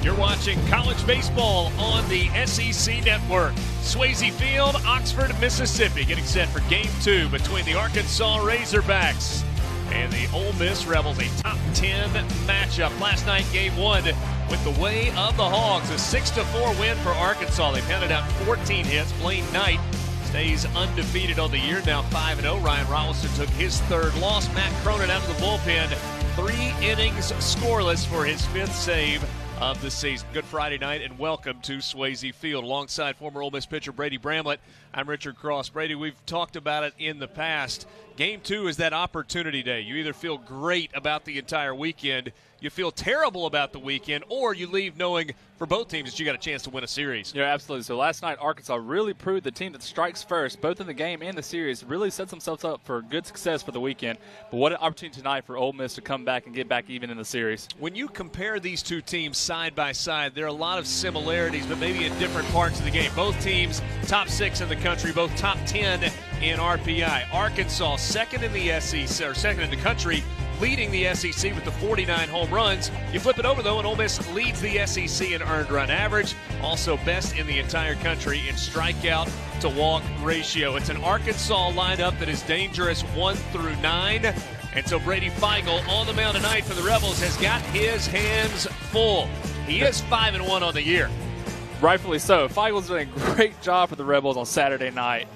You're watching college baseball on the SEC Network. Swayze Field, Oxford, Mississippi, getting set for Game 2 between the Arkansas Razorbacks and the Ole Miss Rebels, a top 10 matchup. Last night, Game 1 went the way of the Hogs, a 6-4 win for Arkansas. They pounded out 14 hits. Blaine Knight stays undefeated on the year, now 5-0. Ryan Rolliston took his third loss. Matt Cronin out of the bullpen, 3 innings scoreless for his 5th save of the season. Good Friday night and welcome to Swayze Field. Alongside former Ole Miss pitcher Brady Bramlett, I'm Richard Cross. Brady, we've talked about it in the past. Game 2 is that opportunity day. You either feel great about the entire weekend, you feel terrible about the weekend, or you leave knowing for both teams that you got a chance to win a series. Yeah, absolutely. So last night, Arkansas really proved the team that strikes first, both in the game and the series, really sets themselves up for good success for the weekend. But what an opportunity tonight for Ole Miss to come back and get back even in the series. When you compare these two teams side by side, there are a lot of similarities, but maybe in different parts of the game. Both teams top 6 in the country, both top 10 in RPI. Arkansas second in the SEC, or second in the country, leading the SEC with the 49 home runs. You flip it over, though, and Ole Miss leads the SEC in earned run average. Also best in the entire country in strikeout to walk ratio. It's an Arkansas lineup that is dangerous 1 through 9. And so Brady Feigl on the mound tonight for the Rebels has got his hands full. He is 5-1 on the year. Rightfully so. Feigl's doing a great job for the Rebels on Saturday night.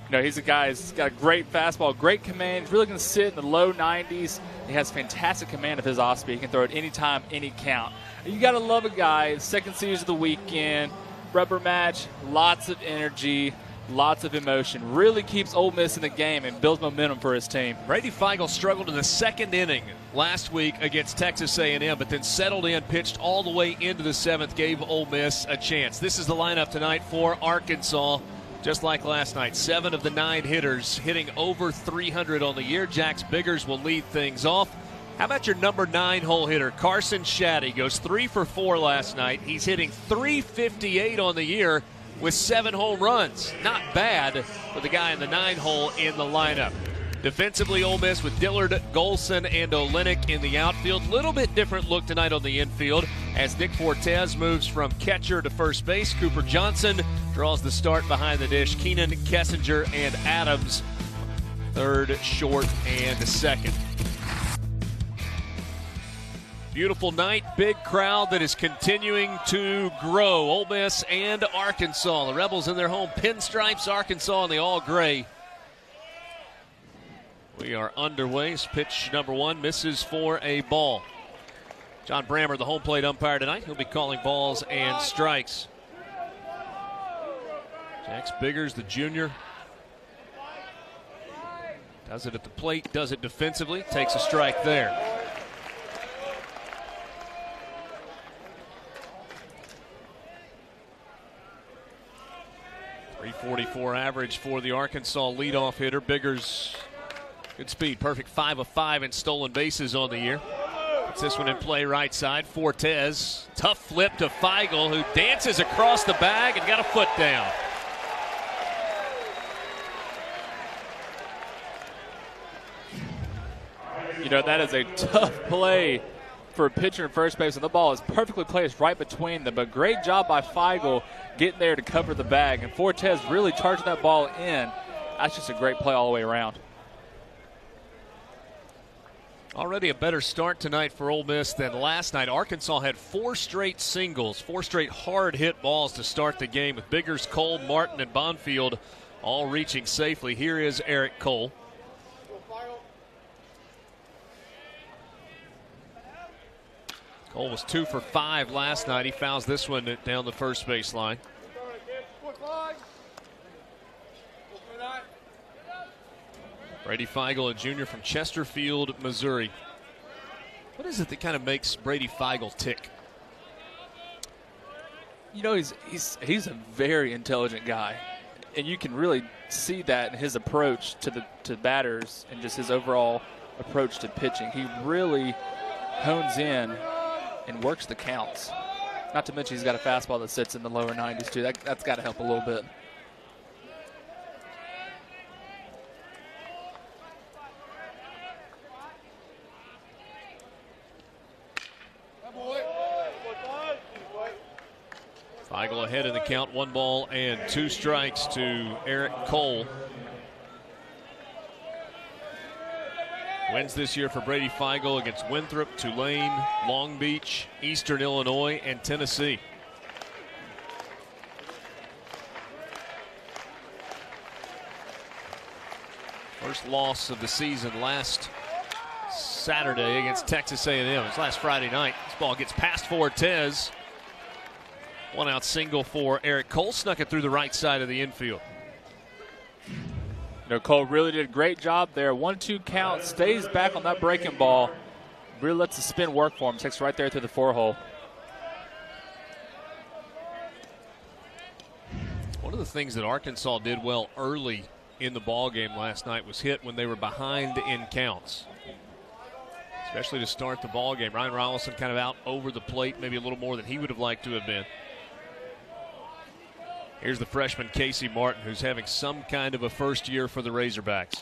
You know, he's a guy who's got a great fastball, great command. He's really going to sit in the low 90s. He has fantastic command of his off speed. He can throw it anytime, any count. You got to love a guy. Second series of the weekend, rubber match, lots of energy, lots of emotion. Really keeps Ole Miss in the game and builds momentum for his team. Brady Feigl struggled in the second inning last week against Texas A&M, but then settled in, pitched all the way into the 7th, gave Ole Miss a chance. This is the lineup tonight for Arkansas. Just like last night, 7 of the 9 hitters hitting over 300 on the year. Jax Biggers will lead things off. How about your number 9 hole hitter, Carson Shaddy? Goes 3 for 4 last night. He's hitting .358 on the year with 7 home runs. Not bad for the guy in the 9 hole in the lineup. Defensively, Ole Miss with Dillard, Golson, and Olenek in the outfield. Little bit different look tonight on the infield as Nick Fortes moves from catcher to first base. Cooper Johnson draws the start behind the dish. Keenan, Kessinger, and Adams third, short, and second. Beautiful night, big crowd that is continuing to grow. Ole Miss and Arkansas. The Rebels in their home pinstripes, Arkansas in the all-gray. We are underway. Pitch number 1 misses for a ball. John Brammer, the home plate umpire tonight. He'll be calling balls and strikes. Jax Biggers, the junior, does it at the plate, does it defensively, takes a strike there. .344 average for the Arkansas leadoff hitter. Biggers, good speed, perfect 5 of 5 in stolen bases on the year. Puts this one in play right side. Fortes, tough flip to Feigl, who dances across the bag and got a foot down. You know, that is a tough play for a pitcher in first base, and the ball is perfectly placed right between them. But great job by Feigl getting there to cover the bag, and Fortes really charging that ball in. That's just a great play all the way around. Already a better start tonight for Ole Miss than last night. Arkansas had 4 straight singles, 4 straight hard hit balls to start the game, with Biggers, Cole, Martin, and Bonfield all reaching safely. Here is Eric Cole. Cole was 2 for 5 last night. He fouls this one down the first base line. Brady Feigl, a junior from Chesterfield, Missouri. What is it that kind of makes Brady Feigl tick? You know, he's a very intelligent guy, and you can really see that in his approach to batters and just his overall approach to pitching. He really hones in and works the counts. Not to mention he's got a fastball that sits in the lower 90s too. That's got to help a little bit. Feigl ahead in the count, 1 ball and 2 strikes to Eric Cole. Wins this year for Brady Feigl against Winthrop, Tulane, Long Beach, Eastern Illinois, and Tennessee. First loss of the season last Saturday against Texas A&M. It was last Friday night. This ball gets past Fortes. 1-out single for Eric Cole. Snuck it through the right side of the infield. Cole really did a great job there. 1-2 count, stays back on that breaking ball. Really lets the spin work for him. Takes right there to the 4-hole. One of the things that Arkansas did well early in the ball game last night was hit when they were behind in counts, especially to start the ball game. Ryan Rolison kind of out over the plate, maybe a little more than he would have liked to have been. Here's the freshman Casey Martin, who's having some kind of a first year for the Razorbacks.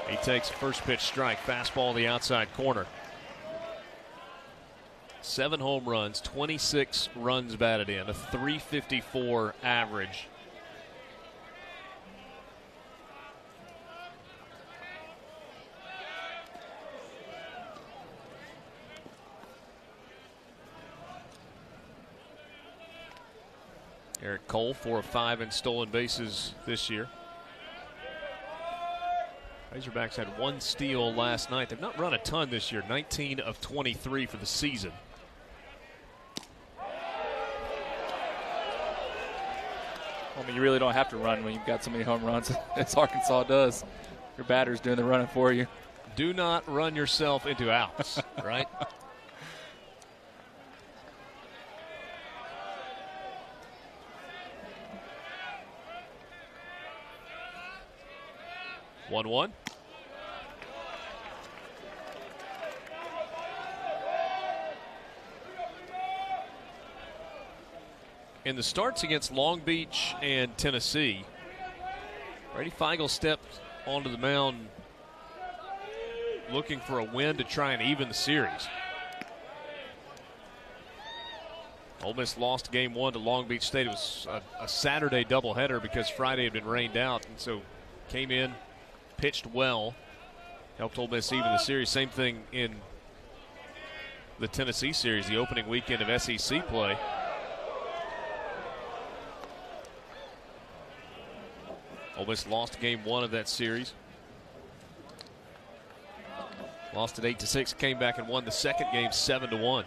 He takes first pitch strike, fastball the outside corner. 7 home runs, 26 runs batted in, a .354 average. Eric Cole, 4 of 5 in stolen bases this year. Razorbacks had 1 steal last night. They've not run a ton this year, 19 of 23 for the season. I mean, you really don't have to run when you've got so many home runs as Arkansas does. Your batter's doing the running for you. Do not run yourself into outs, right? One. In the starts against Long Beach and Tennessee, Brady Feigl stepped onto the mound looking for a win to try and even the series. Ole Miss lost game 1 to Long Beach State. It was a Saturday doubleheader because Friday had been rained out, and so came in, pitched well, helped Ole Miss even the series. Same thing in the Tennessee series, the opening weekend of SEC play. Ole Miss lost game 1 of that series. Lost it 8-6, came back and won the second game 7-1.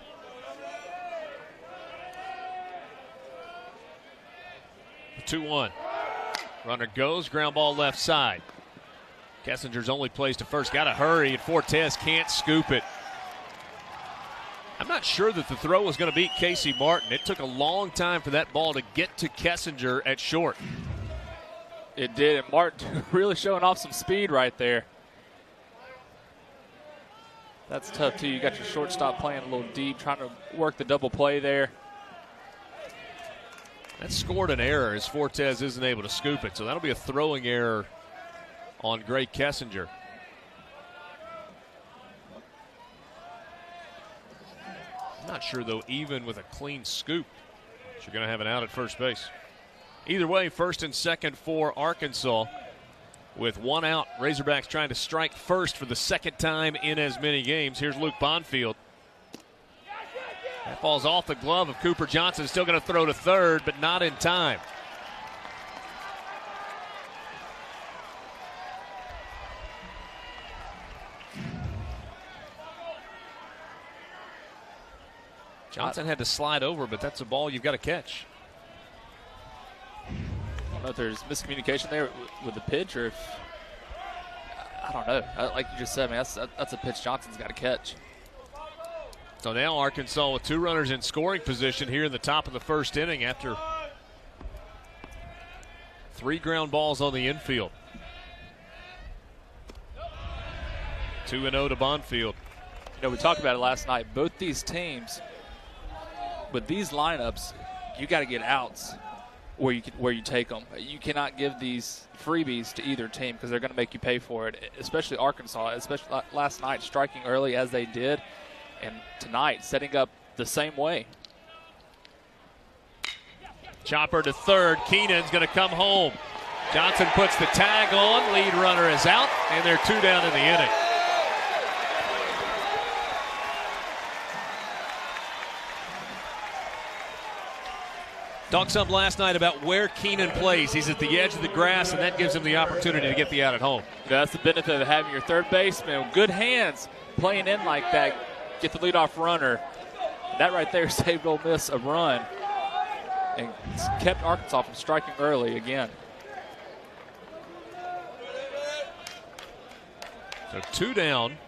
The 2-1. Runner goes, ground ball left side. Kessinger's only plays to first. Got to hurry, and Fortes can't scoop it. I'm not sure that the throw was going to beat Casey Martin. It took a long time for that ball to get to Kessinger at short. It did, and Martin really showing off some speed right there. That's tough, too. You got your shortstop playing a little deep, trying to work the double play there. That scored an error as Fortes isn't able to scoop it, so that'll be a throwing error on Gray Kessinger. I'm not sure, though, even with a clean scoop, you're going to have an out at first base. Either way, first and second for Arkansas. With 1 out, Razorbacks trying to strike first for the second time in as many games. Here's Luke Bonfield. That falls off the glove of Cooper Johnson. Still going to throw to third, but not in time. Johnson had to slide over, but that's a ball you've got to catch. I don't know if there's miscommunication there with the pitch, or if I don't know. Like you just said, man, that's a pitch Johnson's got to catch. So now Arkansas with 2 runners in scoring position here in the top of the first inning after 3 ground balls on the infield. 2-0 to Bonfield. We talked about it last night. Both these teams, with these lineups, you got to get outs where you take them. You cannot give these freebies to either team because they're going to make you pay for it, especially Arkansas, especially last night striking early as they did, and tonight setting up the same way. Chopper to third. Keenan's going to come home. Johnson puts the tag on. Lead runner is out, and they're 2 down in the inning. Talked some last night about where Keenan plays. He's at the edge of the grass, and that gives him the opportunity to get the out at home. That's the benefit of having your third baseman with good hands playing in like that. Get the leadoff runner. That right there saved Ole Miss a run and kept Arkansas from striking early again. So 2 down.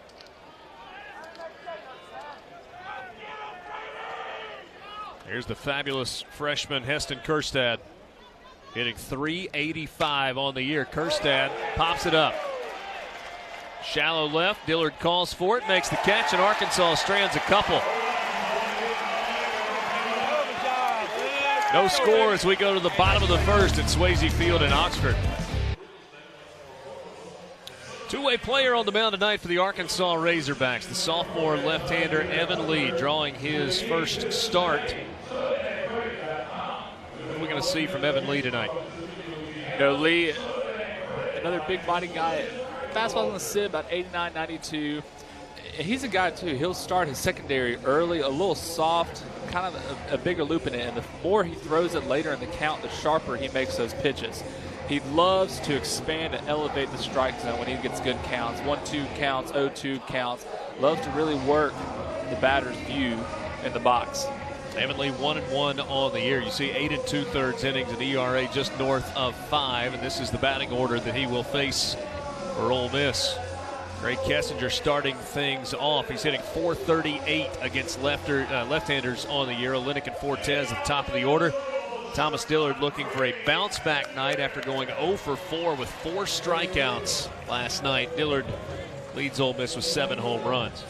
Here's the fabulous freshman Heston Kjerstad, hitting .385 on the year. Kjerstad pops it up. Shallow left. Dillard calls for it, makes the catch, and Arkansas strands a couple. No score as we go to the bottom of the first at Swayze Field in Oxford. Two-way player on the mound tonight for the Arkansas Razorbacks. The sophomore left-hander Evan Lee drawing his first start. What are we going to see from Evan Lee tonight? You know, Lee, another big body guy. Fastball's going to sit about 89, 92. He's a guy, too. He'll start his secondary early, a little soft, kind of a bigger loop in it. And the more he throws it later in the count, the sharper he makes those pitches. He loves to expand and elevate the strike zone when he gets good counts. 1-2 counts, 0-2 counts. Loves to really work the batter's view in the box. Evan Lee 1-1 on the year. You see 8 2/3 innings, an ERA just north of 5, and this is the batting order that he will face for Ole Miss. Gray Kessinger starting things off. He's hitting .438 against left-handers on the year. Olenek and Fortes at the top of the order. Thomas Dillard looking for a bounce-back night after going 0 for 4 with 4 strikeouts last night. Dillard leads Ole Miss with 7 home runs.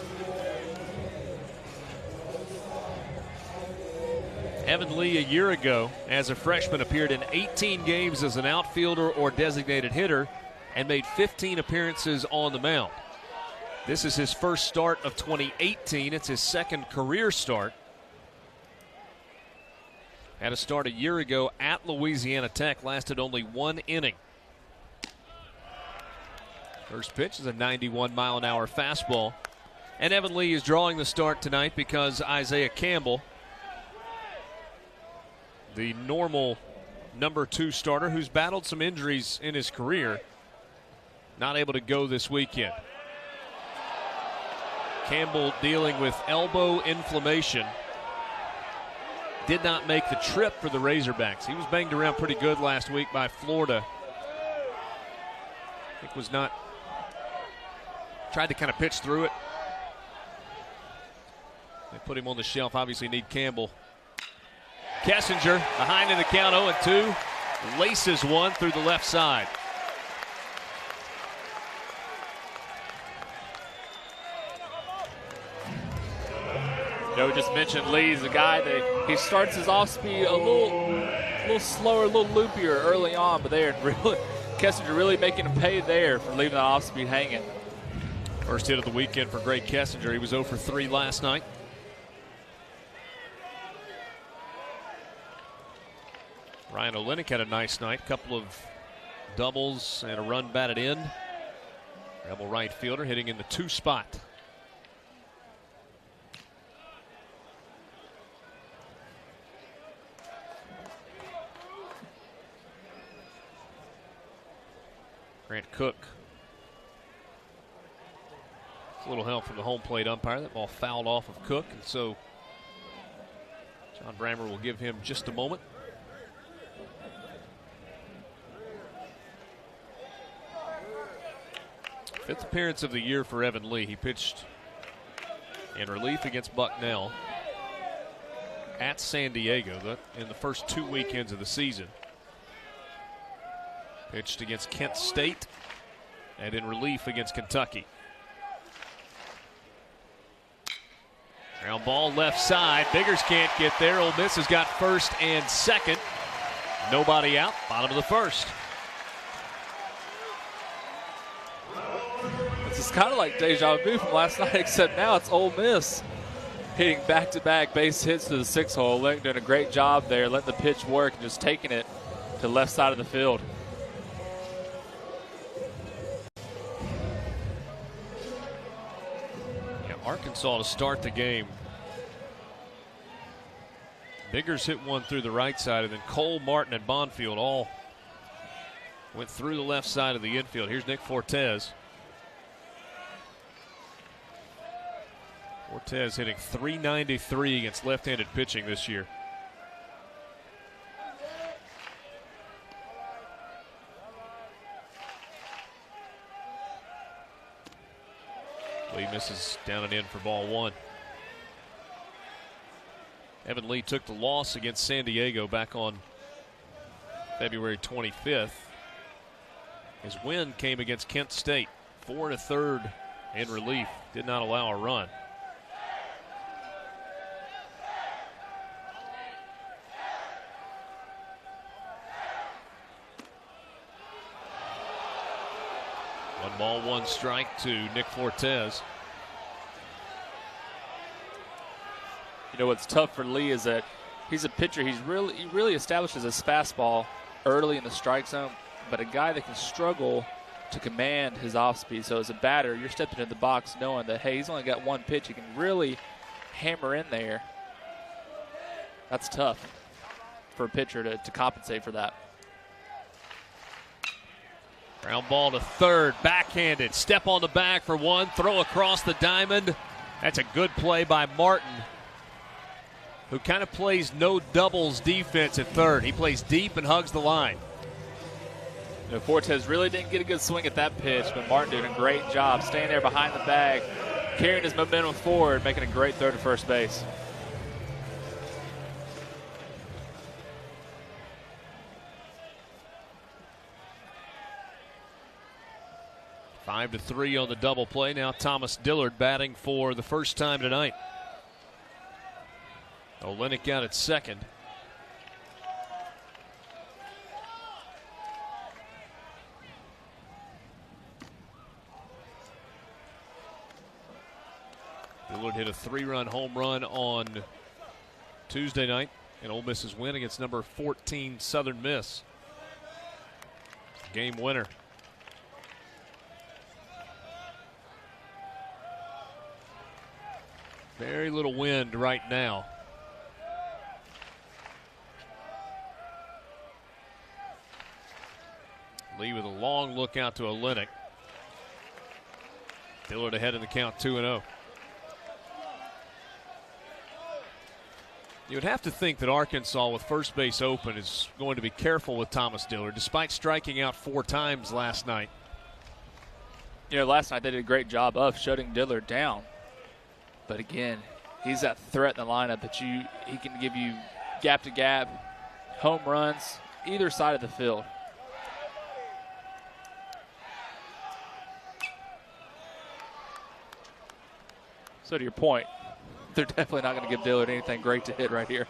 Evan Lee a year ago as a freshman appeared in 18 games as an outfielder or designated hitter and made 15 appearances on the mound. This is his first start of 2018. It's his second career start. Had a start a year ago at Louisiana Tech, lasted only 1 inning. First pitch is a 91-mile-an-hour fastball. And Evan Lee is drawing the start tonight because Isaiah Campbell, the normal number 2 starter who's battled some injuries in his career, not able to go this weekend. Campbell dealing with elbow inflammation. Did not make the trip for the Razorbacks. He was banged around pretty good last week by Florida. I think was not, tried to kind of pitch through it. They put him on the shelf. Obviously need Campbell. Kessinger behind in the count, 0-2. Laces one through the left side. You know, we just mentioned Lee's a guy that he starts his off speed a little slower, a little loopier early on, but there really Kessinger really making him pay there for leaving that off speed hanging. First hit of the weekend for Gray Kessinger. He was 0 for 3 last night. Ryan Olenek had a nice night. Couple of doubles and a run batted in. Rebel right fielder hitting in the 2 spot. Grant Cook. A little help from the home plate umpire. That ball fouled off of Cook, and so John Brammer will give him just a moment. Fifth appearance of the year for Evan Lee. He pitched in relief against Bucknell at San Diego in the first 2 weekends of the season. Pitched against Kent State and in relief against Kentucky. Ground ball left side. Biggers can't get there. Ole Miss has got first and second. Nobody out. Bottom of the first. This is kind of like deja vu from last night, except now it's Ole Miss. hitting back-to-back base hits to the 6-hole. Link doing a great job there, letting the pitch work and just taking it to the left side of the field. Yeah, Arkansas to start the game. Biggers hit one through the right side, and then Cole, Martin, and Bonfield all went through the left side of the infield. Here's Nick Fortes. Fortes hitting .393 against left-handed pitching this year. Lee misses down and in for ball one. Evan Lee took the loss against San Diego back on February 25th. His win came against Kent State. 4 1/3 in relief. Did not allow a run. One ball, one strike to Nick Fortes. You know what's tough for Lee is that he's a pitcher. He really establishes his fastball early in the strike zone, but a guy that can struggle to command his off speed. So as a batter, you're stepping in the box knowing that, hey, he's only got one pitch. He can really hammer in there. That's tough for a pitcher to compensate for that. Ground ball to third, backhanded. Step on the bag for one, throw across the diamond. That's a good play by Martin, who kind of plays no doubles defense at third. He plays deep and hugs the line. You know, Fortes really didn't get a good swing at that pitch, but Martin doing a great job staying there behind the bag, carrying his momentum forward, making a great throw to first base. Five to 3 on the double play. Now Thomas Dillard batting for the first time tonight. Olenek out at second. Dillard hit a 3-run home run on Tuesday night in Ole Miss's win against number 14 Southern Miss. Game winner. Very little wind right now. Lee with a long look out to Olenek. Dillard ahead in the count, 2-0. You would have to think that Arkansas, with first base open, is going to be careful with Thomas Dillard, despite striking out 4 times last night. You know, last night they did a great job of shutting Dillard down. But again, he's that threat in the lineup that he can give you gap to gap, home runs, either side of the field. So to your point, they're definitely not going to give Dillard anything great to hit right here.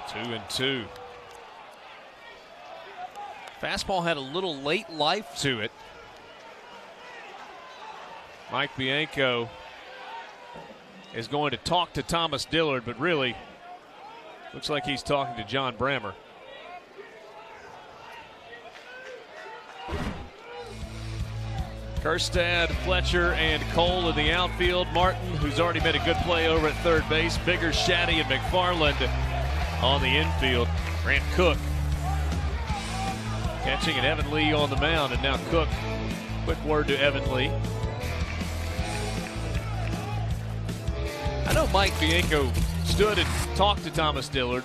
Two and two. Fastball had a little late life to it. Mike Bianco is going to talk to Thomas Dillard, but really looks like he's talking to John Brammer. Kerstad, Fletcher, and Cole in the outfield. Martin, who's already made a good play over at third base. Bigger, Shaddy, and McFarland on the infield. Grant Cook catching, and Evan Lee on the mound. And now Cook, quick word to Evan Lee. I know Mike Bianco stood and talked to Thomas Dillard,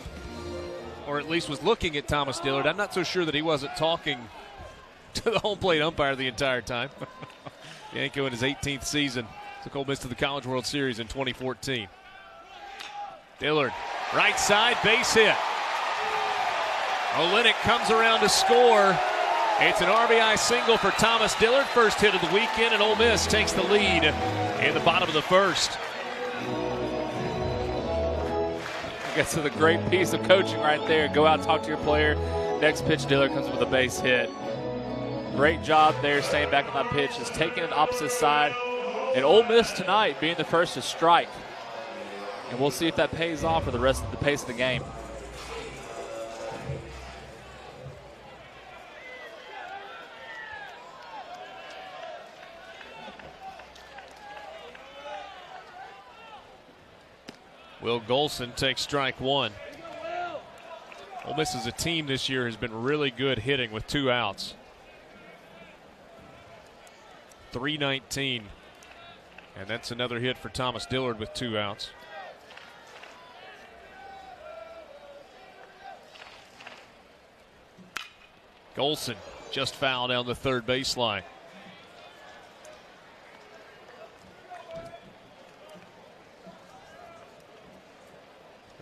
or at least was looking at Thomas Dillard. I'm not so sure that he wasn't talking to the home plate umpire the entire time. Bianco in his 18th season took Ole Miss to the College World Series in 2014. Dillard, right side, base hit. Olenek comes around to score. It's an RBI single for Thomas Dillard. First hit of the weekend, and Ole Miss takes the lead in the bottom of the first. I guess it's a great piece of coaching right there. Go out, talk to your player. Next pitch, Dillard comes with a base hit. Great job there, staying back on that pitch, just taking it opposite side. And Ole Miss tonight being the first to strike. And we'll see if that pays off for the rest of the pace of the game. Will Golson takes strike one. Ole Miss as a team this year has been really good hitting with 2 outs. .319. And that's another hit for Thomas Dillard with 2 outs. Golson just fouled down the third baseline.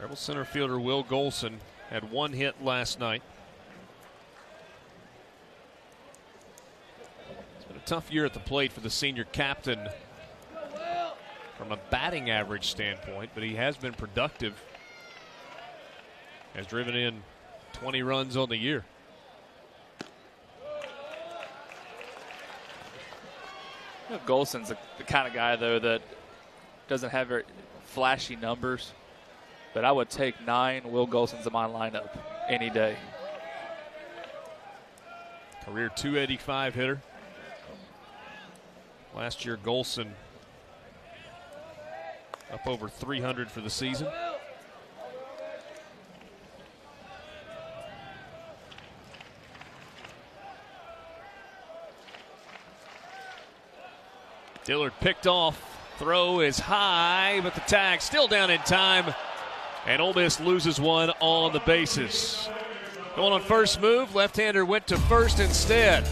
Rebel center fielder Will Golson had 1 hit last night. It's been a tough year at the plate for the senior captain from a batting average standpoint, but he has been productive. Has driven in 20 runs on the year. You know, Golson's the kind of guy, though, that doesn't have very flashy numbers. But I would take 9 Will Golsons in my lineup any day. Career .285 hitter. Last year, Golson up over 300 for the season. Dillard picked off. Throw is high, but the tag still down in time. And Ole Miss loses one on the bases. Going on first move, left-hander went to first instead.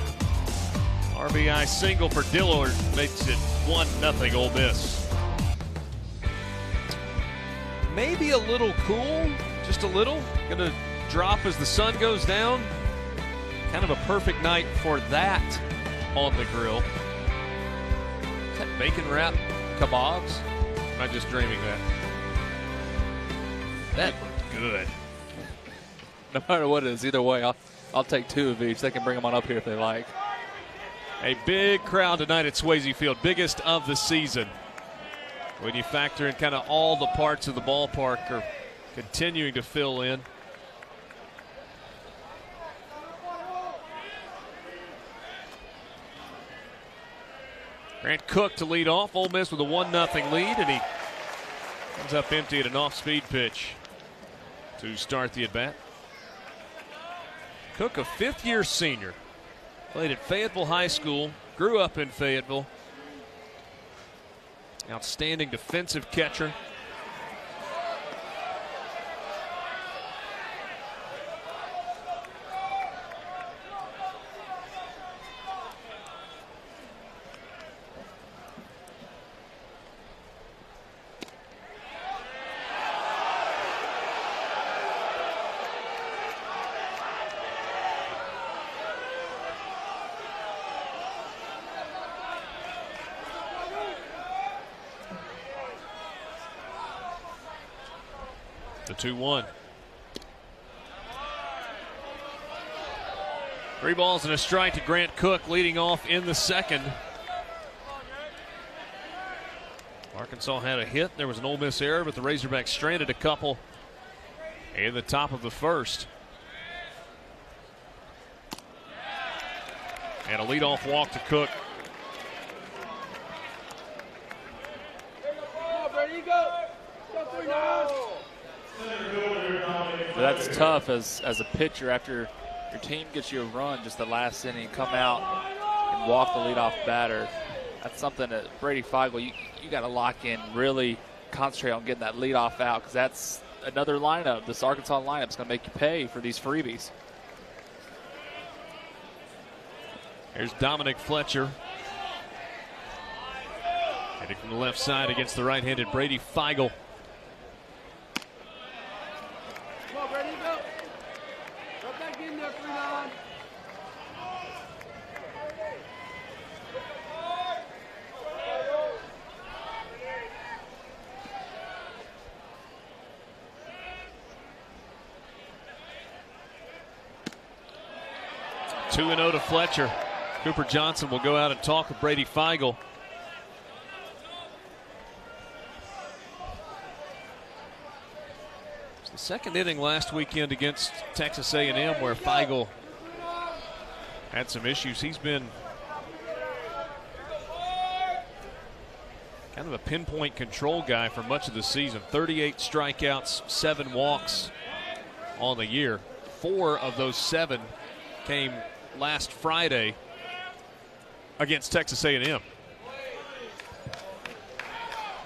RBI single for Dillard makes it 1-0 Ole Miss. Maybe a little cool, just a little. Gonna drop as the sun goes down. Kind of a perfect night for that on the grill. Is that bacon wrap kebabs? Am I just dreaming that? That looked good. No matter what it is, either way, I'll take 2 of each. They can bring them on up here if they like. A big crowd tonight at Swayze Field, biggest of the season. When you factor in kind of all the parts of the ballpark are continuing to fill in. Grant Cook to lead off. Ole Miss with a 1-0 lead, and he comes up empty at an off-speed pitch to start the at-bat. Cook, a 5th-year senior, played at Fayetteville High School, grew up in Fayetteville. Outstanding defensive catcher. The 2-1. 3 balls and a strike to Grant Cook, leading off in the second. Arkansas had a hit. There was an Ole Miss error, but the Razorbacks stranded a couple in the top of the first. And a leadoff walk to Cook. But that's tough as a pitcher after your team gets you a run just the last inning, come out and walk the leadoff batter. That's something that Brady Feigl, you got to lock in, really concentrate on getting that leadoff out, because that's another lineup. This Arkansas lineup is going to make you pay for these freebies. Here's Dominic Fletcher. Heading from the left side against the right-handed Brady Feigl. Come on, ready to go. Go back in there, Freeman. Two 2-0 to Fletcher. Cooper Johnson will go out and talk with Brady Feigl. It's the second inning last weekend against Texas A&M where Feigl had some issues. He's been kind of a pinpoint control guy for much of the season. 38 strikeouts, 7 walks on the year. 4 of those 7 came last Friday against Texas A&M.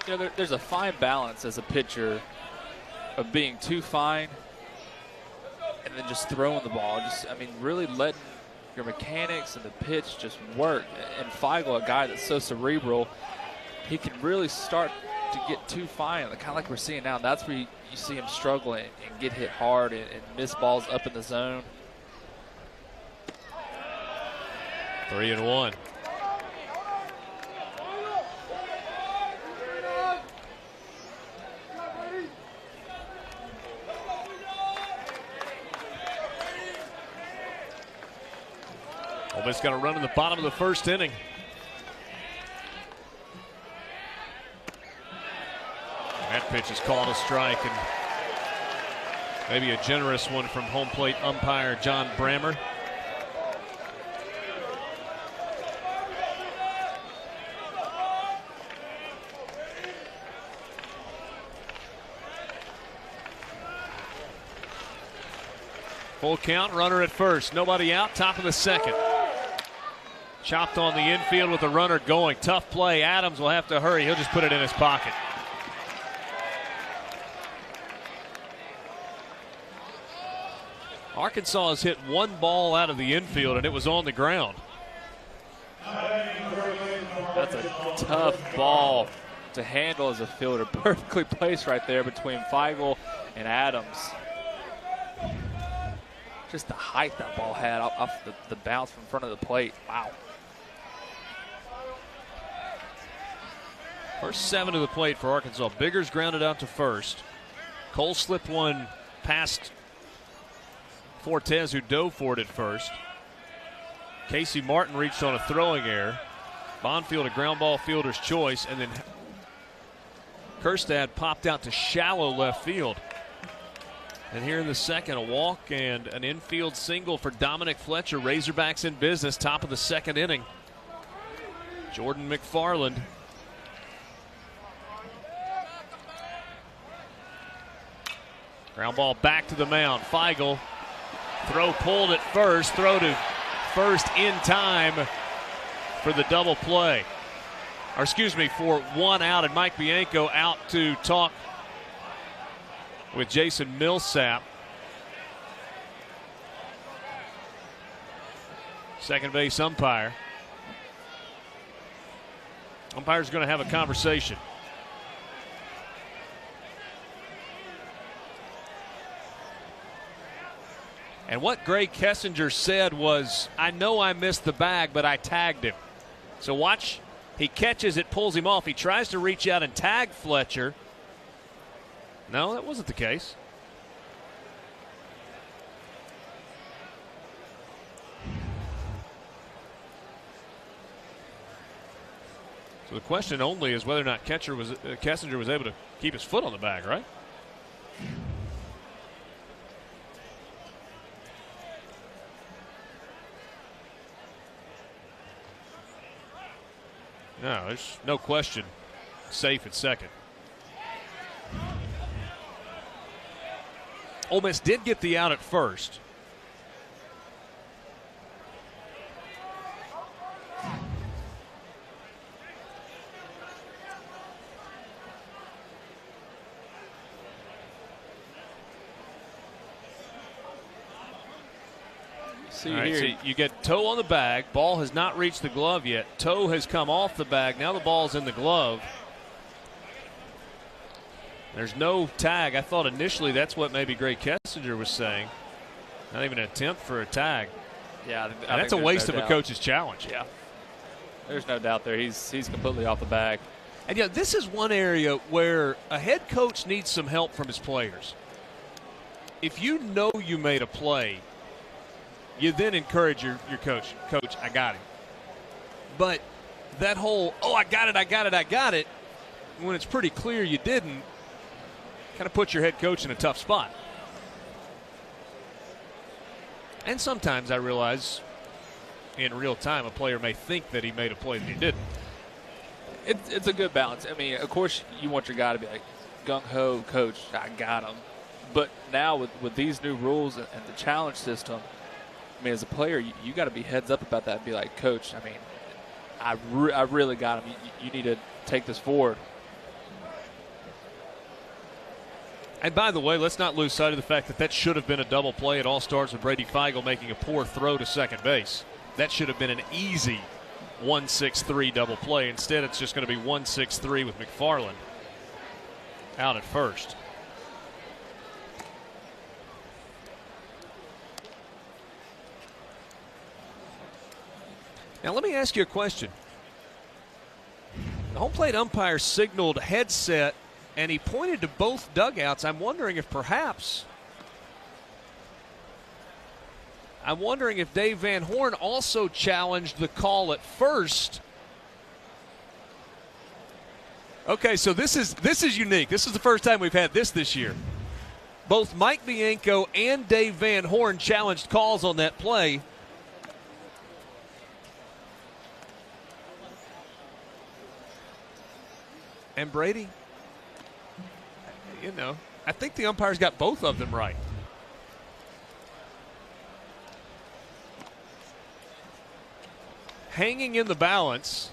You know, there's a fine balance as a pitcher of being too fine and then just throwing the ball. I mean, really letting your mechanics and the pitch just work. And Feigl, a guy that's so cerebral, he can really start to get too fine, kind of like we're seeing now. That's where you see him struggling and get hit hard and miss balls up in the zone. 3-1. Ole Miss got a run in the bottom of the first inning. That pitch is called a strike, and maybe a generous one from home plate umpire John Brammer. Full count, runner at first. Nobody out, top of the second. Chopped on the infield with the runner going. Tough play. Adams will have to hurry. He'll just put it in his pocket. Arkansas has hit one ball out of the infield, and it was on the ground. That's a tough ball to handle as a fielder. Perfectly placed right there between Feigl and Adams. Just the height that ball had off the bounce from front of the plate. Wow. First 7 to the plate for Arkansas. Biggers grounded out to first. Cole slipped one past Fortes, who dove for it at first. Casey Martin reached on a throwing error. Bonfield a ground ball fielder's choice, and then Kerstad popped out to shallow left field. And here in the second, a walk and an infield single for Dominic Fletcher. Razorbacks in business, top of the second inning. Jordan McFarland. Ground ball back to the mound. Feigl. Throw pulled at first. Throw to first in time for the double play. Or excuse me, for one out, and Mike Bianco out to talk with Jason Millsap. Second base umpire. Umpire's going to have a conversation. And what Gray Kessinger said was, I know I missed the bag, but I tagged him. So watch, he catches it, pulls him off. He tries to reach out and tag Fletcher. No, that wasn't the case. So the question only is whether or not Kessinger was able to keep his foot on the bag, right? No, there's no question. Safe at second. Ole Miss did get the out at first. All right, so you get toe on the bag. Ball has not reached the glove yet. Toe has come off the bag. Now the ball's in the glove. There's no tag. I thought initially that's what maybe Gray Kessinger was saying. Not even an attempt for a tag. Yeah, that's a waste of a coach's challenge. Yeah, there's no doubt there. He's completely off the bag. And this is one area where a head coach needs some help from his players. If you know you made a play, you then encourage your coach. Coach, I got him. But that whole, I got it, when it's pretty clear you didn't, kind of puts your head coach in a tough spot. And sometimes I realize in real time a player may think that he made a play that he didn't. It's a good balance. I mean, of course, you want your guy to be like, gung-ho, coach, I got him. But now with these new rules and the challenge system, I mean, as a player, you got to be heads up about that and be like, Coach, I mean, I really got him. You need to take this forward. And by the way, let's not lose sight of the fact that should have been a double play. It all starts with Brady Feigl making a poor throw to second base. That should have been an easy 1-6-3 double play. Instead, it's just going to be 1-6-3 with McFarland out at first. Now, let me ask you a question. The home plate umpire signaled headset, and he pointed to both dugouts. I'm wondering if Dave Van Horn also challenged the call at first. Okay, so this is unique. This is the first time we've had this year. Both Mike Bianco and Dave Van Horn challenged calls on that play. And Brady, I think the umpires got both of them right. Hanging in the balance,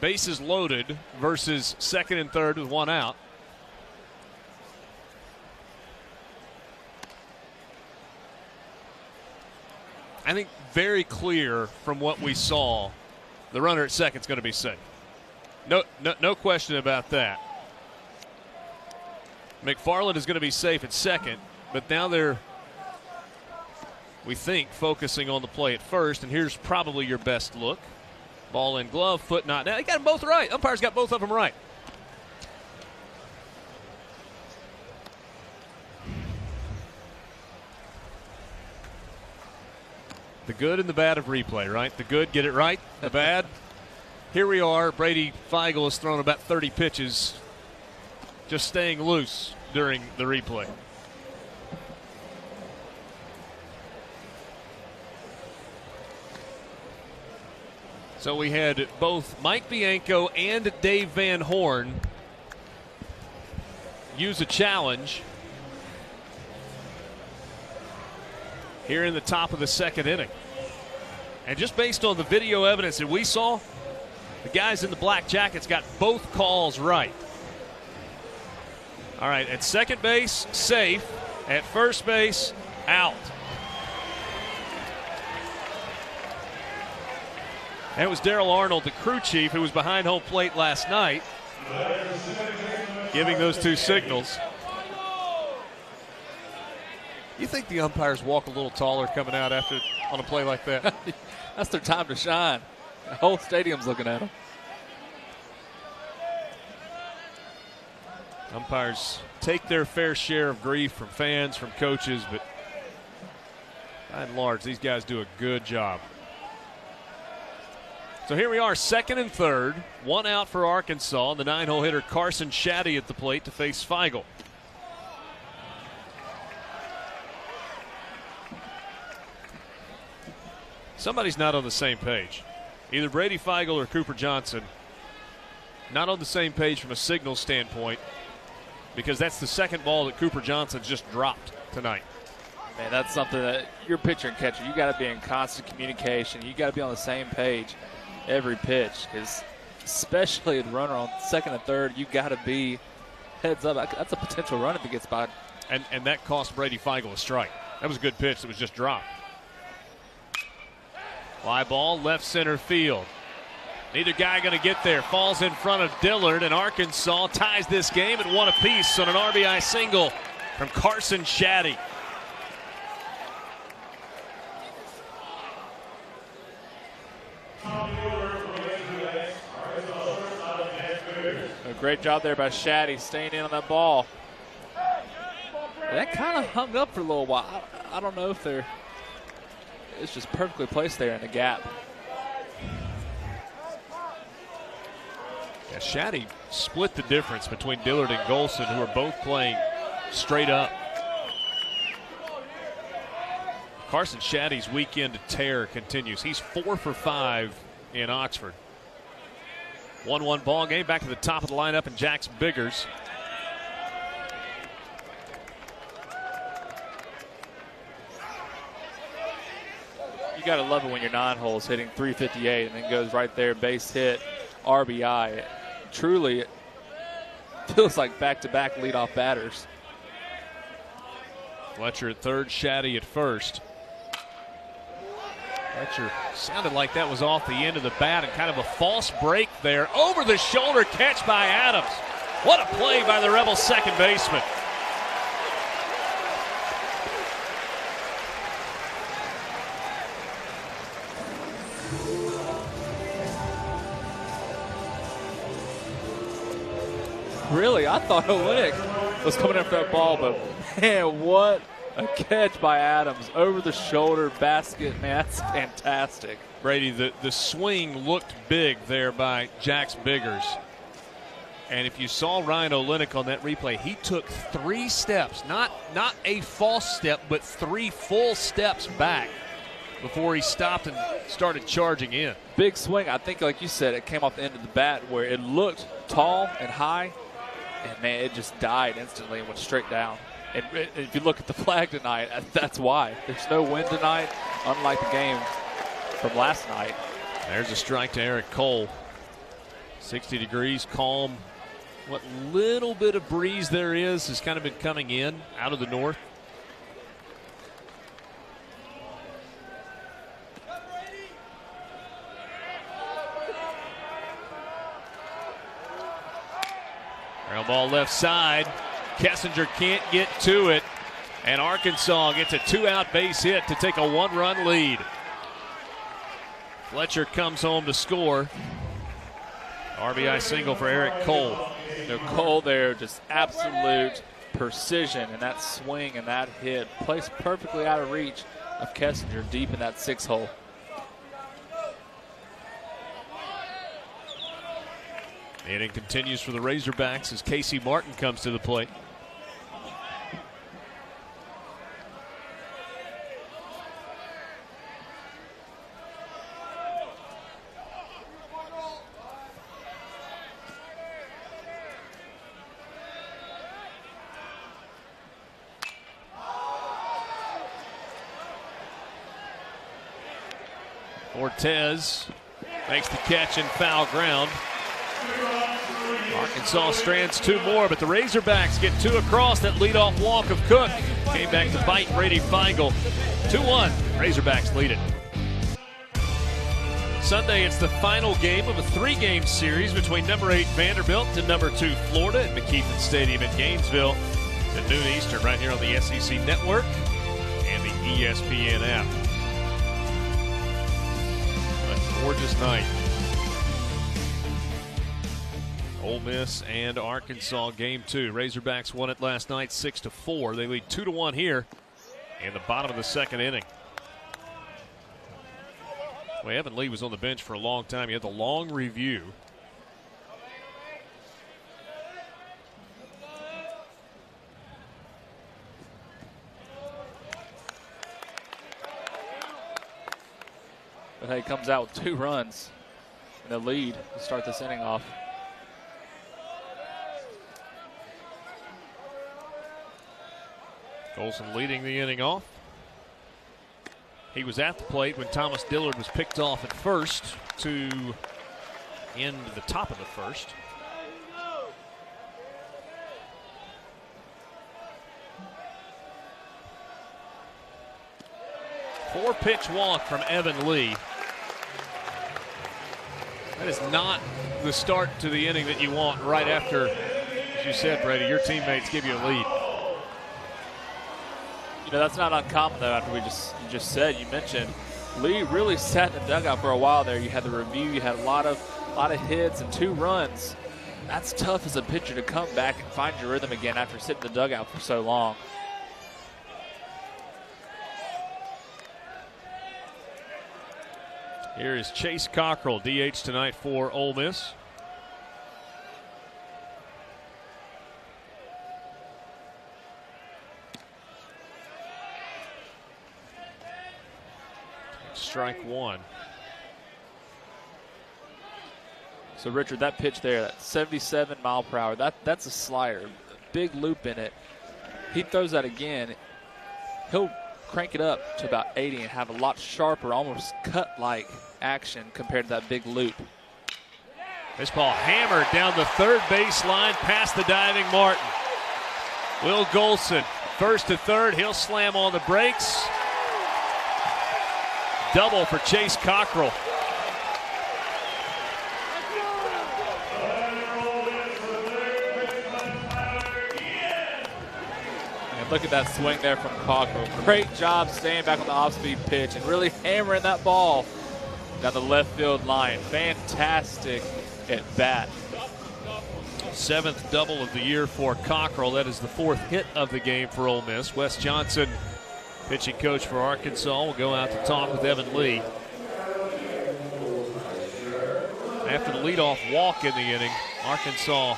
bases loaded versus second and third with one out. I think very clear from what we saw, the runner at second is going to be safe. No question about that. McFarland is going to be safe at second, but now they're, we think, focusing on the play at first, and here's probably your best look. Ball in glove, foot not. Now, they got them both right. Umpires got both of them right. The good and the bad of replay, right? The good, get it right. The bad, here we are. Brady Feigl has thrown about 30 pitches, just staying loose during the replay. So we had both Mike Bianco and Dave Van Horn use a challenge here in the top of the second inning. And just based on the video evidence that we saw, the guys in the black jackets got both calls right. All right, at second base, safe. At first base, out. That was Darrell Arnold, the crew chief, who was behind home plate last night, giving those two signals. You think the umpires walk a little taller coming out after on a play like that? That's their time to shine. The whole stadium's looking at them. Umpires take their fair share of grief from fans, from coaches, but by and large, these guys do a good job. So here we are, second and third. One out for Arkansas. The 9-hole hitter Carson Shaddy at the plate to face Feigl. Somebody's not on the same page. Either Brady Feigl or Cooper Johnson. Not on the same page from a signal standpoint, because that's the second ball that Cooper Johnson just dropped tonight. Man, that's something that you're pitcher and catcher. You got to be in constant communication. You got to be on the same page every pitch, because especially the runner on second and third, you got to be heads up. That's a potential run if he gets by. And that cost Brady Feigl a strike. That was a good pitch that was just dropped. Fly ball, left center field. Neither guy going to get there. Falls in front of Dillard, and Arkansas ties this game at 1 apiece on an RBI single from Carson Shaddy. A great job there by Shaddy, staying in on that ball. That kind of hung up for a little while. I don't know if it's just perfectly placed there in the gap. Yeah, Shaddy split the difference between Dillard and Golson, who are both playing straight up. Carson Shaddy's weekend tear continues. He's 4 for 5 in Oxford. 1-1 ball game. Back to the top of the lineup, and Jax Biggers. You got to love it when your 9 holes hitting 358 and then goes right there, base hit, RBI. It truly feels like back-to-back leadoff batters. Fletcher at third, Shaddy at first. Fletcher sounded like that was off the end of the bat, and kind of a false break there. Over the shoulder catch by Adams. What a play by the Rebels second baseman. Really, I thought Olenek was coming in for that ball, but man, what a catch by Adams. Over the shoulder basket, man, that's fantastic. Brady, the swing looked big there by Jax Biggers. And if you saw Ryan Olenek on that replay, he took 3 steps, not a false step, but 3 full steps back before he stopped and started charging in. Big swing. I think, like you said, it came off the end of the bat where it looked tall and high, and man, it just died instantly and went straight down. And if you look at the flag tonight, that's why. There's no wind tonight, unlike the game from last night. There's a strike to Eric Cole. 60 degrees, calm. What little bit of breeze there is has kind of been coming in out of the north. Ground ball left side. Kessinger can't get to it, and Arkansas gets a 2-out base hit to take a 1-run lead. Fletcher comes home to score. RBI single for Eric Cole. Cole there, just absolute precision in that swing and that hit. Placed perfectly out of reach of Kessinger deep in that 6 hole. The inning continues for the Razorbacks as Casey Martin comes to the plate. Ortez makes the catch in foul ground. Arkansas strands 2 more, but the Razorbacks get 2 across that leadoff walk of Cook. Came back to bite Brady Feigl. 2-1, Razorbacks lead it. Sunday, it's the final game of a 3-game series between number 8 Vanderbilt and number 2 Florida at McKeithen Stadium in Gainesville at noon Eastern, right here on the SEC Network and the ESPN app. A gorgeous night. Ole Miss and Arkansas game 2. Razorbacks won it last night 6-4. They lead 2-1 here in the bottom of the second inning. Well, Evan Lee was on the bench for a long time. He had the long review. But hey, he comes out with 2 runs in the lead to start this inning off. Golson leading the inning off. He was at the plate when Thomas Dillard was picked off at first to end the top of the first. Four-pitch walk from Evan Lee. That is not the start to the inning that you want right after, as you said, Brady, your teammates give you a lead. You know, that's not uncommon, though, after you mentioned Lee really sat in the dugout for a while there. You had the review, you had a lot of hits and 2 runs. That's tough as a pitcher to come back and find your rhythm again after sitting in the dugout for so long. Here is Chase Cockrell, DH tonight for Ole Miss. Strike 1. So, Richard, that pitch there, that 77 mile per hour, that's a slider, big loop in it. He throws that again, he'll crank it up to about 80 and have a lot sharper, almost cut-like action compared to that big loop. This ball hammered down the third base line past the diving Martin. Will Golson, first to third, he'll slam on the brakes. Double for Chase Cockrell. Look at that swing there from Cockrell. Great job staying back on the off-speed pitch and really hammering that ball down the left field line. Fantastic at bat. 7th double of the year for Cockrell. That is the 4th hit of the game for Ole Miss. Wes Johnson, pitching coach for Arkansas, will go out to talk with Evan Lee. After the leadoff walk in the inning, Arkansas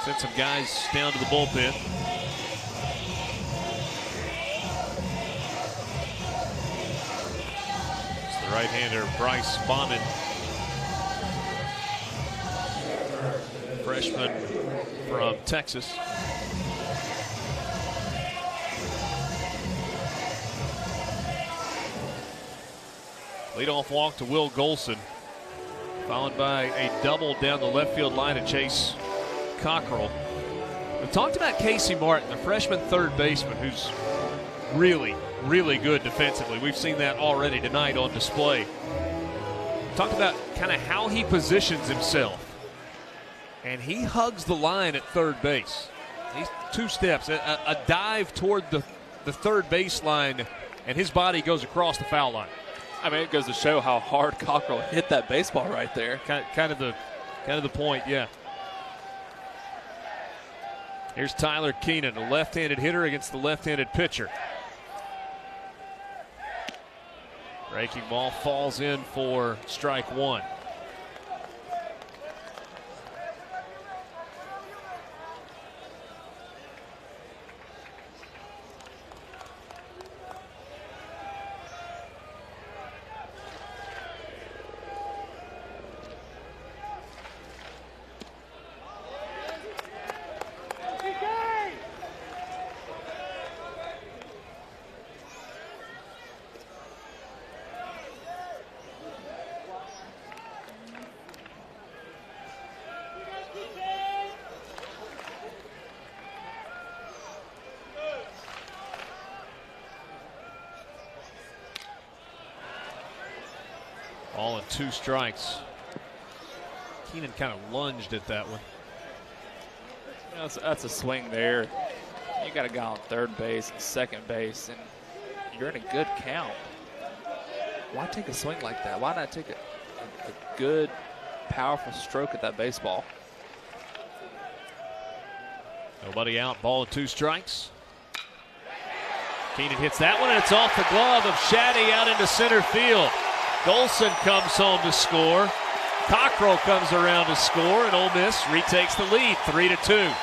sent some guys down to the bullpen. It's the right-hander Bryce Bauman, freshman from Texas. Leadoff walk to Will Golson, followed by a double down the left field line to Chase Cockrell. We talked about Casey Martin, the freshman third baseman, who's really, really good defensively. We've seen that already tonight on display. Talked about kind of how he positions himself. And he hugs the line at third base. He's 2 steps, a dive toward the third baseline, and his body goes across the foul line. I mean, it goes to show how hard Cockrell hit that baseball right there. Kind of the point, yeah. Here's Tyler Keenan, a left-handed hitter against the left-handed pitcher. Breaking ball falls in for strike 1. Ball and 2 strikes. Keenan kind of lunged at that one. You know, that's a swing there. You got a guy on third base and second base, and you're in a good count. Why take a swing like that? Why not take a good, powerful stroke at that baseball? Nobody out, ball and 2 strikes. Keenan hits that one, and it's off the glove of Shaddy out into center field. Golson comes home to score. Cockrell comes around to score, and Ole Miss retakes the lead, 3-2.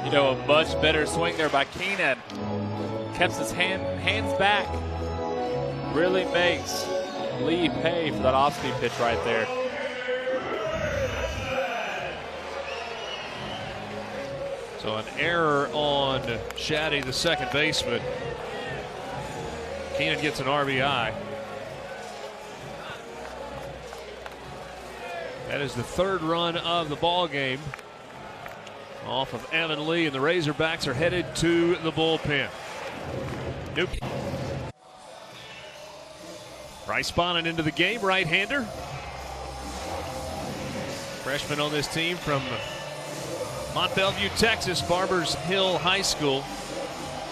You know, a much better swing there by Keenan. Kept his hands back. Really makes Lee pay for that off-speed pitch right there. So an error on Shaddy, the second baseman. Keenan gets an RBI. That is the 3rd run of the ball game off of Evan Lee, and the Razorbacks are headed to the bullpen. Nope. Bryce Bonnet into the game, right-hander. Freshman on this team from Mont Belvieu, Texas, Barbers Hill High School.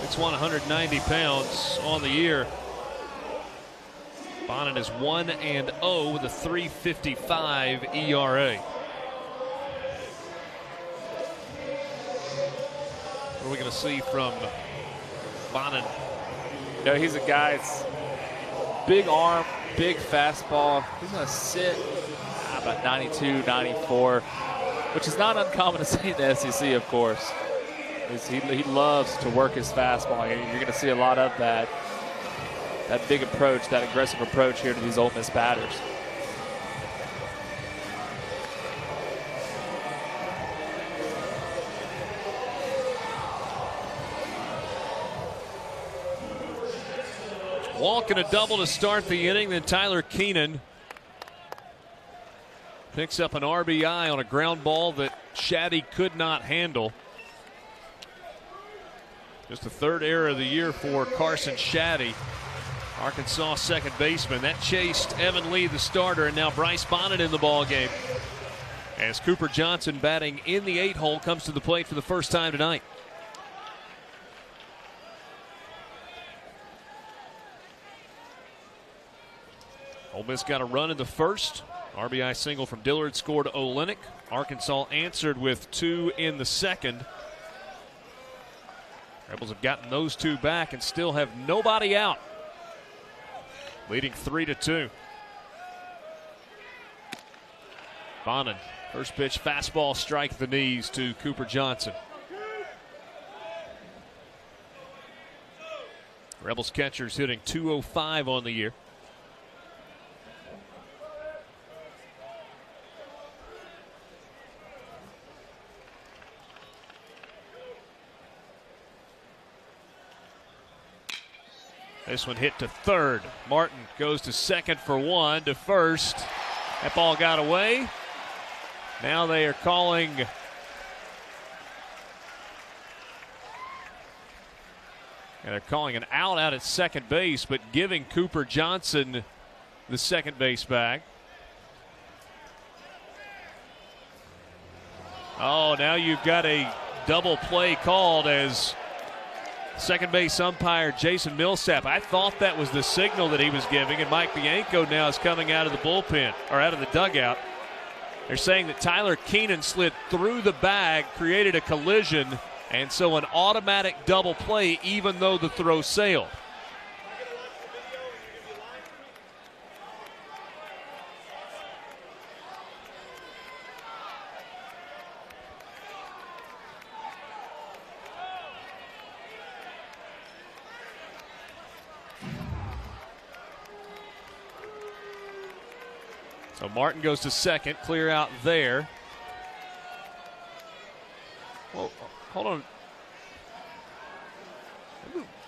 6'1", 190 pounds on the year. Bonnet is 1-0 with a 3.55 ERA. What are we going to see from Bonnet? You know, he's a guy that's big arm, big fastball. He's going to sit about 92, 94, which is not uncommon to see in the SEC, of course. He loves to work his fastball. You're going to see a lot of that big approach, that aggressive approach here to these Ole Miss batters. Walk and a double to start the inning. Then Tyler Keenan picks up an RBI on a ground ball that Shaddy could not handle. Just the third error of the year for Carson Shaddy, Arkansas second baseman. That chased Evan Lee, the starter, and now Bryce Bonnet in the ball game. As Cooper Johnson, batting in the 8-hole, comes to the plate for the first time tonight. Ole Miss got a run in the first. RBI single from Dillard scored Olenek. Arkansas answered with 2 in the second. Rebels have gotten those 2 back and still have nobody out. Leading 3-2. Bonnet, first pitch, fastball, strike the knees to Cooper Johnson. Rebels catchers hitting .205 on the year. This one hit to third. Martin goes to second for 1, to first. That ball got away. Now they are calling an out at second base, but giving Cooper Johnson the second base bag. Oh, now you've got a double play called as second base umpire Jason Millsap. I thought that was the signal that he was giving, and Mike Bianco now is coming out of the bullpen, or out of the dugout. They're saying that Tyler Keenan slid through the bag, created a collision, and so an automatic double play even though the throw sailed. So Martin goes to second, clear out there. Well, hold on.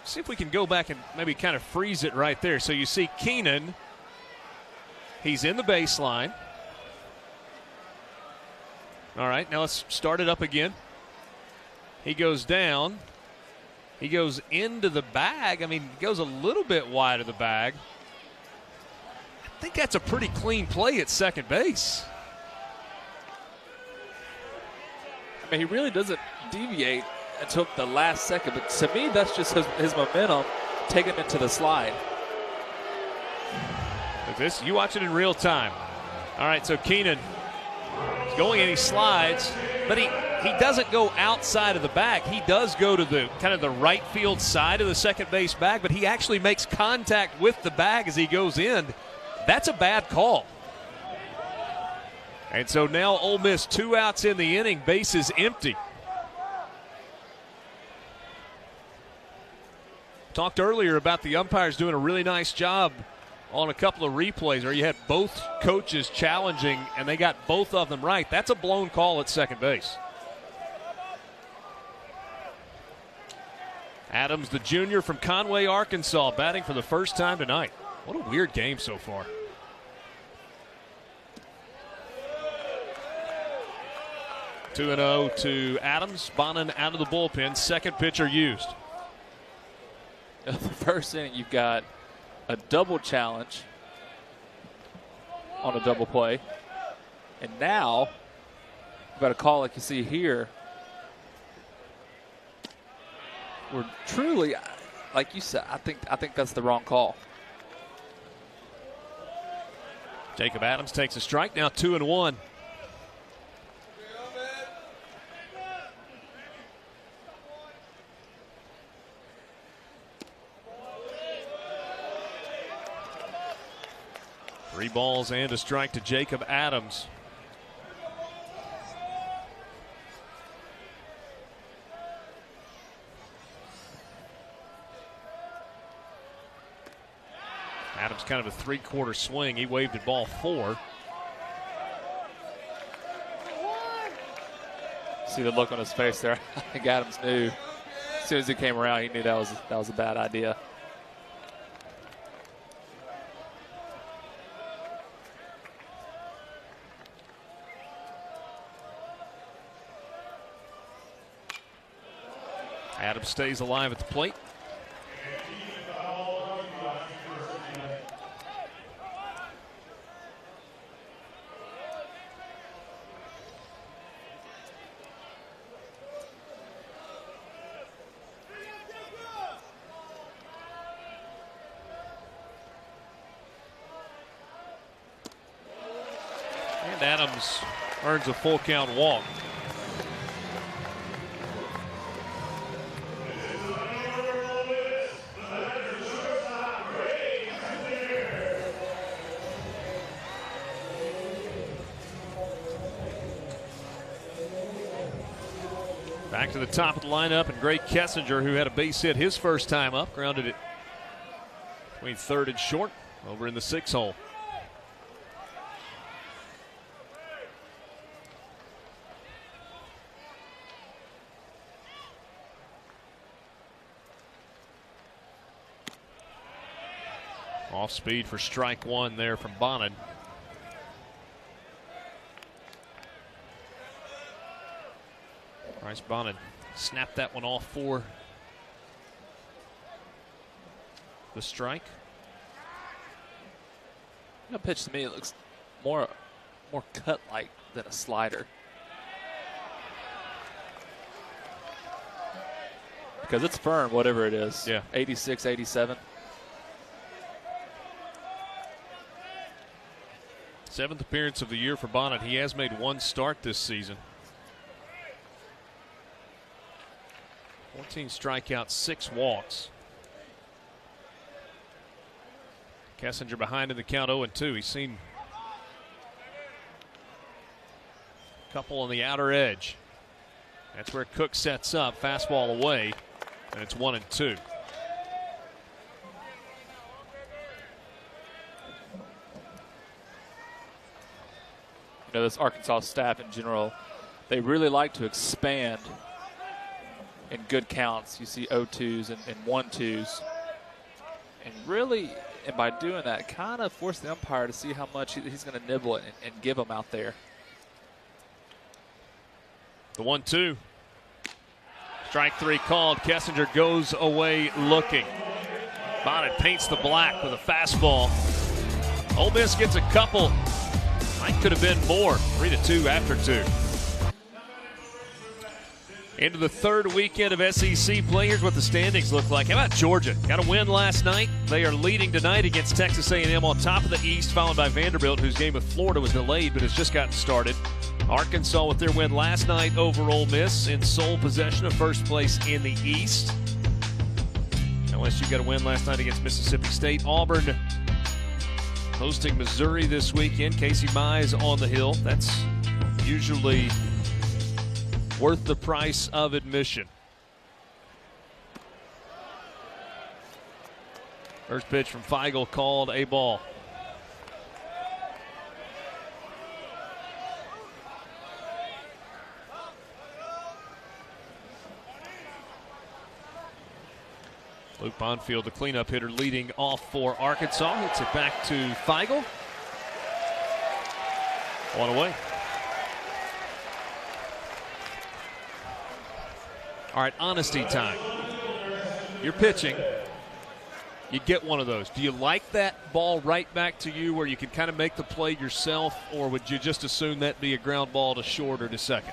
See if we can go back and maybe kind of freeze it right there. So you see Keenan, he's in the baseline. All right, now let's start it up again. He goes down. He goes into the bag. I mean, he goes a little bit wide of the bag. I think that's a pretty clean play at second base. I mean, he really doesn't deviate until the last second, but to me, that's just his momentum taking him into the slide. You watch it in real time. All right, so Keenan is going and he slides, but he doesn't go outside of the bag. He does go to the kind of the right field side of the second base bag, but he actually makes contact with the bag as he goes in. That's a bad call. And so now Ole Miss 2 outs in the inning, bases empty. Talked earlier about the umpires doing a really nice job on a couple of replays where you had both coaches challenging and they got both of them right. That's a blown call at second base. Adams, the junior from Conway, Arkansas, batting for the first time tonight. What a weird game so far. Two 2-0 to Adams. Bonnet out of the bullpen. Second pitcher used. The first inning, you've got a double challenge on a double play. And now, you've got a call like you see here. We're truly, like you said, I think that's the wrong call. Jacob Adams takes a strike, now 2-1. Three balls and a strike to Jacob Adams. Adams kind of a three-quarter swing. He waved at ball 4. See the look on his face there. I think Adams knew. As soon as he came around, he knew that was a bad idea. Adams stays alive at the plate. And Adams earns a full count walk. Back to the top of the lineup, and Gray Kessinger, who had a base hit his first time up, grounded it between third and short over in the 6 hole. Off speed for strike 1 there from Bonnet. Bryce Bonnet snapped that one off for the strike. That pitch to me, it looks more cut-like than a slider. Because it's firm, whatever it is. Yeah. 86, 87. 7th appearance of the year for Bonnet. He has made 1 start this season. 14 strikeouts, 6 walks. Kessinger behind in the count 0-2. He's seen a couple on the outer edge. That's where Cook sets up. Fastball away, and it's 1-2. You know, this Arkansas staff in general, they really like to expand in good counts. You see 0-2s and 1-2s. And really, and by doing that, kind of force the umpire to see how much he's going to nibble it and give him out there. The 1-2. Strike 3 called. Kessinger goes away looking. Bonnet paints the black with a fastball. Ole Miss gets a couple. Might could have been more. 3-2 after 2. Into the third weekend of SEC play. Here's what the standings look like. How about Georgia? Got a win last night. They are leading tonight against Texas A&M on top of the East, followed by Vanderbilt, whose game with Florida was delayed but has just gotten started. Arkansas with their win last night over Ole Miss in sole possession of first place in the East. LSU got a win last night against Mississippi State. Auburn hosting Missouri this weekend. Casey Mize on the hill. That's usually worth the price of admission. First pitch from Feigl called a ball. Luke Bonfield, the cleanup hitter, leading off for Arkansas. Hits it back to Feigl. 1 away. All right, honesty time. You're pitching. you get one of those. Do you like that ball right back to you where you can kind of make the play yourself, or would you just assume that be a ground ball to short or to second?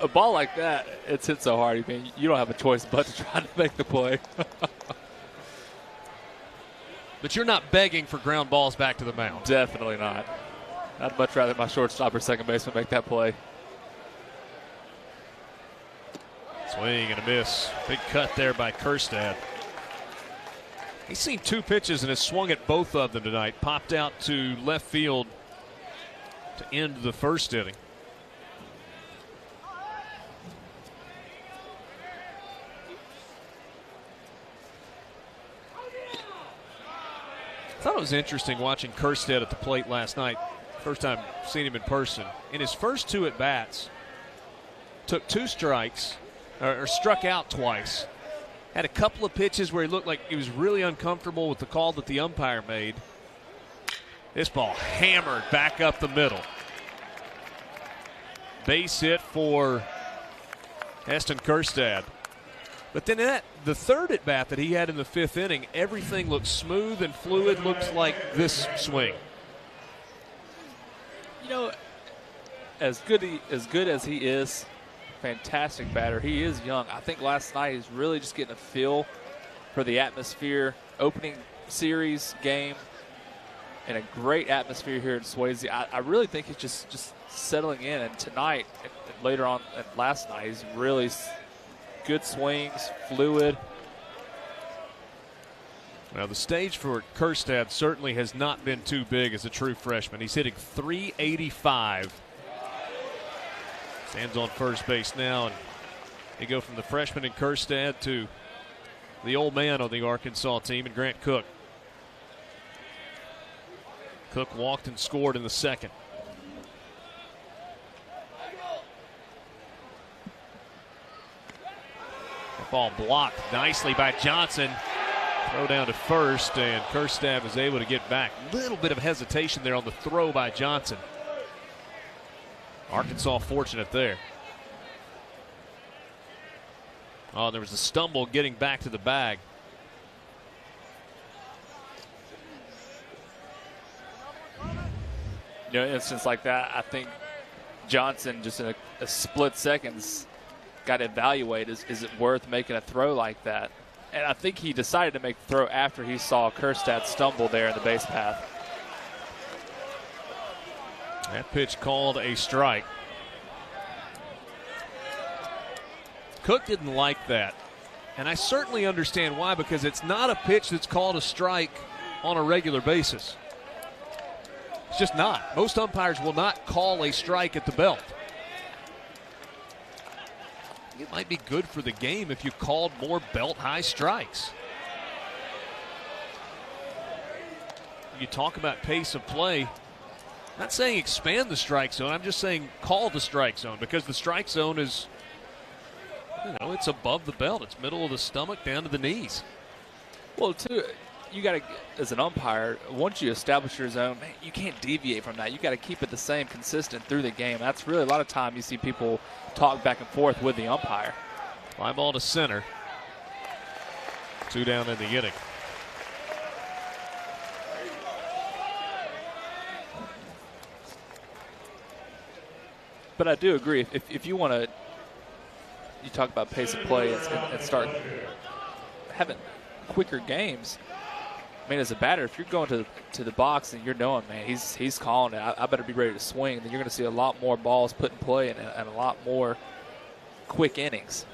A ball like that, it's hit so hard. I mean, you don't have a choice but to try to make the play. But you're not begging for ground balls back to the mound. Definitely not. I'd much rather my shortstop or second baseman make that play. Swing and a miss. Big cut there by Kerstad. He's seen 2 pitches and has swung at both of them tonight. Popped out to left field to end the first inning. I thought it was interesting watching Kerstad at the plate last night. First time seeing him in person. In his first 2 at-bats, took 2 strikes, or struck out twice. Had a couple of pitches where he looked like he was really uncomfortable with the call that the umpire made. This ball hammered back up the middle. Base hit for Heston Kerstad. But then the third at-bat that he had in the 5th inning, everything looked smooth and fluid, looks like this swing. You know, as good as he is, fantastic batter, he is young. I think last night he's really just getting a feel for the atmosphere. Opening series game and a great atmosphere here at Swayze. I really think he's just settling in. And tonight, and later on, and last night, he's really good swings, fluid. Now, the stage for Kerstad certainly has not been too big as a true freshman. He's hitting .385. Stands on first base now, and they go from the freshman in Kerstad to the old man on the Arkansas team, and Grant Cook. Cook walked and scored in the second. That ball blocked nicely by Johnson. Throw down to first, and Kerstad was able to get back. Little bit of hesitation there on the throw by Johnson. Arkansas fortunate there. Oh, there was a stumble getting back to the bag. You know, instance like that, I think Johnson just in a split seconds got to evaluate, is it worth making a throw like that? And I think he decided to make the throw after he saw Kerstad stumble there in the base path. That pitch called a strike. Cook didn't like that. And I certainly understand why, because it's not a pitch that's called a strike on a regular basis. It's just not. Most umpires will not call a strike at the belt. It might be good for the game if you called more belt-high strikes. You talk about pace of play. I'm not saying expand the strike zone. I'm just saying call the strike zone, because the strike zone is, you know, it's above the belt. It's middle of the stomach down to the knees. Well, too, you got to, as an umpire, once you establish your zone, man, you can't deviate from that. You got to keep it the same, consistent through the game. That's really a lot of time you see people talk back and forth with the umpire. Fly ball to center. 2 down in the inning. But I do agree. If you want to, you talk about pace of play and start having quicker games. I mean, as a batter, if you're going to the box and you're knowing, man, he's calling it, I better be ready to swing, then you're going to see a lot more balls put in play and a lot more quick innings.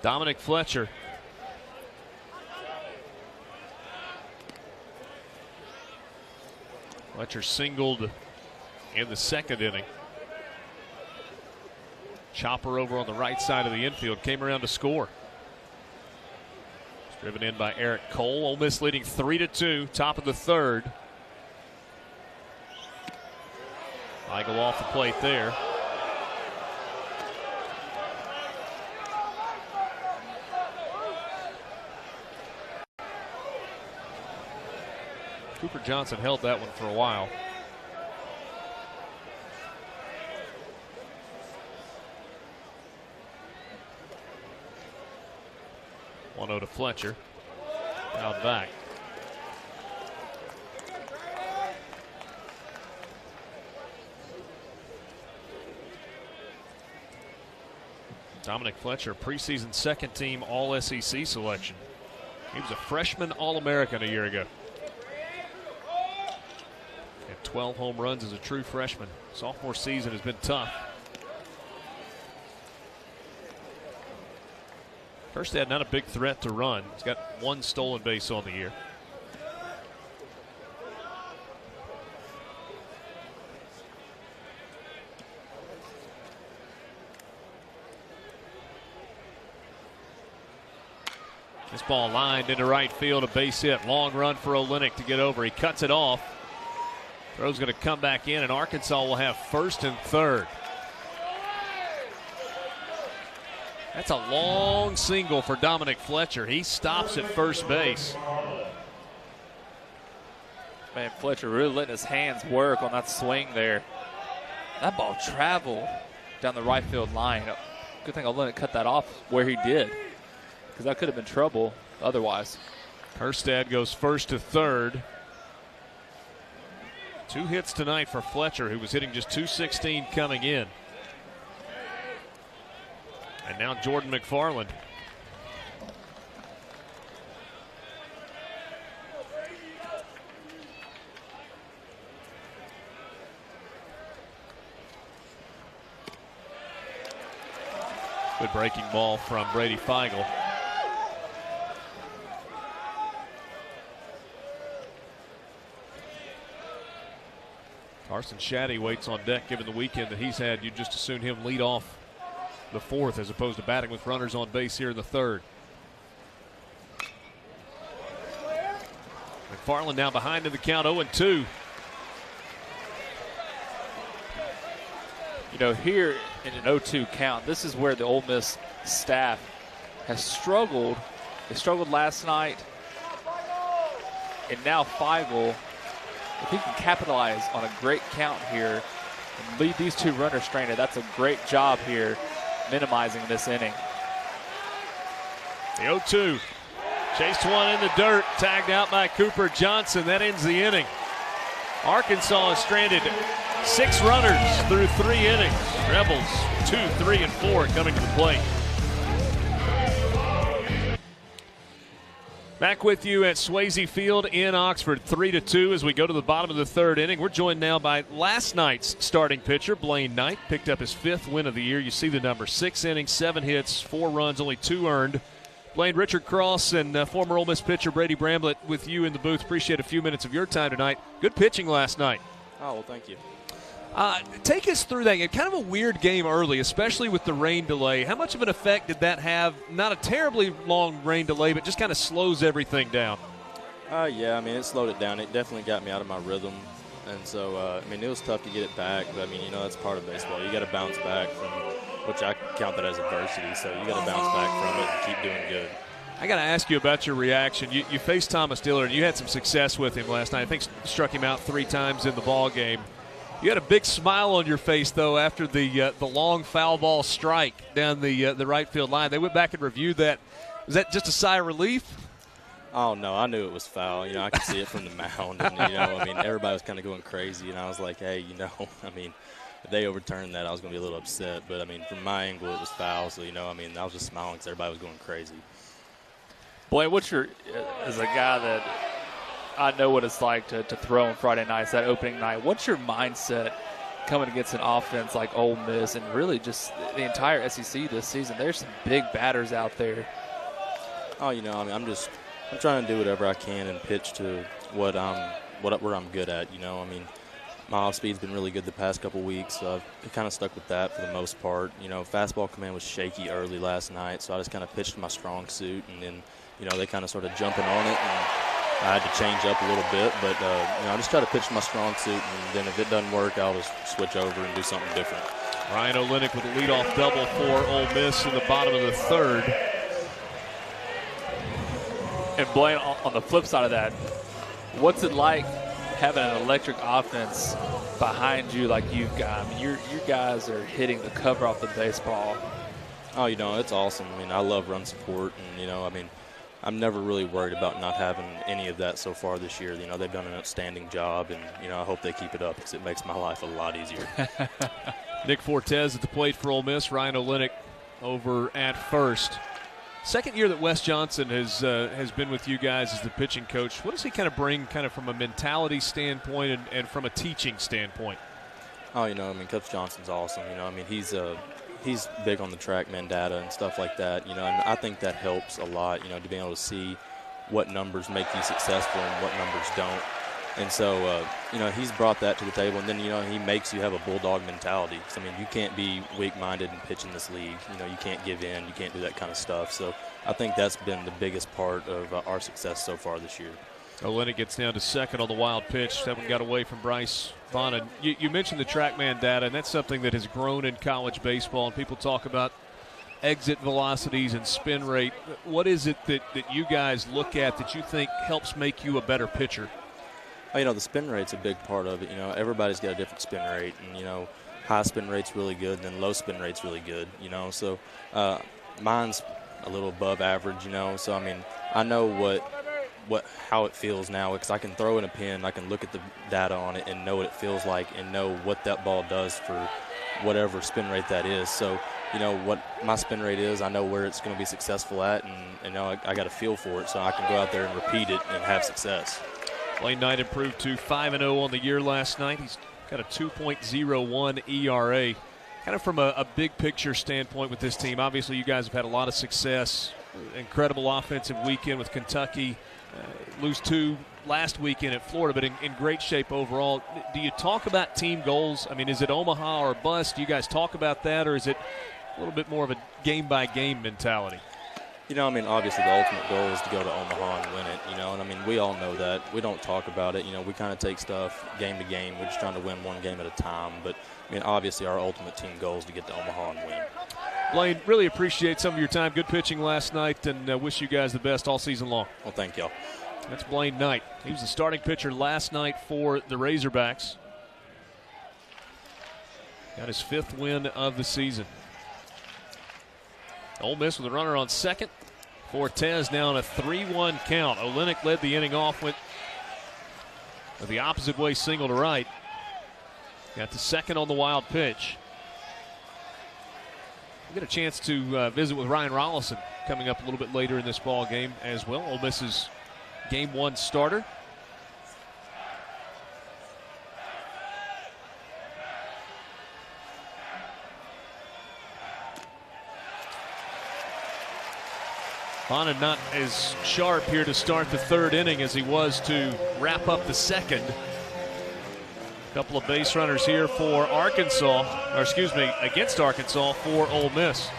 Dominic Fletcher. Fletcher singled in the second inning. Chopper over on the right side of the infield, came around to score. Driven in by Eric Cole. Ole Miss leading 3-2, top of the third. Weigel off the plate there. Cooper Johnson held that one for a while. 1-0 to Fletcher. Out back. Dominic Fletcher, preseason second team All-SEC selection. He was a freshman All-American a year ago. Had 12 home runs as a true freshman. Sophomore season has been tough. Kerstad not a big threat to run. He's got one stolen base on the year. This ball lined into right field, a base hit. Long run for Olenek to get over. He cuts it off. Throw's going to come back in, and Arkansas will have first and third. That's a long single for Dominic Fletcher. He stops at first base. Man, Fletcher really letting his hands work on that swing there. That ball traveled down the right field line. Good thing Olenek cut that off where he did, because that could have been trouble otherwise. Kerstad goes first to third. 2 hits tonight for Fletcher, who was hitting just .216 coming in. And now Jordan McFarland. Good breaking ball from Brady Feigl. Carson Shaddy waits on deck. Given the weekend that he's had, you'd just as soon him lead off the fourth as opposed to batting with runners on base here in the third. McFarland now behind in the count, 0-2. You know, here in an 0-2 count, this is where the Ole Miss staff has struggled. They struggled last night, and now Feigl, if he can capitalize on a great count here and lead these 2 runners stranded, that's a great job here minimizing this inning. The 0-2. Chased one in the dirt, tagged out by Cooper Johnson. That ends the inning. Arkansas is stranded 6 runners through 3 innings. Rebels 2, 3, and 4 coming to the plate. Back with you at Swayze Field in Oxford, 3-2 as we go to the bottom of the third inning. We're joined now by last night's starting pitcher, Blaine Knight. Picked up his 5th win of the year. You see the number, 6 innings, 7 hits, 4 runs, only 2 earned. Blaine, Richard Cross and former Ole Miss pitcher Brady Bramblett with you in the booth. Appreciate a few minutes of your time tonight. Good pitching last night. Oh, well, thank you. Take us through that game. Kind of a weird game early, especially with the rain delay. How much of an effect did that have? Not a terribly long rain delay, but just kind of slows everything down. Yeah, I mean, it slowed it down. It definitely got me out of my rhythm. And so, I mean, it was tough to get it back. But, I mean, you know, that's part of baseball. You got to bounce back from, which I count that as adversity. So you got to bounce back from it and keep doing good. I got to ask you about your reaction. You faced Thomas Dillard, and you had some success with him last night. I think struck him out 3 times in the ball game. You had a big smile on your face, though, after the long foul ball strike down the right field line. They went back and reviewed that. Was that just a sigh of relief? Oh, no, I knew it was foul. You know, I could see it from the mound. And, you know, I mean, everybody was kind of going crazy. And I was like, hey, you know, I mean, if they overturned that, I was going to be a little upset. But, I mean, from my angle, it was foul. So, you know, I mean, I was just smiling because everybody was going crazy. Boy, what's your, as a guy that I know what it's like to throw on Friday nights, that opening night, what's your mindset coming against an offense like Ole Miss and really just the entire SEC this season? There's some big batters out there. Oh, you know, I mean, I'm trying to do whatever I can and pitch to where I'm good at. You know, I mean, my off speed's been really good the past couple weeks, so I've kind of stuck with that for the most part. You know, fastball command was shaky early last night, so I just kind of pitched my strong suit, and then, you know, they kind of started jumping on it, and I had to change up a little bit, but you know, I just try to pitch my strong suit, and then if it doesn't work, I'll just switch over and do something different. Ryan Olenek with a leadoff double for Ole Miss in the bottom of the third. And Blaine, on the flip side of that, what's it like having an electric offense behind you like you've got? I mean, you guys are hitting the cover off the baseball. Oh, you know, it's awesome. I mean, I love run support, and, you know, I mean, I'm never really worried about not having any of that so far this year. You know, they've done an outstanding job, and, you know, I hope they keep it up because it makes my life a lot easier. Nick Fortes at the plate for Ole Miss. Ryan Olenek over at first. Second year that Wes Johnson has been with you guys as the pitching coach. What does he kind of bring kind of from a mentality standpoint and from a teaching standpoint? Oh, you know, I mean, Coach Johnson's awesome. You know, I mean, he's big on the TrackMan data and stuff like that, you know, and I think that helps a lot, you know, to be able to see what numbers make you successful and what numbers don't. And so, you know, he's brought that to the table, and then, you know, he makes you have a bulldog mentality. So, I mean, you can't be weak-minded and pitch in this league. You know, you can't give in. You can't do that kind of stuff. So I think that's been the biggest part of our success so far this year. Olenek gets down to second on the wild pitch. That one got away from Bryce Bonin. You mentioned the TrackMan data, and that's something that has grown in college baseball, and people talk about exit velocities and spin rate. What is it that you guys look at that you think helps make you a better pitcher? You know, the spin rate's a big part of it. You know, everybody's got a different spin rate, and, you know, high spin rate's really good, and then low spin rate's really good, you know. So mine's a little above average, you know. So, I mean, I know how it feels now because I can throw in a pin, I can look at the data on it and know what it feels like and know what that ball does for whatever spin rate that is. So, you know, what my spin rate is, I know where it's going to be successful at, and you know, I got a feel for it so I can go out there and repeat it and have success. Blaine Knight improved to 5-0 on the year last night. He's got a 2.01 ERA. Kind of from a big picture standpoint with this team, obviously you guys have had a lot of success. Incredible offensive weekend with Kentucky. Lose 2 last weekend at Florida, but in great shape overall. Do you talk about team goals? I mean, is it Omaha or bust? Do you guys talk about that, or is it a little bit more of a game-by-game mentality? You know, I mean, obviously the ultimate goal is to go to Omaha and win it, you know, and I mean, we all know that. We don't talk about it. You know, we kind of take stuff game to game. We're just trying to win one game at a time. But, I mean, obviously our ultimate team goal is to get to Omaha and win. Blaine, really appreciate some of your time. Good pitching last night, and wish you guys the best all season long. Well, thank y'all. That's Blaine Knight. He was the starting pitcher last night for the Razorbacks. Got his 5th win of the season. Ole Miss with a runner on second. Fortes now on a 3-1 count. Olenek led the inning off with the opposite way single to right. Got the second on the wild pitch. We'll get a chance to visit with Ryan Rollison coming up a little bit later in this ball game as well. Ole Miss's Game 1 starter. Bonin not as sharp here to start the 3rd inning as he was to wrap up the 2nd. A couple of base runners here for Arkansas, or excuse me, against Arkansas for Ole Miss.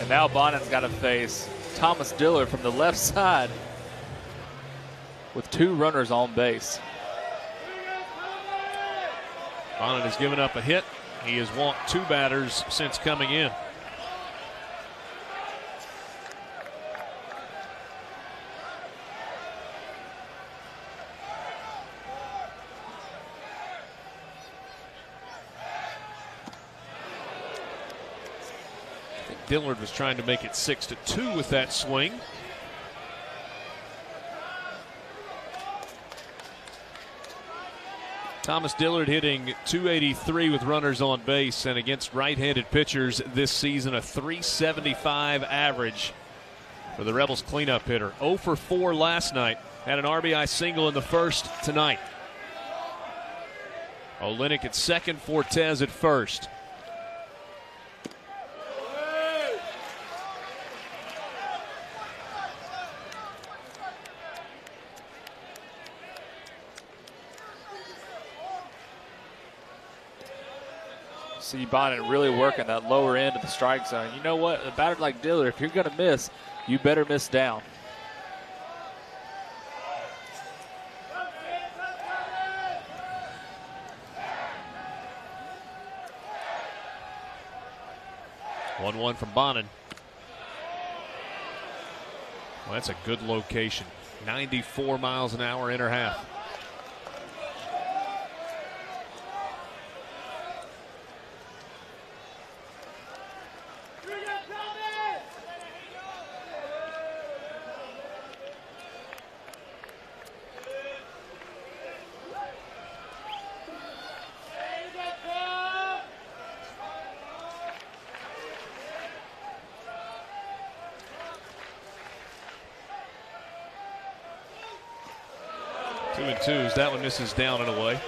And now Bonin's got to face Thomas Dillard from the left side with 2 runners on base. Bonin has given up a hit. He has walked 2 batters since coming in. I think Dillard was trying to make it 6-2 with that swing. Thomas Dillard hitting .283 with runners on base, and against right-handed pitchers this season, a .375 average for the Rebels cleanup hitter. 0 for 4 last night. Had an RBI single in the first tonight. Olenek at second, Fortes at first. See Bonin really working that lower end of the strike zone. You know what? A batter like Dillard, if you're going to miss, you better miss down. One from Bonin. Well, that's a good location. 94 miles an hour, inner half. 2-2. That one misses down and away.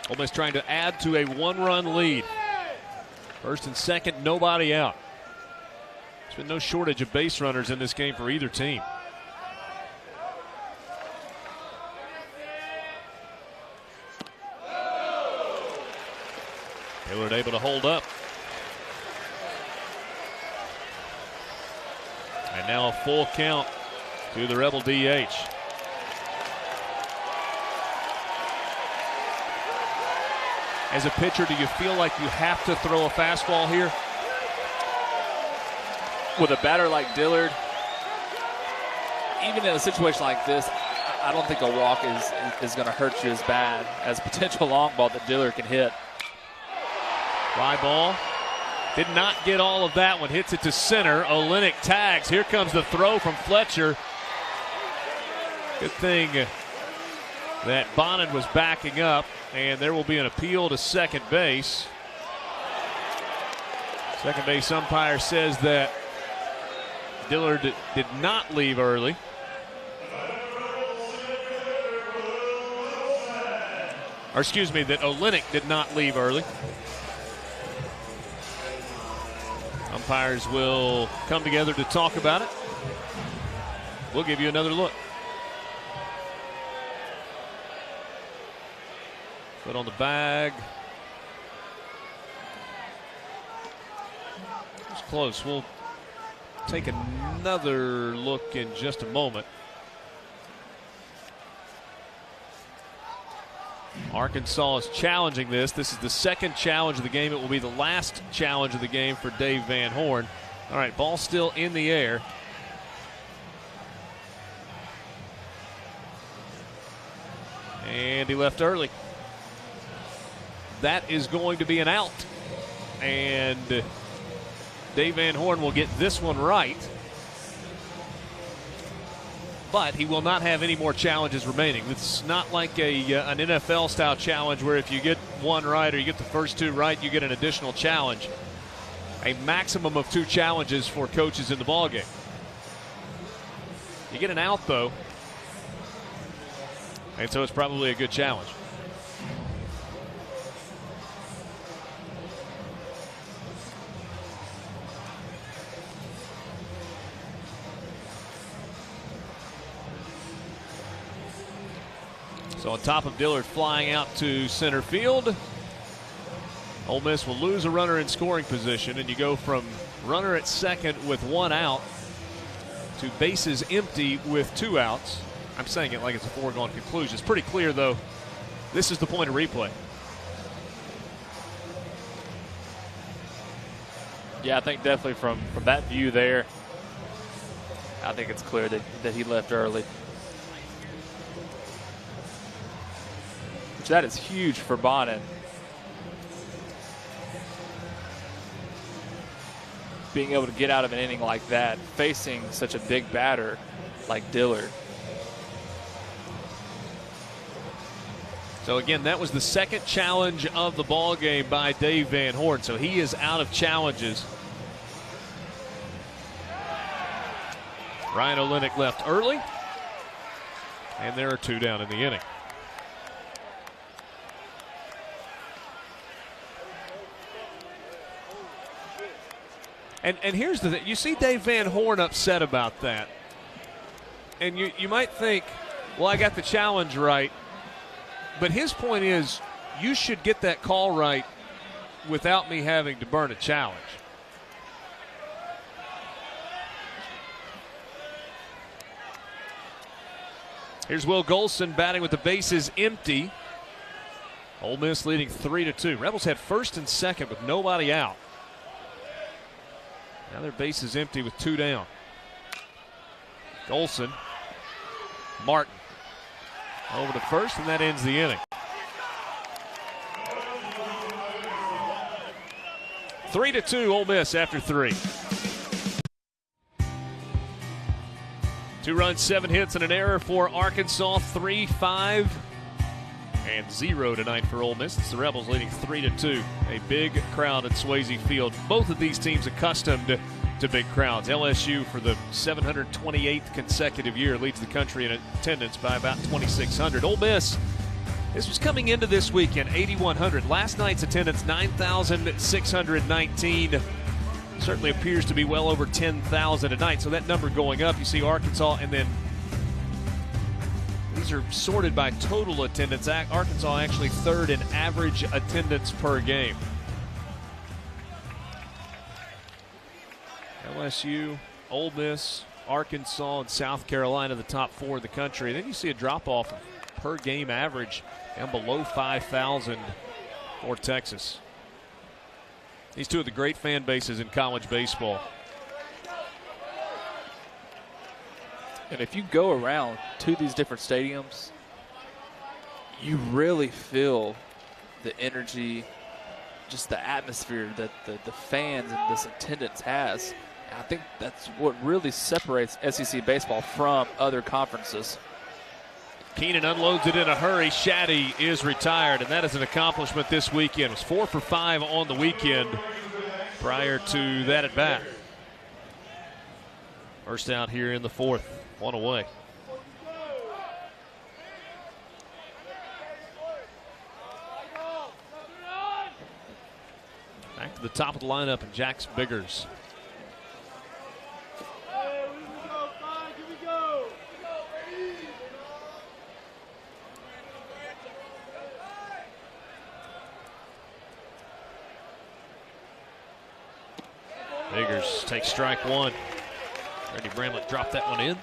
Ole Miss trying to add to a one-run lead. First and second, nobody out. There's been no shortage of base runners in this game for either team. Dillard able to hold up. And now a full count to the Rebel DH. As a pitcher, do you feel like you have to throw a fastball here? With a batter like Dillard, even in a situation like this, I don't think a walk is going to hurt you as bad as potential long ball that Dillard can hit. Fly ball. Did not get all of that one. Hits it to center. Olenek tags. Here comes the throw from Fletcher. Good thing that Bonnet was backing up, and there will be an appeal to second base. Second base umpire says that Dillard did not leave early. Or excuse me, that Olenek did not leave early. Umpires will come together to talk about it. We'll give you another look. Foot on the bag. It's close. We'll take another look in just a moment. Arkansas is challenging this. This is the second challenge of the game. It will be the last challenge of the game for Dave Van Horn. All right, ball still in the air. And he left early. That is going to be an out. And Dave Van Horn will get this one right. But he will not have any more challenges remaining. It's not like an NFL-style challenge where if you get one right or you get the first two right, you get an additional challenge. A maximum of 2 challenges for coaches in the ballgame. You get an out, though, and so it's probably a good challenge. So on top of Dillard flying out to center field, Ole Miss will lose a runner in scoring position, and you go from runner at second with 1 out to bases empty with 2 outs. I'm saying it like it's a foregone conclusion. It's pretty clear, though. This is the point of replay. Yeah, I think definitely from that view there, I think it's clear that he left early. That is huge for Bonnet. Being able to get out of an inning like that, facing such a big batter like Dillard. So again, that was the second challenge of the ball game by Dave Van Horn. So he is out of challenges. Ryan Olenek left early, and there are 2 down in the inning. And here's the thing. You see Dave Van Horn upset about that. And you might think, well, I got the challenge right. But his point is, you should get that call right without me having to burn a challenge. Here's Will Golson batting with the bases empty. Ole Miss leading 3-2. Rebels had first and second with nobody out. Now their base is empty with 2 down. Golson, Martin over to first, and that ends the inning. 3-2 Ole Miss after 3. 2 runs, 7 hits, and an error for Arkansas. 3-5 and 0 tonight for Ole Miss. It's the Rebels leading 3-2. A big crowd at Swayze Field. Both of these teams accustomed to big crowds. LSU, for the 728th consecutive year, leads the country in attendance by about 2,600. Ole Miss, this was coming into this weekend, 8,100. Last night's attendance, 9,619. Certainly appears to be well over 10,000 a night. So that number going up. You see Arkansas, and then these are sorted by total attendance. Arkansas actually third in average attendance per game. LSU, Ole Miss, Arkansas, and South Carolina, the top 4 in the country. Then you see a drop-off per game average down below 5,000 for Texas. These two of the great fan bases in college baseball. And if you go around to these different stadiums, you really feel the energy, just the atmosphere that the fans and this attendance has. And I think that's what really separates SEC baseball from other conferences. Keenan unloads it in a hurry. Shaddy is retired, and that is an accomplishment this weekend. It was 4 for 5 on the weekend prior to that at bat. First out here in the 4th, 1 away. Back to the top of the lineup, and Jax Biggers. Biggers takes strike 1. Freddie Bramlett dropped that one in.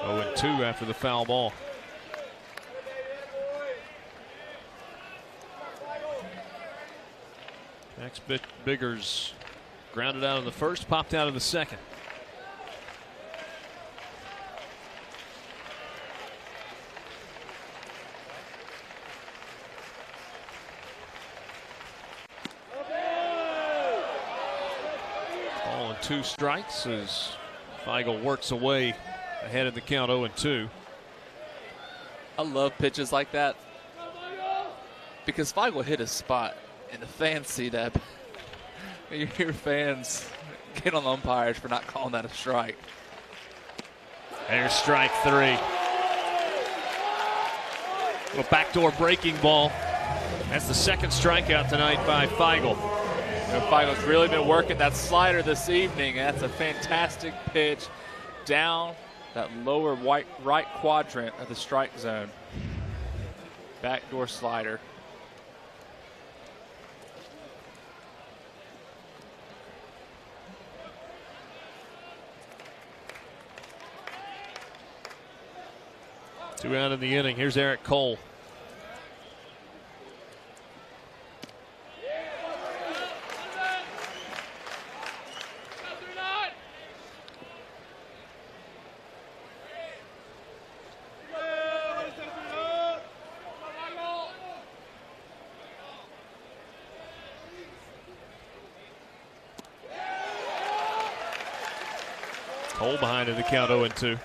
Oh, and 2 after the foul ball. Jax Biggers grounded out in the first, popped out in the second. Ball and 2 strikes as Feigl works away ahead of the count, 0-2. I love pitches like that because Feigl hit his spot, and the fans see that. You hear fans get on the umpires for not calling that a strike. There's strike 3. Little backdoor breaking ball. That's the second strikeout tonight by Feigl. Feigl's really been working that slider this evening. That's a fantastic pitch down that lower right quadrant of the strike zone. Backdoor slider. Two out in the inning. Here's Eric Cole. Cole behind in the count, 0-2.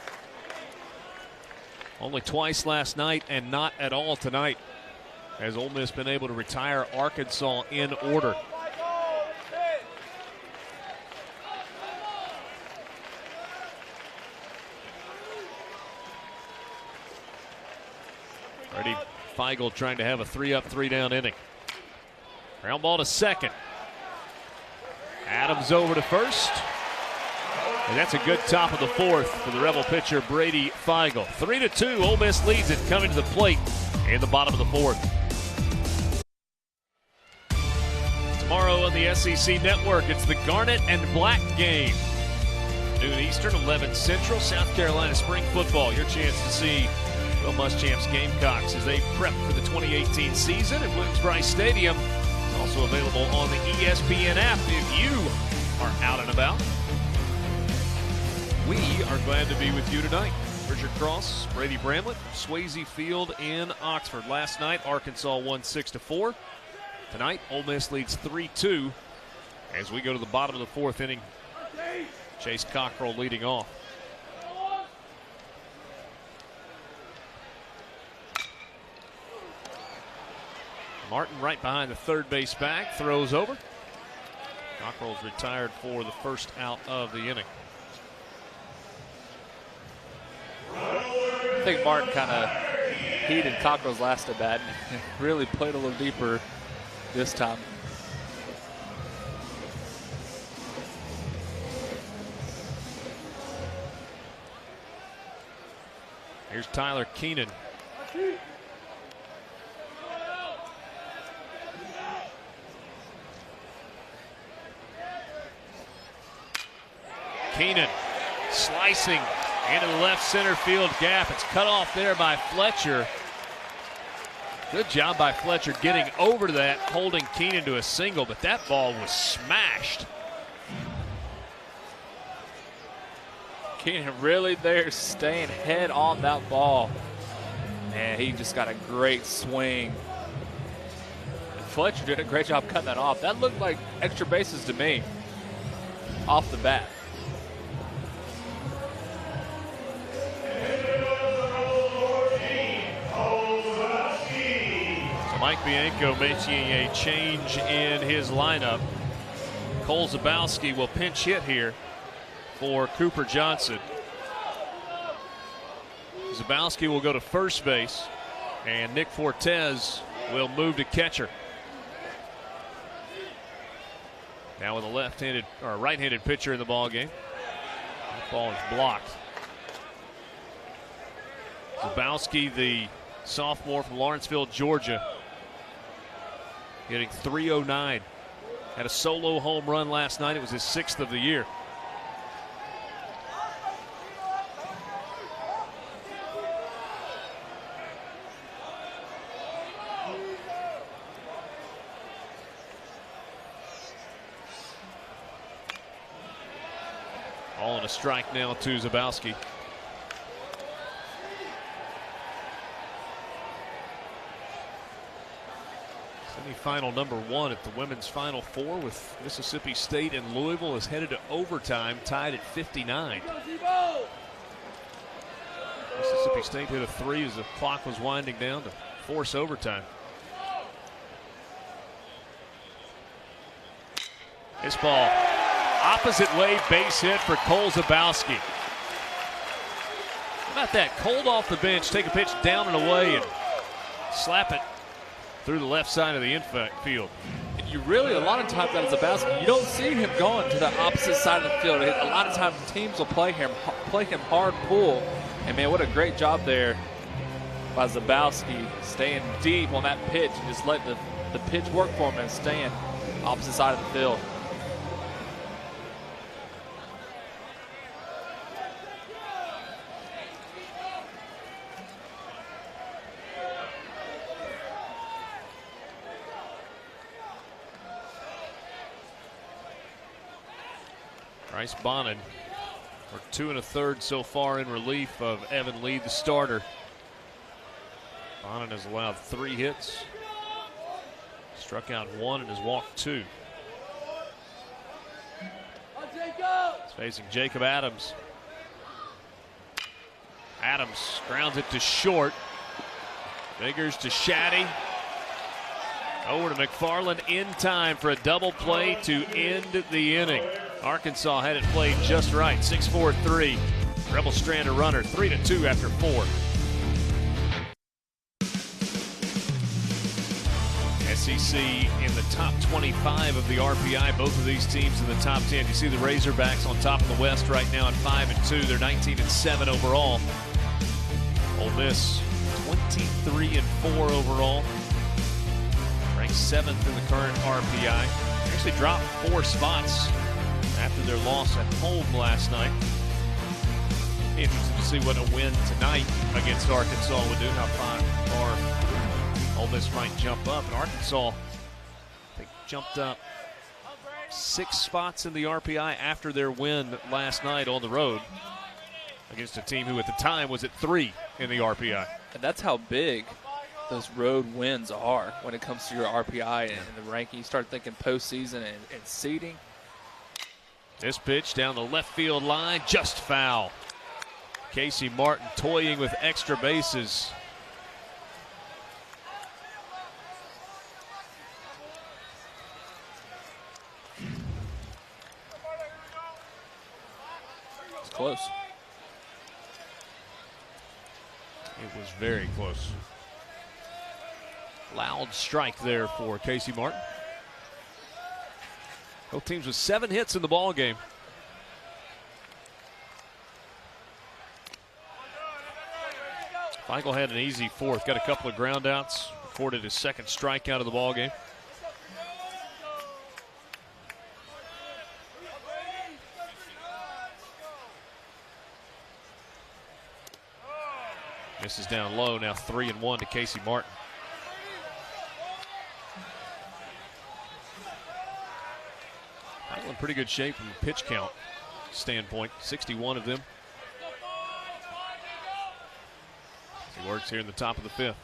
Only twice last night and not at all tonight has Ole Miss been able to retire Arkansas in order. Freddie Feigl trying to have a 3-up, 3-down inning. Ground ball to second. Adams over to first. And that's a good top of the 4th for the Rebel pitcher Brady Feigl. 3-2, Ole Miss leads it coming to the plate in the bottom of the 4th. Tomorrow on the SEC Network, it's the Garnet and Black game. Noon Eastern, 11 Central, South Carolina spring football. Your chance to see Will Muschamp's Gamecocks as they prep for the 2018 season at Williams-Brice Stadium. It's also available on the ESPN app if you are out and about. We are glad to be with you tonight. Bridger Cross, Brady Bramlett, Swayze Field in Oxford. Last night, Arkansas won 6-4. Tonight, Ole Miss leads 3-2 as we go to the bottom of the fourth inning. Chase Cockrell leading off. Martin right behind the third base bag, throws over. Cockrell's retired for the first out of the inning. I think Martin kind of heated Cockrell's last at bat and really played a little deeper this time. Here's Tyler Keenan. Keenan slicing into the left center field gap. It's cut off there by Fletcher. Good job by Fletcher getting over to that, holding Keenan to a single, but that ball was smashed. Keenan really there, staying head on that ball. And he just got a great swing. Fletcher did a great job cutting that off. That looked like extra bases to me off the bat. Mike Bianco making a change in his lineup. Cole Zabowski will pinch hit here for Cooper Johnson. Zabowski will go to first base, and Nick Fortes will move to catcher. Now with a left-handed or right-handed pitcher in the ball game. That ball is blocked. Zabowski, the sophomore from Lawrenceville, Georgia, hitting .309. Had a solo home run last night. It was his 6th of the year. All in a strike now to Zabowski. Semi-final number 1 at the women's Final Four with Mississippi State and Louisville is headed to overtime, tied at 59. Mississippi State hit a 3 as the clock was winding down to force overtime. This ball, opposite way base hit for Cole Zabowski. How about that? Cold off the bench, take a pitch down and away and slap it through the left side of the infield. And you really, a lot of times out of Zabowski, you don't see him going to the opposite side of the field. A lot of times teams will play him hard pull. And man, what a great job there by Zabowski, staying deep on that pitch and just letting the pitch work for him and staying opposite side of the field. Bryce Bonin for 2 1/3 so far in relief of Evan Lee, the starter. Bonin has allowed 3 hits, struck out 1 and has walked 2. He's facing Jacob Adams. Adams grounds it to short. Figures to Shaddy. Over to McFarland in time for a double play to end the inning. Arkansas had it played just right. 6-4-3. Rebel strand a runner. 3-2 after 4. SEC in the top 25 of the RPI. Both of these teams in the top 10. You see the Razorbacks on top of the West right now at 5-2. They're 19-7 overall. Ole Miss 23-4 overall. Ranked 7th in the current RPI. They actually dropped 4 spots after their loss at home last night. Interested to see what a win tonight against Arkansas would do, how far Ole Miss might jump up. And Arkansas, they jumped up 6 spots in the RPI after their win last night on the road. against a team who at the time was at 3 in the RPI. And that's how big those road wins are when it comes to your RPI and the ranking. You start thinking postseason and seeding. This pitch down the left field line, just foul. Casey Martin toying with extra bases. It's close. It was very close. Loud strike there for Casey Martin. Both teams with 7 hits in the ball game. Feigl had an easy 4th, got a couple of ground outs, recorded his 2nd strikeout of the ball game. This is down low, now 3-1 to Casey Martin. Feigl in pretty good shape from a pitch count standpoint, 61 of them. He works here in the top of the 5th.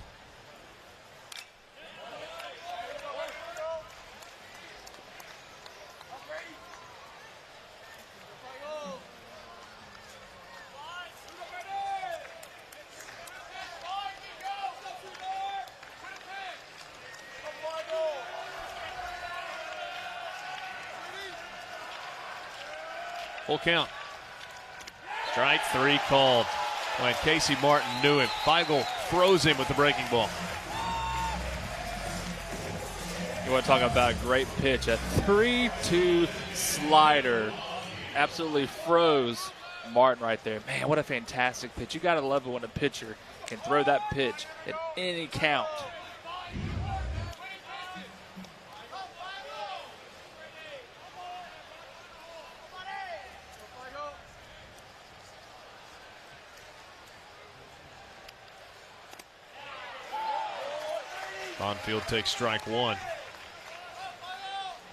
Full count. Strike 3 called. When Casey Martin knew him. Feigl throws him with the breaking ball. You want to talk about a great pitch. A 3-2 slider. Absolutely froze Martin right there. Man, what a fantastic pitch. You got to love it when a pitcher can throw that pitch at any count. Bonfield takes strike 1.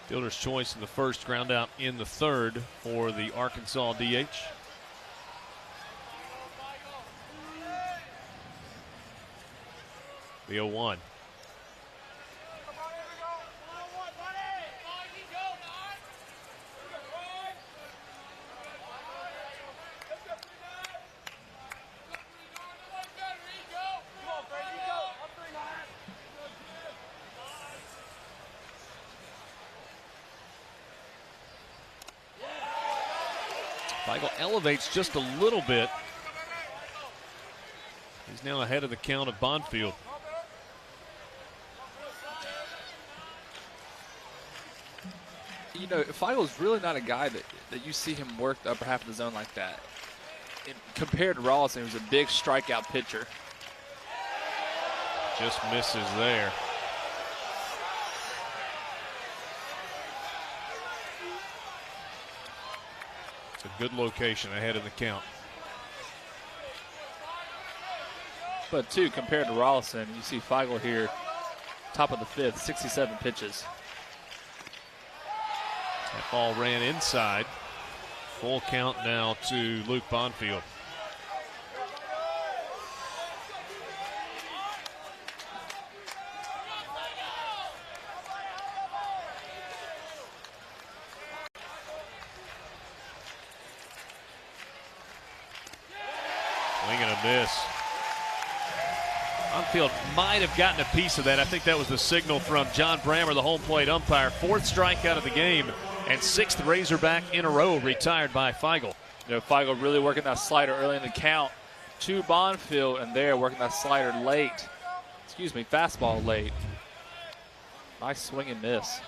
Fielder's choice in the 1st, ground out in the 3rd for the Arkansas DH. The 0-1. Feigl elevates just a little bit. He's now ahead of the count of Bonfield. You know, Feigl's really not a guy that you see him work the upper half of the zone like that. Compared to Rollison, who's a big strikeout pitcher. Just misses there. It's a good location ahead of the count. But too, compared to Rollison, you see Feigl here, top of the 5th, 67 pitches. That ball ran inside. Full count now to Luke Bonfield. Swing and a miss. Bonfield might have gotten a piece of that. I think that was the signal from John Brammer, the home plate umpire. 4th strikeout of the game and 6th Razorback in a row retired by Feigl. You know, Feigl really working that slider early in the count to Bonfield, and there working that slider late. Excuse me, fastball late. Nice swing and miss.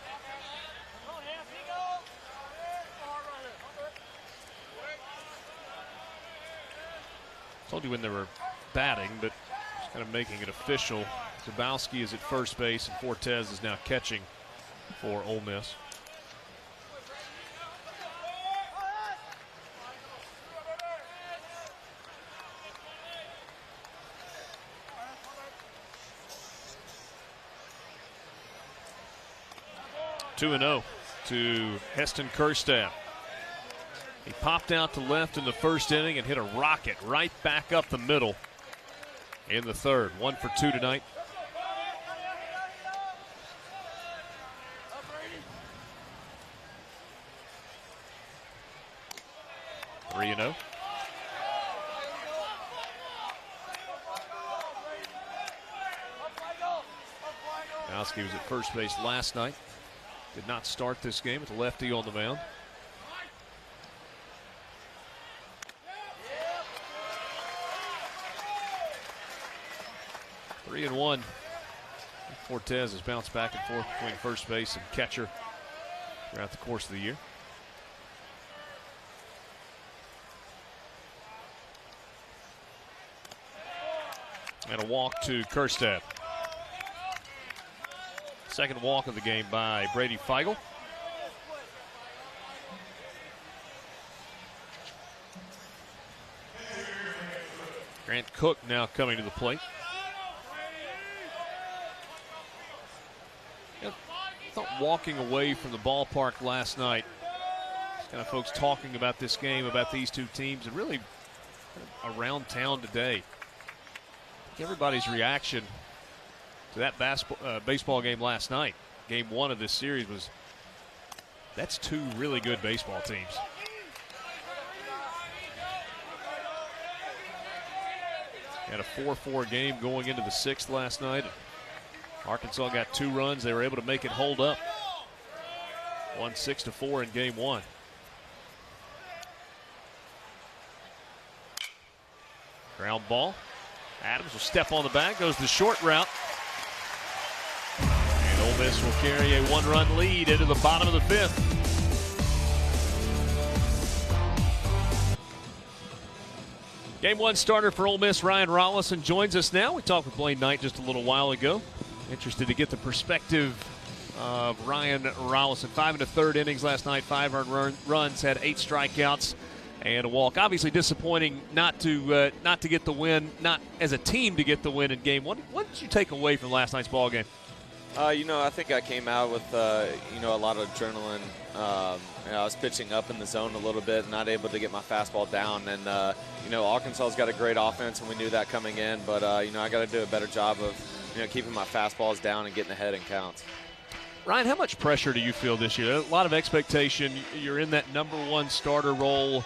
Told you when they were batting, but just kind of making it official. Zabowski is at first base, and Fortes is now catching for Ole Miss. Two 2-0 to Heston Kerstaff. He popped out to left in the first inning and hit a rocket right back up the middle in the third. 1 for 2 tonight. Three and 0. Nowski was at first base last night. Did not start this game with the lefty on the mound. Three and 1. Fortes has bounced back and forth between first base and catcher throughout the course of the year. And a walk to Kerstad. Second walk of the game by Brady Feigl. Grant Cook now coming to the plate. I thought walking away from the ballpark last night, kind of folks talking about this game, about these two teams, and really around town today. Everybody's reaction to that baseball game last night, game 1 of this series, was that's two really good baseball teams. Had a 4-4 game going into the 6th last night. Arkansas got 2 runs. They were able to make it hold up. Won 6-4 in game 1. Ground ball. Adams will step on the bag, goes the short route. And Ole Miss will carry a 1-run lead into the bottom of the 5th. Game 1 starter for Ole Miss, Ryan Rollison, joins us now. We talked with Blaine Knight just a little while ago. Interested to get the perspective of Ryan Rollison. 5 1/3 innings last night, 5 earned runs, had 8 strikeouts and a walk. Obviously disappointing not to get the win, not as a team to get the win in game 1. What did you take away from last night's ball game? I think I came out with a lot of adrenaline. I was pitching up in the zone a little bit, not able to get my fastball down. And Arkansas's got a great offense, and we knew that coming in. But I got to do a better job of keeping my fastballs down and getting ahead in counts. Ryan, how much pressure do you feel this year? A lot of expectation. You're in that number 1 starter role.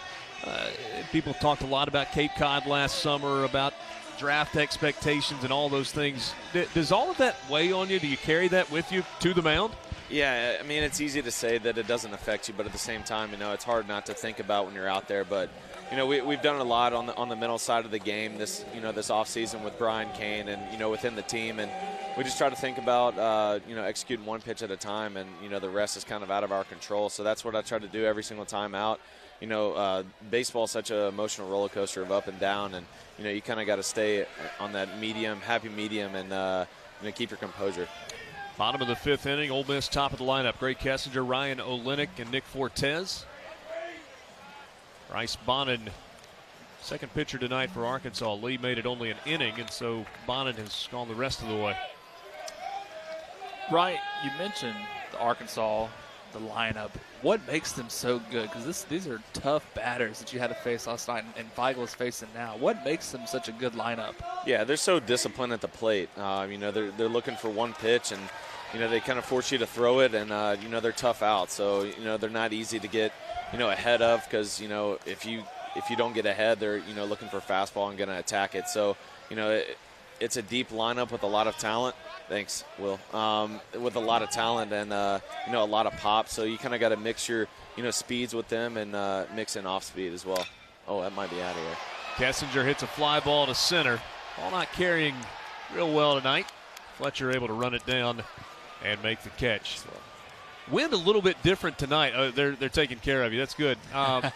People talked a lot about Cape Cod last summer, about draft expectations and all those things. Does all of that weigh on you? Do you carry that with you to the mound? Yeah, I mean, it's easy to say that it doesn't affect you, but at the same time, it's hard not to think about when you're out there. But we've done a lot on the mental side of the game this this offseason with Brian Kane and within the team, and we just try to think about executing one pitch at a time, and the rest is kind of out of our control. So that's what I try to do every single time out. Baseball is such an emotional roller coaster of up and down, and you kind of got to stay on that happy medium, and keep your composure. Bottom of the 5th inning, Ole Miss top of the lineup. Gray Kessinger, Ryan Olenek, and Nick Fortes. Bryce Bonin, second pitcher tonight for Arkansas. Lee made it only an inning, and so Bonin has gone the rest of the way. Right, you mentioned the Arkansas, the lineup. What makes them so good? Because these are tough batters that you had to face last night, and Feigl is facing now. What makes them such a good lineup? Yeah, they're so disciplined at the plate. They're looking for one pitch, and they kind of force you to throw it, and they're tough out. So they're not easy to get ahead of, because if you don't get ahead, they're looking for fastball and going to attack it. So it's a deep lineup with a lot of talent. Thanks, Will. With a lot of talent and a lot of pop, so you kind of got to mix your speeds with them and mix in off speed as well. Oh, that might be out of here. Kessinger hits a fly ball to center. Ball not carrying real well tonight. Fletcher able to run it down and make the catch. Wind a little bit different tonight. They're taking care of you. That's good. A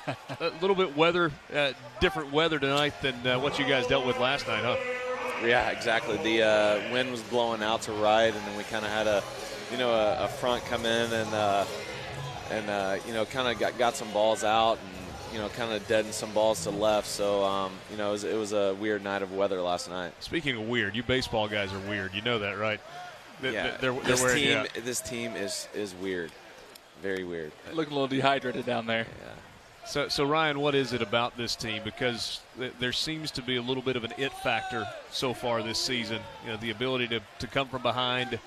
little bit different weather tonight than what you guys dealt with last night, huh? Yeah, exactly. The wind was blowing out to right, and then we kind of had a front come in and kind of got some balls out, and kind of deadened some balls to left. So it was a weird night of weather last night. Speaking of weird, you baseball guys are weird. You know that, right? This team is weird, very weird. Look a little dehydrated down there. Yeah. So Ryan, what is it about this team? Because there seems to be a little bit of an it factor so far this season. The ability to come from behind.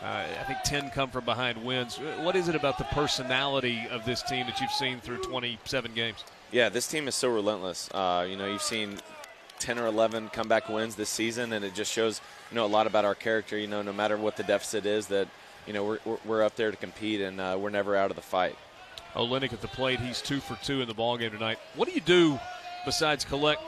I think 10 come from behind wins. What is it about the personality of this team that you've seen through 27 games? Yeah, this team is so relentless. You've seen 10 or 11 comeback wins this season, and it just shows, a lot about our character. No matter what the deficit is, that we're up there to compete, and we're never out of the fight. Olenek at the plate. He's 2 for 2 in the ballgame tonight. What do you do besides collect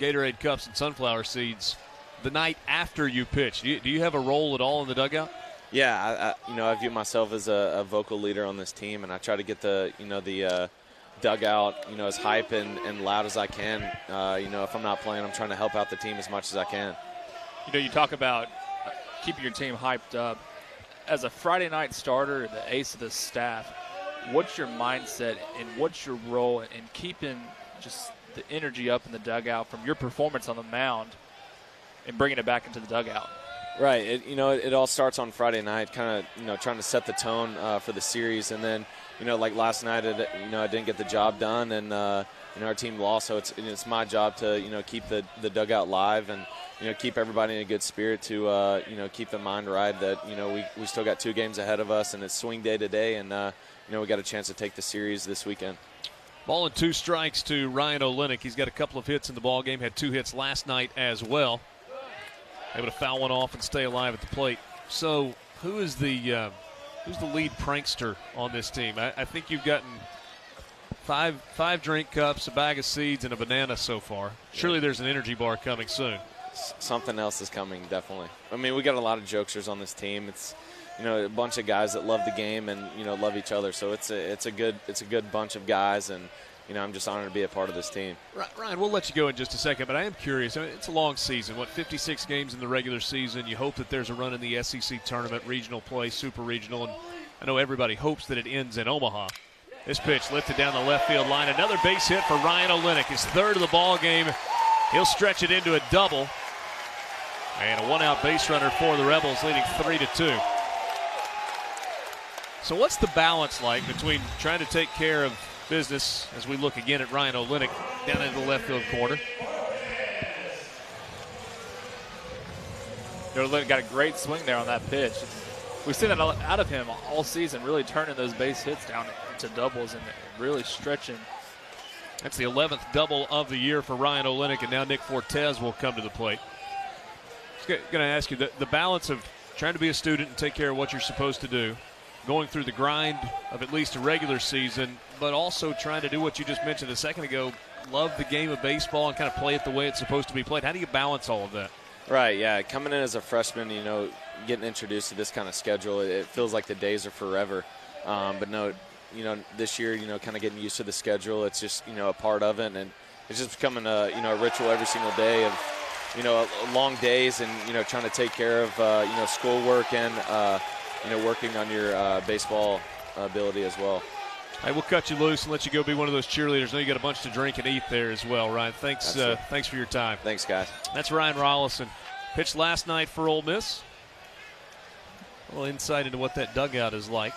Gatorade cups and sunflower seeds the night after you pitch? Do you have a role at all in the dugout? Yeah, I view myself as a vocal leader on this team, and I try to get the dugout, as hype and loud as I can. If I'm not playing, I'm trying to help out the team as much as I can. You talk about keeping your team hyped up. As a Friday night starter, the ace of the staff, what's your mindset and what's your role in keeping just the energy up in the dugout from your performance on the mound and bringing it back into the dugout? Right. It all starts on Friday night, kind of, trying to set the tone for the series. And then, like last night, I didn't get the job done, and, our team lost. So it's my job to, keep the dugout live and, keep everybody in a good spirit to, keep the mind right that, we still got 2 games ahead of us, and it's swing day today. And, we got a chance to take the series this weekend. Ball and 2 strikes to Ryan Olenek. He's got a couple of hits in the ball game, had 2 hits last night as well. Able to foul one off and stay alive at the plate. So who's the lead prankster on this team? I think you've gotten five drink cups, a bag of seeds, and a banana so far. Surely there's an energy bar coming soon. Something else is coming, definitely. I mean, we got a lot of jokesters on this team. It's a bunch of guys that love the game and love each other. So it's a good bunch of guys, and I'm just honored to be a part of this team. Ryan, we'll let you go in just a second, but I am curious. I mean, it's a long season. 56 games in the regular season. You hope that there's a run in the SEC tournament, regional play, super regional, and I know everybody hopes that it ends in Omaha. This pitch lifted down the left field line. Another base hit for Ryan Olenek, his 3rd of the ball game. He'll stretch it into a double. And a 1-out base runner for the Rebels, leading 3-2. So what's the balance like between trying to take care of business as we look again at Ryan Olenek down into the left field corner? Olenek got a great swing there on that pitch. We've seen that out of him all season, really turning those base hits down into doubles and really stretching. That's the 11th double of the year for Ryan Olenek, and now Nick Fortes will come to the plate. I was going to ask you the balance of trying to be a student and take care of what you're supposed to do, going through the grind of at least a regular season, but also trying to do what you just mentioned a second ago, love the game of baseball and kind of play it the way it's supposed to be played. How do you balance all of that? Right, yeah. Coming in as a freshman, getting introduced to this kind of schedule, it feels like the days are forever. But no, this year, kind of getting used to the schedule, it's just, a part of it. And it's just becoming a ritual every single day of, long days and, trying to take care of, schoolwork and, working on your baseball ability as well. Hey, we'll cut you loose and let you go be one of those cheerleaders. I know you got a bunch to drink and eat there as well, Ryan. Thanks for your time. Thanks, guys. That's Ryan Rollison. Pitched last night for Ole Miss. A little insight into what that dugout is like.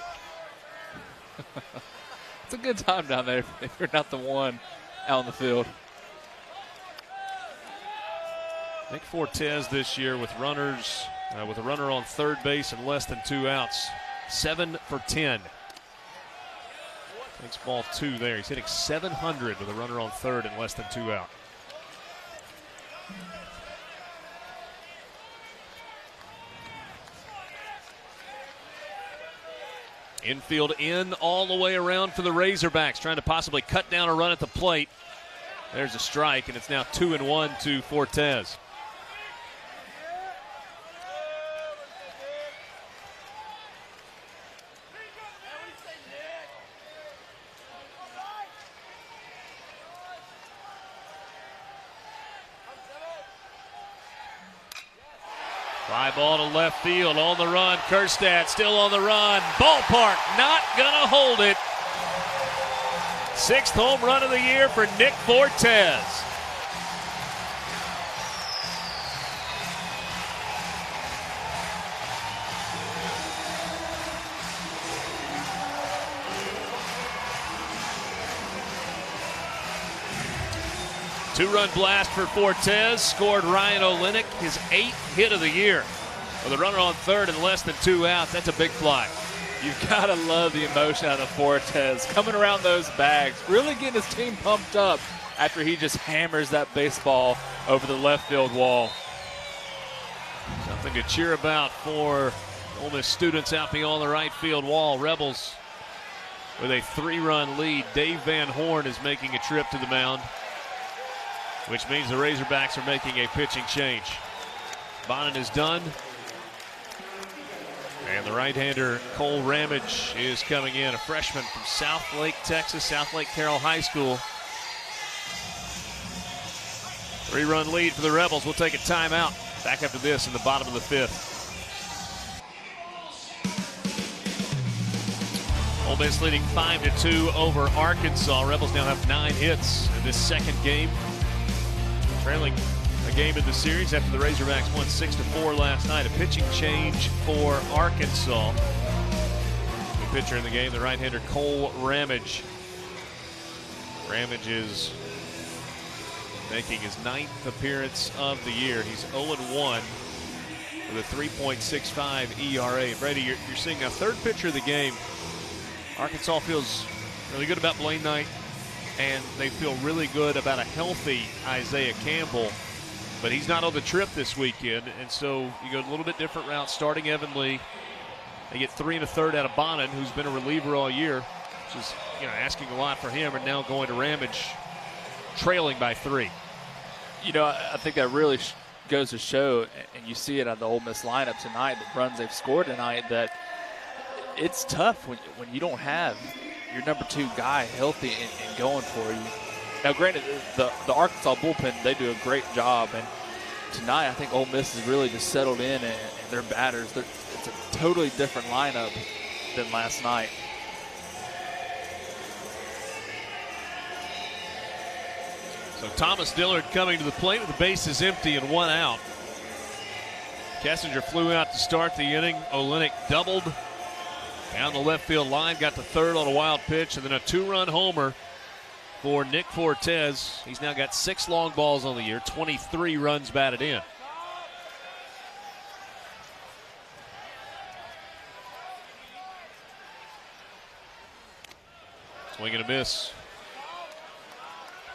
It's a good time down there if you're not the one out in the field. Nick Fortes this year with runners, with a runner on third base and less than 2 outs. 7 for 10. Takes ball 2 there. He's hitting .700 with a runner on third and less than 2 out. Infield in all the way around for the Razorbacks, trying to possibly cut down a run at the plate. There's a strike, and it's now 2-1 to Fortes. Fly ball to left field, on the run. Kerstad still on the run. Ballpark not gonna hold it. 6th home run of the year for Nick Fortes. Two-run blast for Fortes. Scored Ryan Olenek, his 8th hit of the year. With a runner on third and less than 2 outs, that's a big fly. You've got to love the emotion out of Fortes. Coming around those bags, really getting his team pumped up after he just hammers that baseball over the left field wall. Something to cheer about for Ole Miss students out beyond the right field wall. Rebels with a 3-run lead. Dave Van Horn is making a trip to the mound, which means the Razorbacks are making a pitching change. Bonin is done. And the right-hander Cole Ramage is coming in, a freshman from South Lake, Texas, South Lake Carroll High School. 3-run lead for the Rebels. We'll take a timeout. Back after this in the bottom of the 5th. Ole Miss leading 5-2 over Arkansas. Rebels now have 9 hits in this second game. Trailing a game in the series after the Razorbacks won 6-4 last night. A pitching change for Arkansas. The pitcher in the game, the right-hander Cole Ramage. Ramage is making his 9th appearance of the year. He's 0-1 with a 3.65 ERA. Brady, you're seeing a third pitcher of the game. Arkansas feels really good about Blaine Knight, and they feel really good about a healthy Isaiah Campbell. But he's not on the trip this weekend, and so you go a little bit different route, starting Evan Lee. They get 3 1/3 out of Bonin, who's been a reliever all year, which is asking a lot for him, and now going to Ramage, trailing by 3. I think that really goes to show, and you see it on the Ole Miss lineup tonight, the runs they've scored tonight, that it's tough when you don't have your number 2 guy healthy and going for you. Now, granted, the Arkansas bullpen, they do a great job, and tonight I think Ole Miss has really just settled in, and their batters, it's a totally different lineup than last night. So Thomas Dillard coming to the plate with the bases empty and 1 out. Kessinger flew out to start the inning. Olenek doubled down the left field line, got to third on a wild pitch, and then a 2-run homer for Nick Fortes. He's now got 6 long balls on the year, 23 runs batted in. Swing and a miss.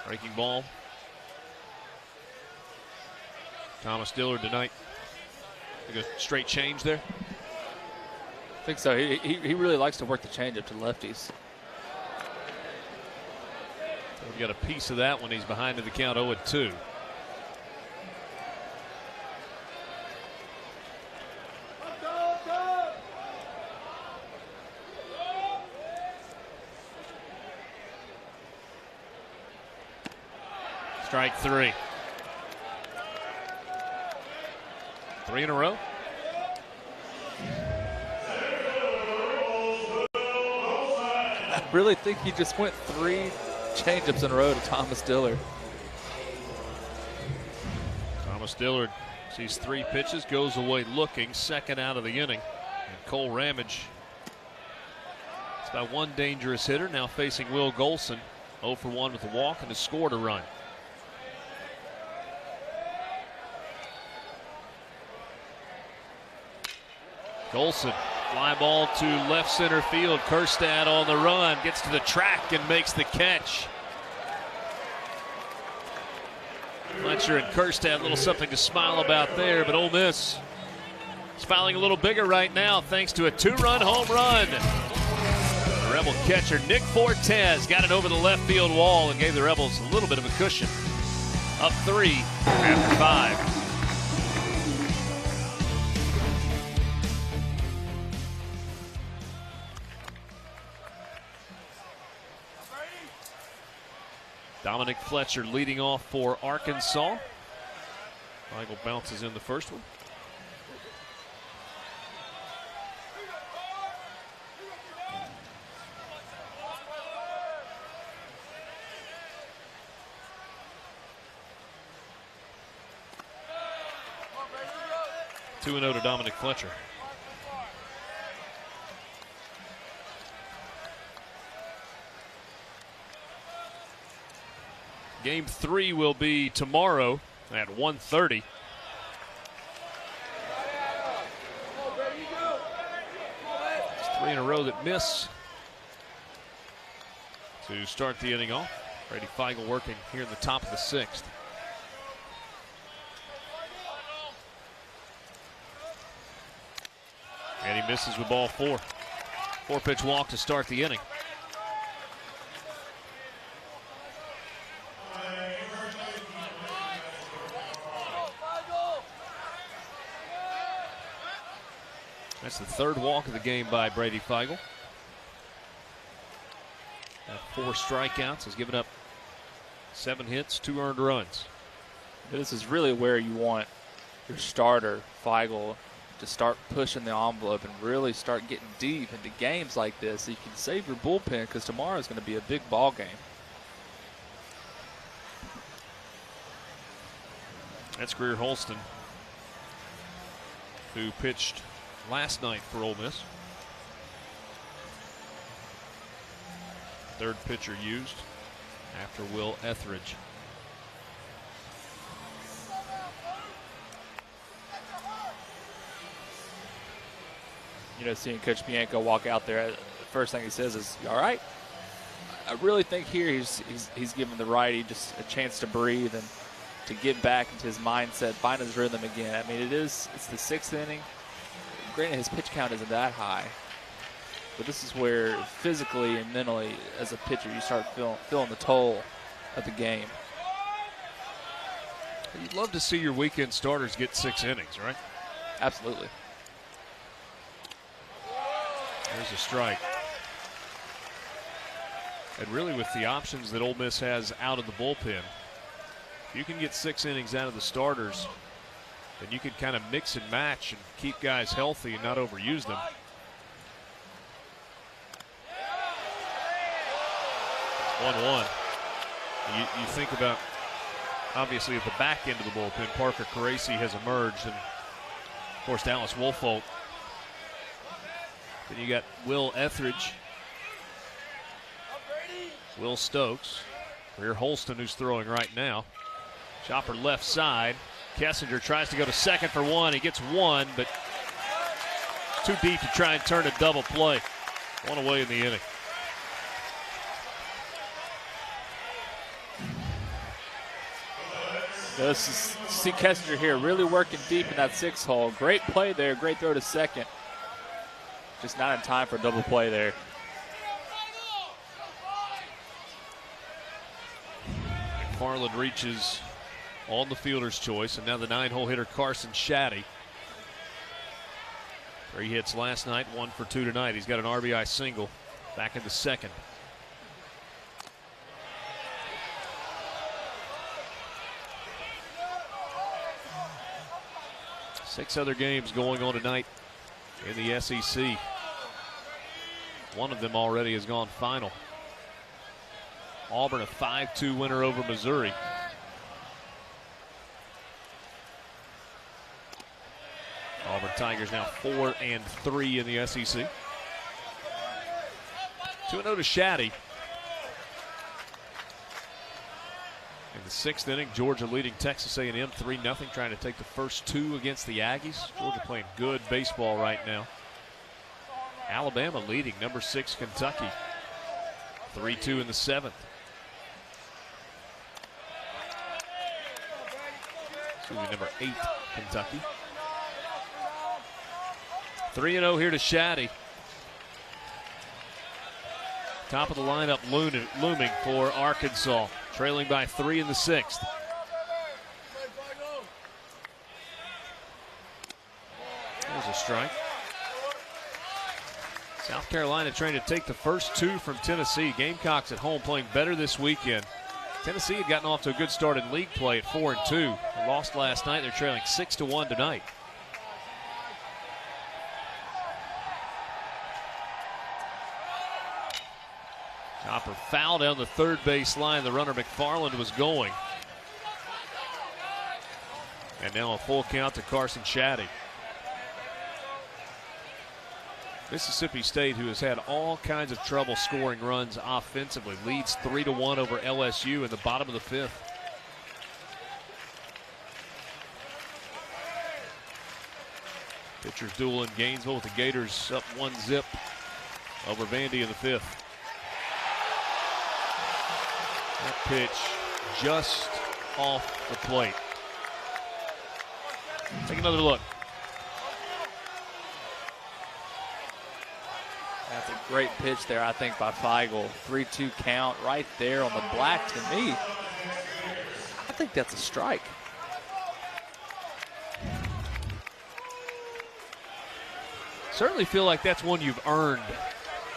Breaking ball. Thomas Dillard tonight. Like a straight change there. I think so. He really likes to work the changeup to lefties. We got a piece of that when he's behind in the count 0-2. Strike 3. 3 in a row. I really think he just went 3 changeups in a row to Thomas Dillard. Thomas Dillard sees 3 pitches, goes away looking, second out of the inning. And Cole Ramage, it's by 1 dangerous hitter, now facing Will Golson. 0 for 1 with a walk and has scored a run. Golson, fly ball to left center field. Kerstad on the run, gets to the track and makes the catch. Fletcher and Kerstad, a little something to smile about there, but Ole Miss is smiling a little bigger right now thanks to a 2-run home run. The Rebel catcher Nick Fortes got it over the left field wall and gave the Rebels a little bit of a cushion. Up 3 after 5. Dominic Fletcher leading off for Arkansas. Michael bounces in the first one. Two 2-0 to Dominic Fletcher. Game 3 will be tomorrow at 1:30. It's 3 in a row that miss to start the inning off. Brady Feigl working here in the top of the 6th. And he misses with ball 4. 4-pitch walk to start the inning. That's the 3rd walk of the game by Brady Feigl. 4 strikeouts, has given up 7 hits, 2 earned runs. This is really where you want your starter, Feigl, to start pushing the envelope and really start getting deep into games like this so you can save your bullpen, because tomorrow is going to be a big ball game. That's Greer Holston, who pitched last night for Ole Miss. 3rd pitcher used after Will Etheridge. You know, seeing Coach Bianco walk out there, the first thing he says is, "You all right?" I really think here he's giving the righty just a chance to breathe and to get back into his mindset, find his rhythm again. I mean, it's the 6th inning. Granted, his pitch count isn't that high, but this is where physically and mentally, as a pitcher, you start feeling the toll of the game. You'd love to see your weekend starters get 6 innings, right? Absolutely. There's a strike. And really, with the options that Ole Miss has out of the bullpen, if you can get 6 innings out of the starters, then you can kind of mix and match and keep guys healthy and not overuse them. 1-1. You think about, obviously, at the back end of the bullpen, Parker Caracci has emerged, and of course Dallas Woolfolk. Then you got Will Etheridge, Will Stokes, Greer Holston, who's throwing right now. Chopper left side. Kessinger tries to go to second for 1. He gets 1, but too deep to try and turn a double play. 1 away in the inning. This is see Kessinger here really working deep in that 6th hole. Great play there, great throw to second. Just not in time for a double play there. McFarland reaches on the fielder's choice, and now the 9-hole hitter Carson Shaddy. 3 hits last night, 1 for 2 tonight. He's got an RBI single back in the 2nd. Six other games going on tonight in the SEC. One of them already has gone final. Auburn a 5-2 winner over Missouri. Auburn Tigers now 4-3 in the SEC. 2-0 to Shaddy. In the 6th inning, Georgia leading Texas A&M 3-0, trying to take the first 2 against the Aggies. Georgia playing good baseball right now. Alabama leading number 6 Kentucky 3-2 in the 7th. Excuse me, number 8 Kentucky. 3-0 here to Shaddy. Top of the lineup looming for Arkansas, trailing by 3 in the 6th. There's a strike. South Carolina trying to take the first 2 from Tennessee. Gamecocks at home playing better this weekend. Tennessee had gotten off to a good start in league play at 4-2. They lost last night. They're trailing 6-1 tonight. Chopper foul down the third base line. The runner McFarland was going. And now a full count to Carson Shaddy. Mississippi State, who has had all kinds of trouble scoring runs offensively, leads 3-1 over LSU in the bottom of the 5th. Pitchers duel in Gainesville with the Gators up 1-0 over Vandy in the 5th. That pitch just off the plate. Take another look. That's a great pitch there, I think, by Feigl. 3-2 count right there on the black. To me, I think that's a strike. Certainly feel like that's one you've earned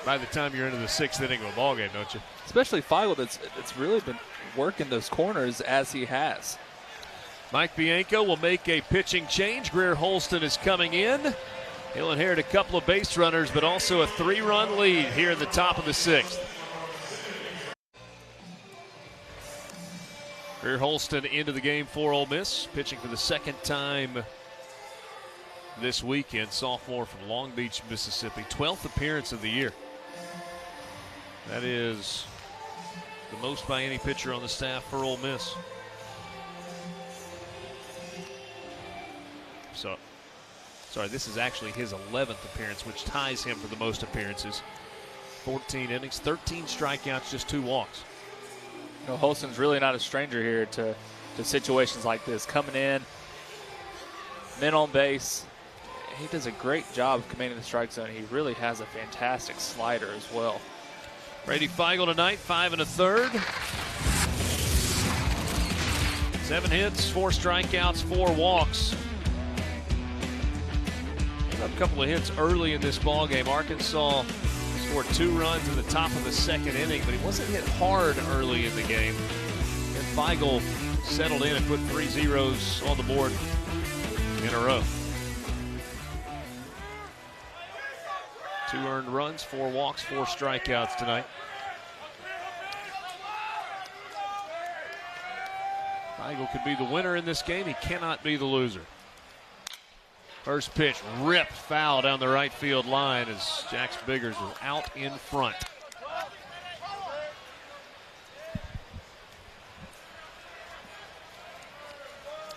by the time you're into the 6th inning of a ball game, don't you? Especially Feigl, that's really been working those corners as he has. Mike Bianco will make a pitching change. Greer Holston is coming in. He'll inherit a couple of base runners, but also a 3-run lead here in the top of the 6th. Greer Holston into the game for Ole Miss, pitching for the 2nd time this weekend. Sophomore from Long Beach, Mississippi. 12th appearance of the year. That is the most by any pitcher on the staff for Ole Miss. Sorry, this is actually his 11th appearance, which ties him for the most appearances. 14 innings, 13 strikeouts, just 2 walks. You know, Holston's really not a stranger here to situations like this. Coming in, men on base. He does a great job of commanding the strike zone. He really has a fantastic slider as well. Brady Feigl tonight, 5 1/3. 7 hits, 4 strikeouts, 4 walks. A couple of hits early in this ball game. Arkansas scored 2 runs in the top of the 2nd inning, but he wasn't hit hard early in the game. And Feigl settled in and put 3 zeros on the board in a row. 2 earned runs, 4 walks, 4 strikeouts tonight. Feigl could be the winner in this game. He cannot be the loser. First pitch ripped foul down the right field line as Jax Biggers was out in front.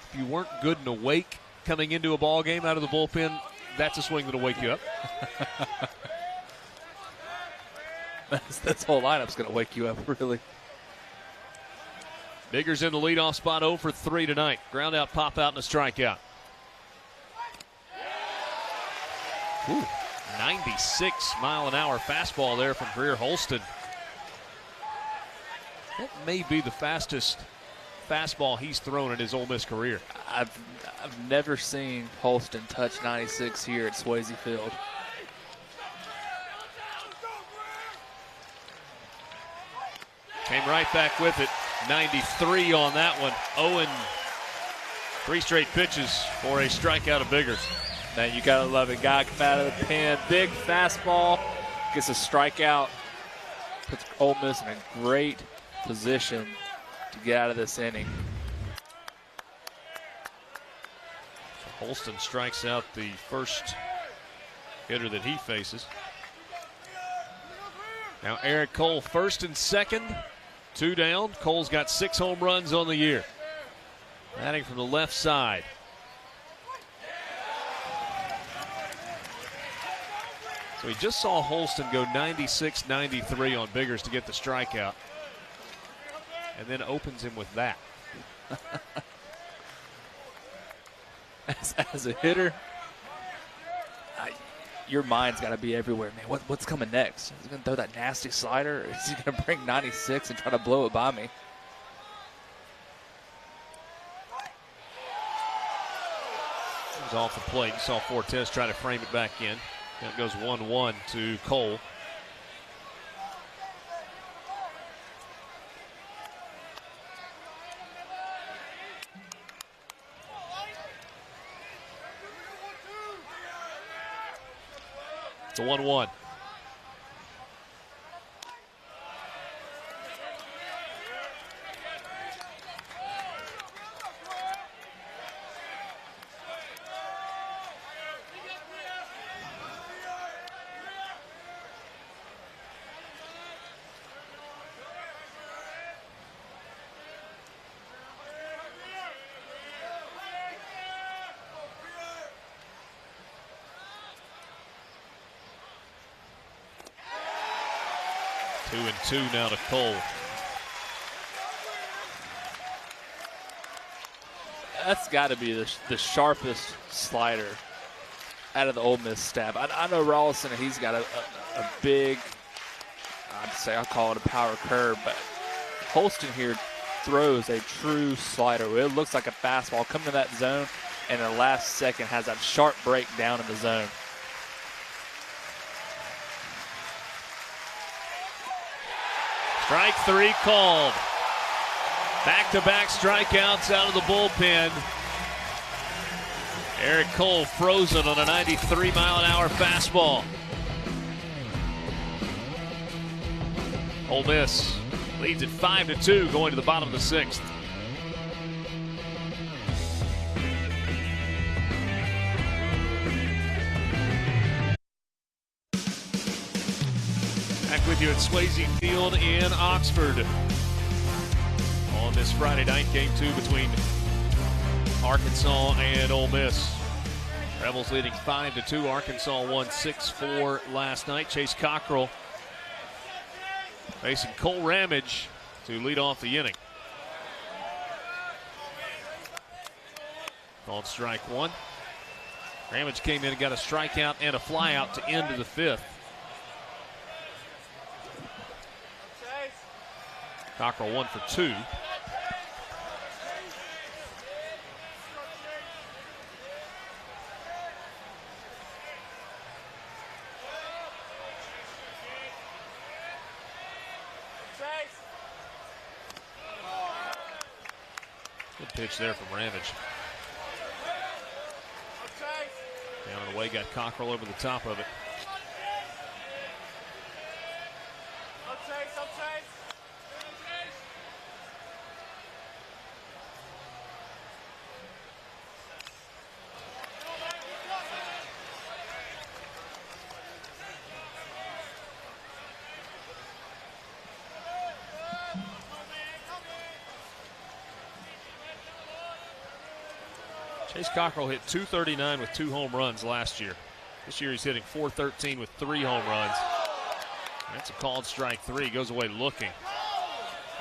If you weren't good and awake coming into a ball game out of the bullpen, that's a swing that'll wake you up. This whole lineup's going to wake you up, really. Biggers in the leadoff spot, 0 for 3 tonight. Ground out, pop out, and a strikeout. Ooh, 96-mile-an-hour fastball there from Greer Holston. That may be the fastest fastball he's thrown in his Ole Miss career. I've never seen Holston touch 96 here at Swayze Field. Came right back with it. 93 on that one. 0 3 straight pitches for a strikeout of Biggers. Man, you gotta love it. Guy come out of the pen, big fastball, gets a strikeout, puts Ole Miss in a great position to get out of this inning. Holston strikes out the first hitter that he faces. Now Eric Cole first and second, 2 down. Cole's got 6 home runs on the year. Batting from the left side. So we just saw Holston go 96-93 on Biggers to get the strikeout. And then opens him with that. As a hitter, your mind's got to be everywhere, man. What's coming next? Is he going to throw that nasty slider? Or is he going to bring 96 and try to blow it by me? It was off the plate. You saw Fortes try to frame it back in. That goes 1-1 to Cole. It's a 1-1. 2-2 now to Cole. That's got to be the sharpest slider out of the Ole Miss staff. I know Rawlinson, he's got a big, I'll call it a power curve, but Holston here throws a true slider. It looks like a fastball coming to that zone, and in the last second has that sharp break down in the zone. Strike 3 called. Back-to-back strikeouts out of the bullpen. Eric Cole frozen on a 93-mile-an-hour fastball. Ole Miss leads at 5-2 going to the bottom of the 6th. Back with you at Swayze Field in Oxford on this Friday night, game 2 between Arkansas and Ole Miss. Rebels leading 5-2. Arkansas won 6-4 last night. Chase Cockrell facing Cole Ramage to lead off the inning. Called strike 1. Ramage came in and got a strikeout and a flyout to end the 5th. Cockrell 1 for 2. Good pitch there from Ramage. Down and away, got Cockrell over the top of it. Chase Cockrell hit .239 with 2 home runs last year. This year he's hitting .413 with 3 home runs. That's a called strike 3. Goes away looking.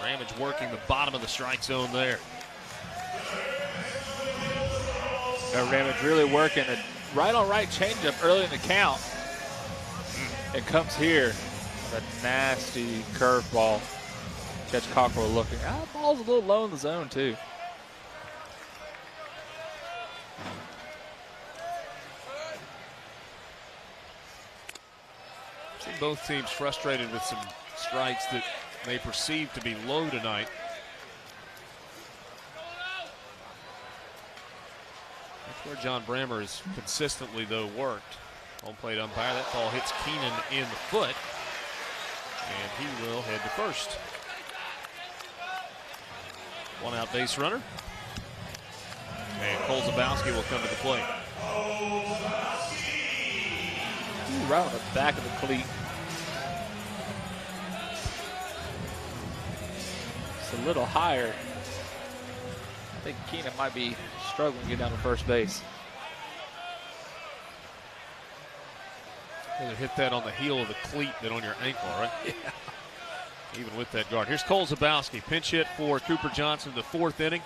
Ramage working the bottom of the strike zone there. Ramage really working a right-on-right changeup early in the count. It comes here with a nasty curveball. Catch Cockrell looking. Ball's a little low in the zone too. See both teams frustrated with some strikes that they perceive to be low tonight. That's where John Brammer has consistently, though, worked. Home plate umpire. That ball hits Keenan in the foot, and he will head to first. 1 out base runner. And Cole Zabowski will come to the plate. Right on the back of the cleat. It's a little higher. I think Keenan might be struggling to get down to first base. Rather hit that on the heel of the cleat than on your ankle, right? Yeah. Even with that guard. Here's Cole Zabowski. Pinch hit for Cooper Johnson, the 4th inning.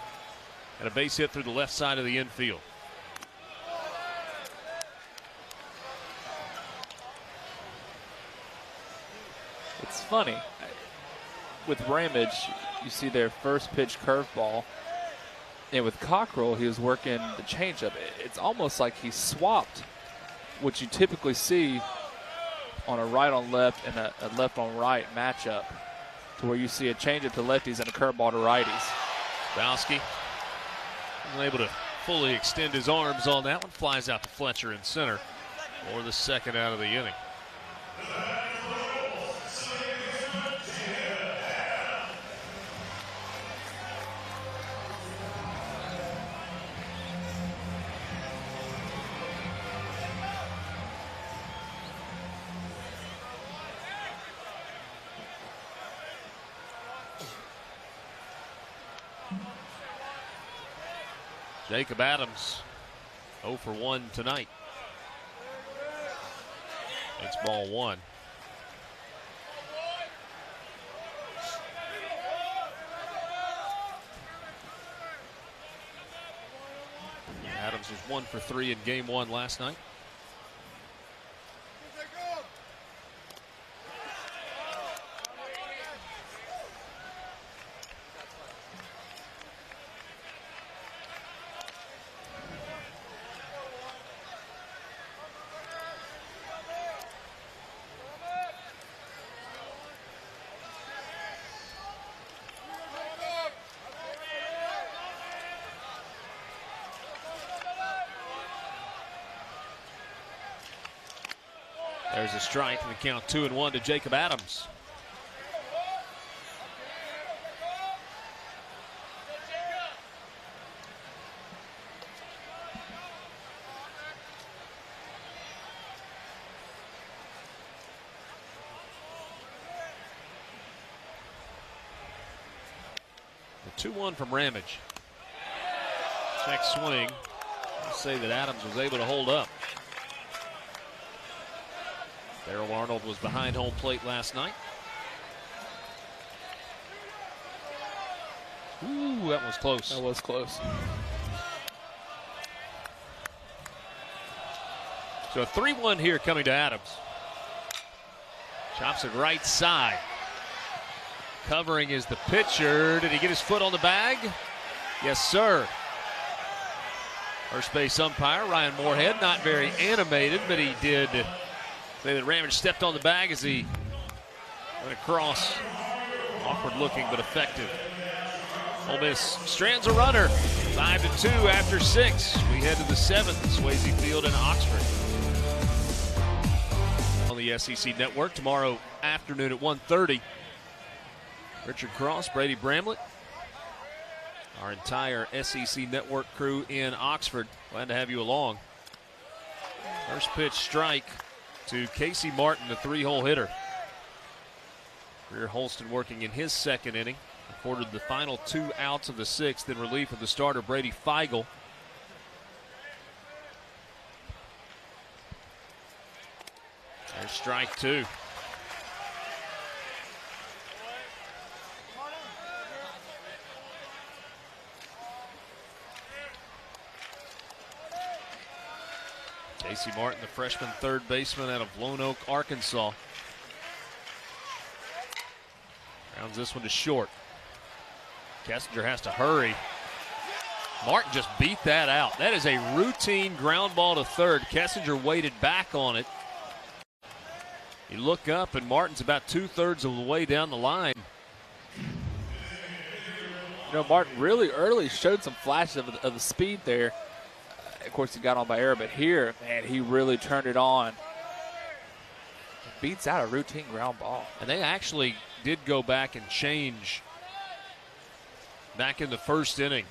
And a base hit through the left side of the infield. It's funny. With Ramage, you see their first pitch curveball. And with Cockrell, he was working the changeup. It's almost like he swapped what you typically see on a right on left and a left on right matchup, to where you see a changeup to lefties and a curveball to righties. Bowski wasn't able to fully extend his arms on that one. Flies out to Fletcher in center for the 2nd out of the inning. Jacob Adams 0 for 1 tonight. It's ball 1. Adams was 1 for 3 in game 1 last night. There's a strike and the count 2-1 to Jacob Adams. The 2-1 from Ramage. Check swing. I'll say that Adams was able to hold up. Darrell Arnold was behind home plate last night. Ooh, that was close. That was close. So a 3-1 here coming to Adams. Chops it right side. Covering is the pitcher. Did he get his foot on the bag? Yes, sir. First base umpire, Ryan Moorhead, not very animated, but he did say that Ramage stepped on the bag as he went across. Awkward looking, but effective. Ole Miss strands a runner. 5-2 after 6. We head to the 7th at Swayze Field in Oxford. On the SEC Network tomorrow afternoon at 1:30. Richard Cross, Brady Bramlett, our entire SEC Network crew in Oxford. Glad to have you along. First pitch strike to Casey Martin, the 3-hole hitter. Greer Holston working in his 2nd inning. Recorded the final 2 outs of the 6th in relief of the starter Brady Feigl. There's strike 2. Casey Martin, the freshman 3rd baseman out of Lone Oak, Arkansas. Rounds this one to short. Kessinger has to hurry. Martin just beat that out. That is a routine ground ball to 3rd. Kessinger waited back on it. You look up and Martin's about 2/3 of the way down the line. You know, Martin really early showed some flashes of the speed there. Of course, he got on by error, but here, man, he really turned it on. Beats out a routine ground ball. And they actually did go back and change back in the 1st inning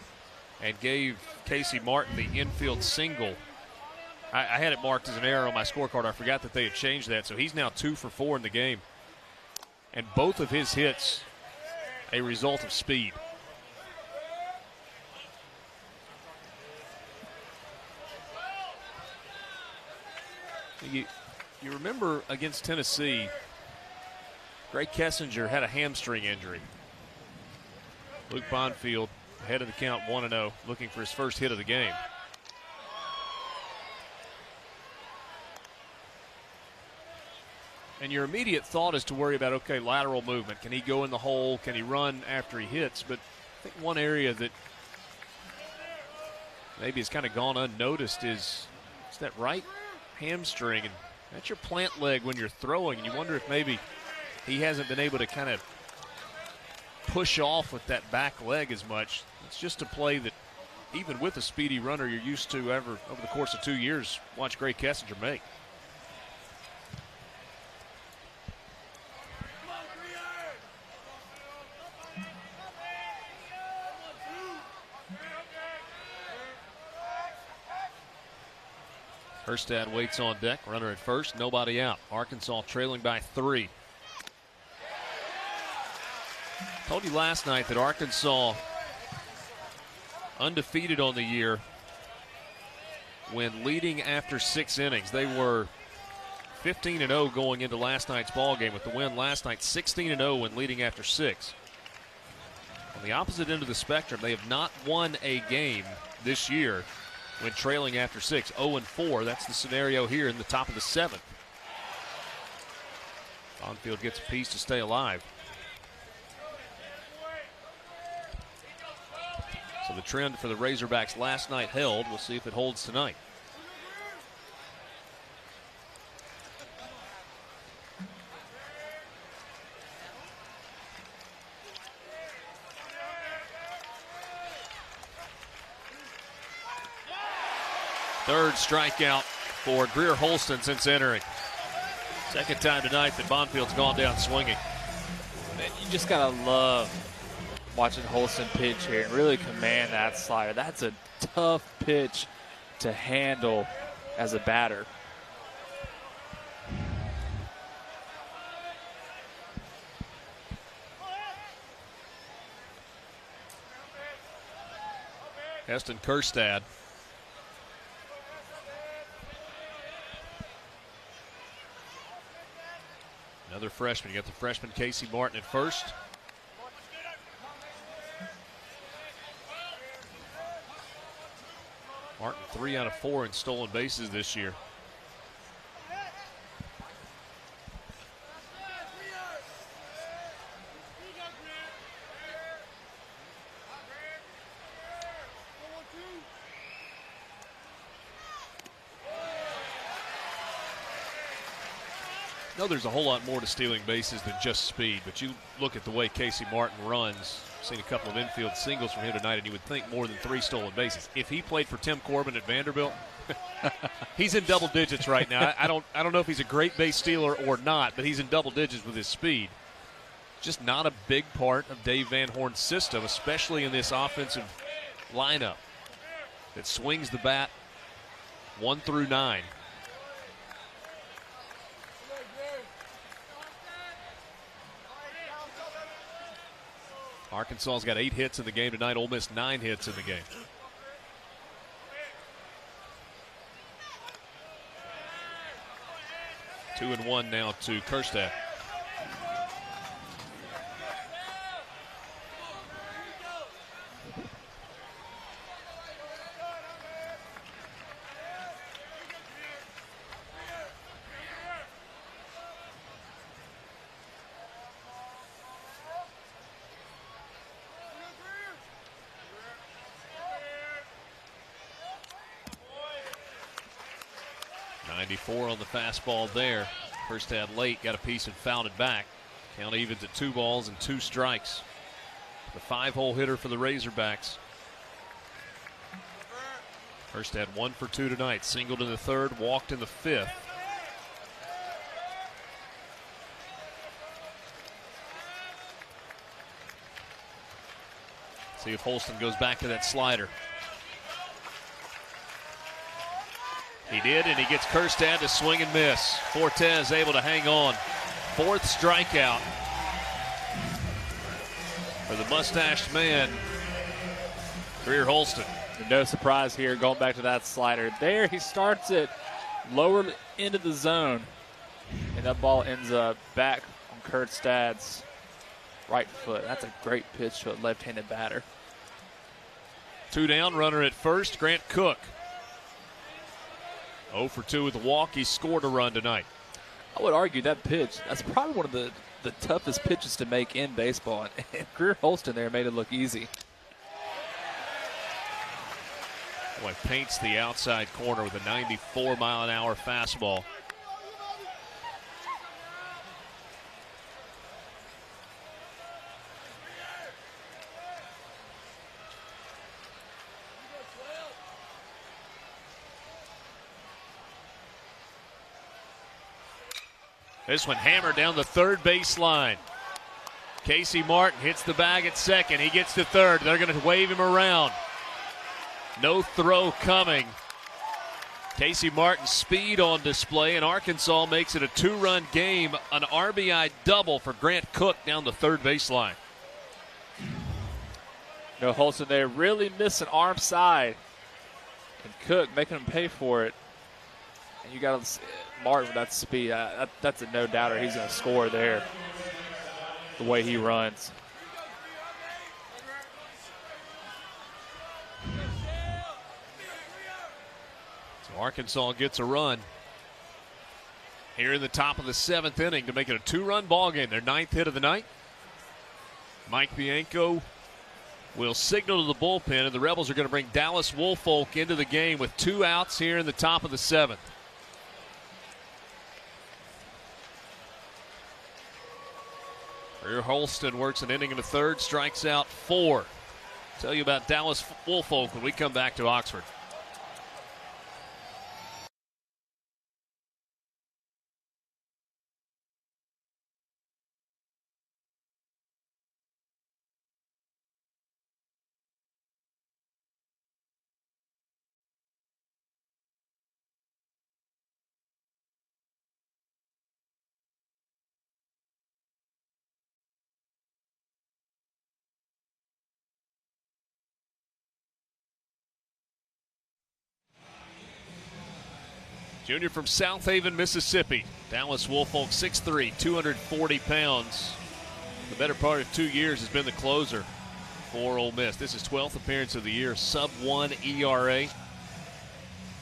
and gave Casey Martin the infield single. I had it marked as an error on my scorecard. I forgot that they had changed that. So he's now 2 for 4 in the game. And both of his hits a result of speed. You remember against Tennessee, Gray Kessinger had a hamstring injury. Luke Bonfield ahead of the count 1-0, looking for his first hit of the game. And your immediate thought is to worry about, okay, lateral movement. Can he go in the hole? Can he run after he hits? But I think one area that maybe has kind of gone unnoticed is that right hamstring. And that's your plant leg when you're throwing. And you wonder if maybe he hasn't been able to kind of push off with that back leg as much. It's just a play that even with a speedy runner you're used to over the course of 2 years, watch Gray Kessinger make. Herstad waits on deck, runner at first, nobody out. Arkansas trailing by 3. Told you last night that Arkansas undefeated on the year when leading after 6 innings. They were 15-0 going into last night's ball game with the win last night, 16-0 when leading after 6. On the opposite end of the spectrum, they have not won a game this year when trailing after 6. 0-4. That's the scenario here in the top of the 7th. Bonfield gets a piece to stay alive. So the trend for the Razorbacks last night held. We'll see if it holds tonight. Third strikeout for Greer Holston since entering. Second time tonight that Bonfield's gone down swinging. Man, you just got to love watching Holston pitch here and really command that slider. That's a tough pitch to handle as a batter. Heston Kerstad. Another freshman. You got the freshman Casey Martin at first. Martin 3 out of 4 in stolen bases this year. No, there's a whole lot more to stealing bases than just speed, but you look at the way Casey Martin runs. Seen a couple of infield singles from him tonight, and you would think more than 3 stolen bases. If he played for Tim Corbin at Vanderbilt, he's in double digits right now. I don't know if he's a great base stealer or not, but he's in double digits with his speed. Just not a big part of Dave Van Horn's system, especially in this offensive lineup that swings the bat 1 through 9. Arkansas's got 8 hits in the game tonight. Ole Miss 9 hits in the game. Two and 1 now to Kerstad. On the fastball there. Kerstad late, got a piece and fouled it back. Count evens at 2 balls and 2 strikes. The 5-hole hitter for the Razorbacks. Kerstad 1 for 2 tonight. Singled in the 3rd, walked in the 5th. See if Holston goes back to that slider. He did, and he gets Kerstad to swing and miss. Fortes able to hang on. 4th strikeout for the mustached man, Greer Holston. No surprise here, going back to that slider. There he starts it lower into the zone, and that ball ends up back on Kerstad's right foot. That's a great pitch to a left-handed batter. 2 down, runner at first, Grant Cook. 0 for 2 with a walk. He scored a run tonight. I would argue that pitch, that's probably one of the toughest pitches to make in baseball. And Greer Holston there made it look easy. Boy, paints the outside corner with a 94-mile-an-hour fastball. This one hammered down the 3rd baseline. Casey Martin hits the bag at 2nd. He gets to 3rd. They're going to wave him around. No throw coming. Casey Martin's speed on display, and Arkansas makes it a 2-run game. An RBI double for Grant Cook down the 3rd baseline. No, Holston there really missing arm side. And Cook making him pay for it. And you got Martin with that speed. That's a no-doubter. He's going to score there the way he runs. So Arkansas gets a run here in the top of the 7th inning to make it a 2-run ball game. Their 9th hit of the night. Mike Bianco will signal to the bullpen, and the Rebels are going to bring Dallas Woolfolk into the game with 2 outs here in the top of the 7th. Greer Holston works an inning in the 3rd, strikes out 4. Tell you about Dallas Woolfolk when we come back to Oxford. Junior from South Haven, Mississippi. Dallas Woolfolk, 6'3", 240 pounds. The better part of 2 years has been the closer for Ole Miss. This is 12th appearance of the year, sub-1 ERA.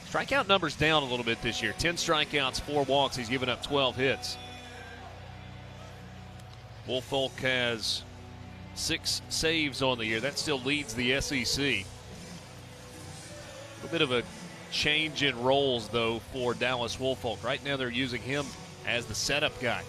Strikeout numbers down a little bit this year. 10 strikeouts, 4 walks. He's given up 12 hits. Woolfolk has 6 saves on the year. That still leads the SEC. A bit of a change in roles, though, for Dallas Woolfolk. Right now they're using him as the setup guy.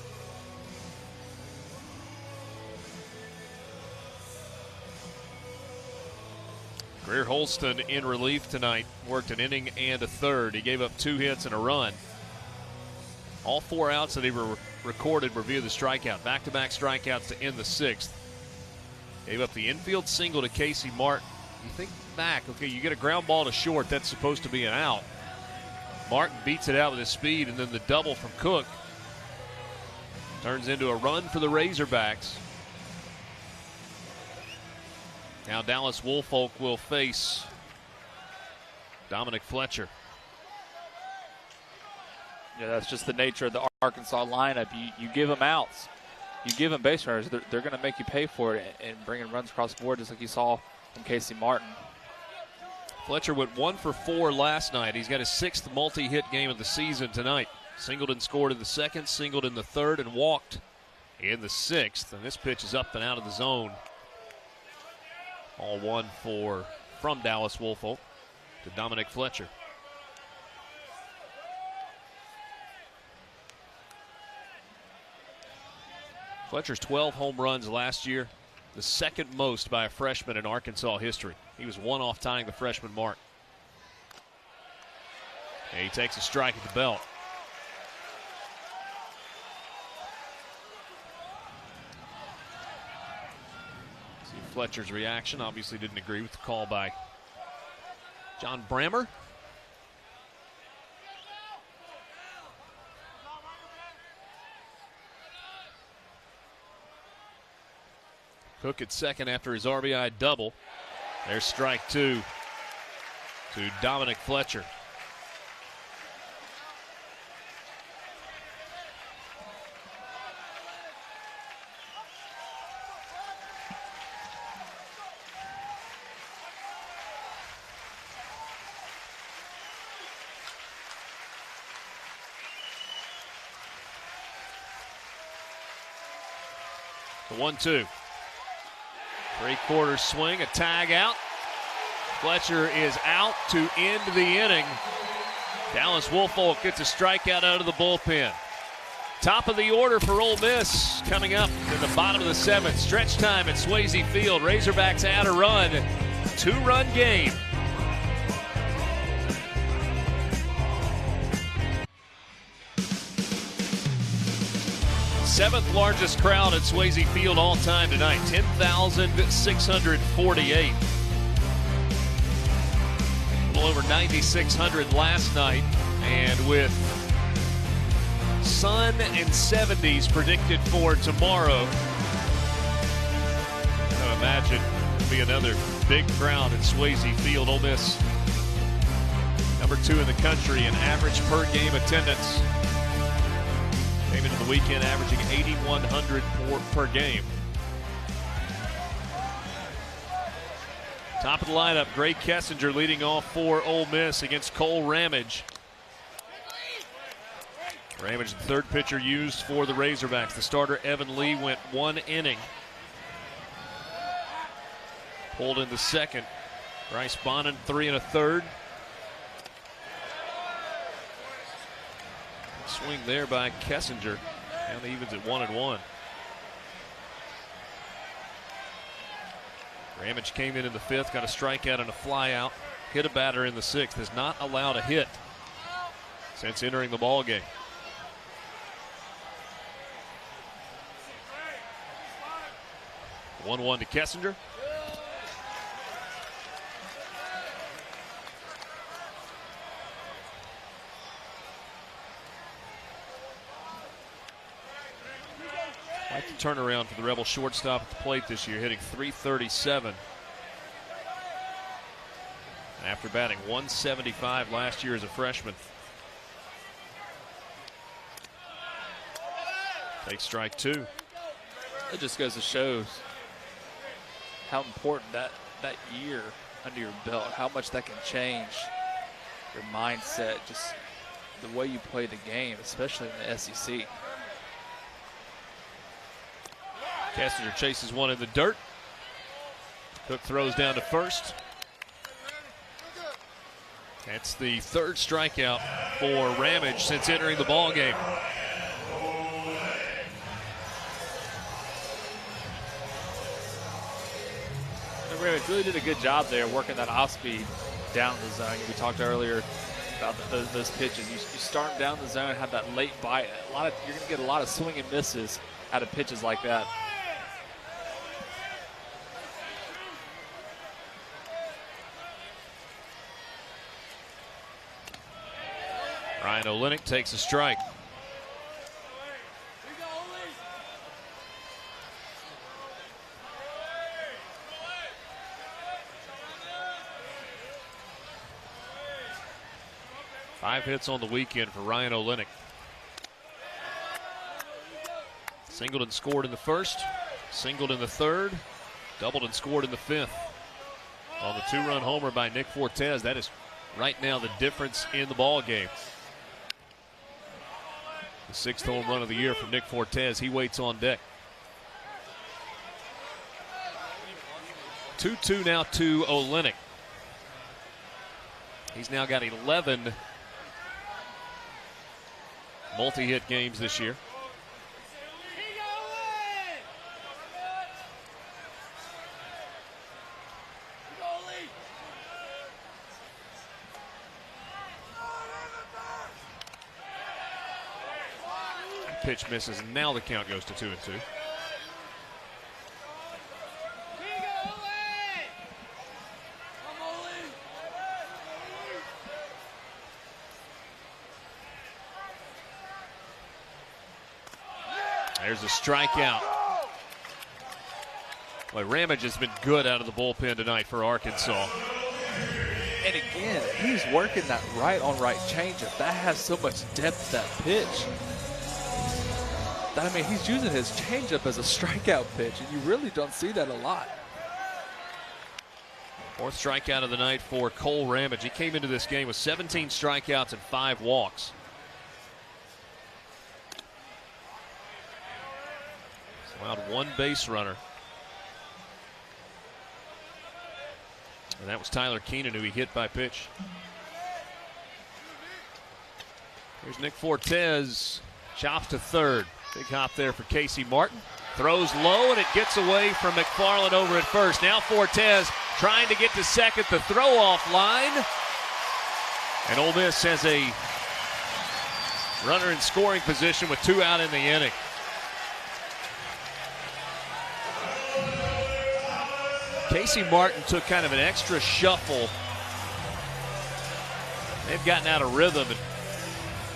Greer Holston in relief tonight. Worked an inning and a 3rd. He gave up 2 hits and a run. All 4 outs that he recorded were via the strikeout. Back-to-back strikeouts to end the 6th. Gave up the infield single to Casey Martin. You think back, okay, you get a ground ball to short, that's supposed to be an out. Martin beats it out with his speed, and then the double from Cook turns into a run for the Razorbacks. Now Dallas Woolfolk will face Dominic Fletcher. Yeah, that's just the nature of the Arkansas lineup. You give them outs. You give them base runners, they're going to make you pay for it and bringing runs across the board, just like you saw from Casey Martin. Fletcher went 1 for 4 last night. He's got his 6th multi-hit game of the season tonight. Singled and scored in the 2nd, singled in the 3rd, and walked in the 6th. And this pitch is up and out of the zone. All 1 from Dallas Woolfolk to Dominic Fletcher. Fletcher's 12 home runs last year, the 2nd most by a freshman in Arkansas history. He was 1 off tying the freshman mark. And he takes a strike at the belt. See Fletcher's reaction. Obviously didn't agree with the call by John Brammer. Cook at second after his RBI double. There's strike 2 to Dominic Fletcher. The 1-2. 3/4 swing, a tag out. Fletcher is out to end the inning. Dallas Woolfolk gets a strikeout out of the bullpen. Top of the order for Ole Miss coming up in the bottom of the 7th. Stretch time at Swayze Field. Razorbacks add a run. 2-run game. Seventh largest crowd at Swayze Field all time tonight, 10,648. A little over 9,600 last night, and with sun and 70s predicted for tomorrow, I imagine it'll be another big crowd at Swayze Field. Ole Miss, number 2 in the country in average per game attendance. Came into the weekend averaging 8,100 per game. Top of the lineup, Gray Kessinger leading off for Ole Miss against Cole Ramage. Ramage, the third pitcher used for the Razorbacks. The starter, Evan Lee, went 1 inning. Pulled in the second. Bryce Bonin, 3 1/3. Swing there by Kessinger. Now the evens at 1-1. Ramage came in the 5th, got a strikeout and a flyout. Hit a batter in the 6th. Has not allowed a hit since entering the ball game. One to Kessinger. Like the turnaround for the Rebel shortstop at the plate this year, hitting .337. After batting .175 last year as a freshman. Takes strike 2. It just goes to show how important that year under your belt, how much that can change your mindset, just the way you play the game, especially in the SEC. Kessinger chases one in the dirt. Cook throws down to first. That's the 3rd strikeout for Ramage since entering the ball game. Ramage really did a good job there working that off speed down the zone. We talked earlier about those pitches. You start them down the zone, have that late bite. You're going to get a lot of swing and misses out of pitches like that. Ryan Olenek takes a strike. Five hits on the weekend for Ryan Olenek. Singled and scored in the 1st, singled in the 3rd, doubled and scored in the 5th. On the 2-run homer by Nick Fortes, that is right now the difference in the ball game. The 6th home run of the year from Nick Fortes. He waits on deck. 2-2 now to Olenek. He's now got 11 multi-hit games this year. Pitch misses, and now the count goes to 2-2. There's a strikeout. Boy, Ramage has been good out of the bullpen tonight for Arkansas. And again, he's working that right-on-right changeup. That has so much depth, that pitch. I mean, he's using his changeup as a strikeout pitch, and you really don't see that a lot. 4th strikeout of the night for Cole Ramage. He came into this game with 17 strikeouts and 5 walks. He's allowed 1 base runner. And that was Tyler Keenan, who he hit by pitch. Here's Nick Fortes, chops to 3rd. Big hop there for Casey Martin. Throws low, and it gets away from McFarland over at 1st. Now Fortes trying to get to 2nd, the throw-off line. And Ole Miss has a runner in scoring position with 2 out in the inning. Casey Martin took kind of an extra shuffle. They've gotten out of rhythm and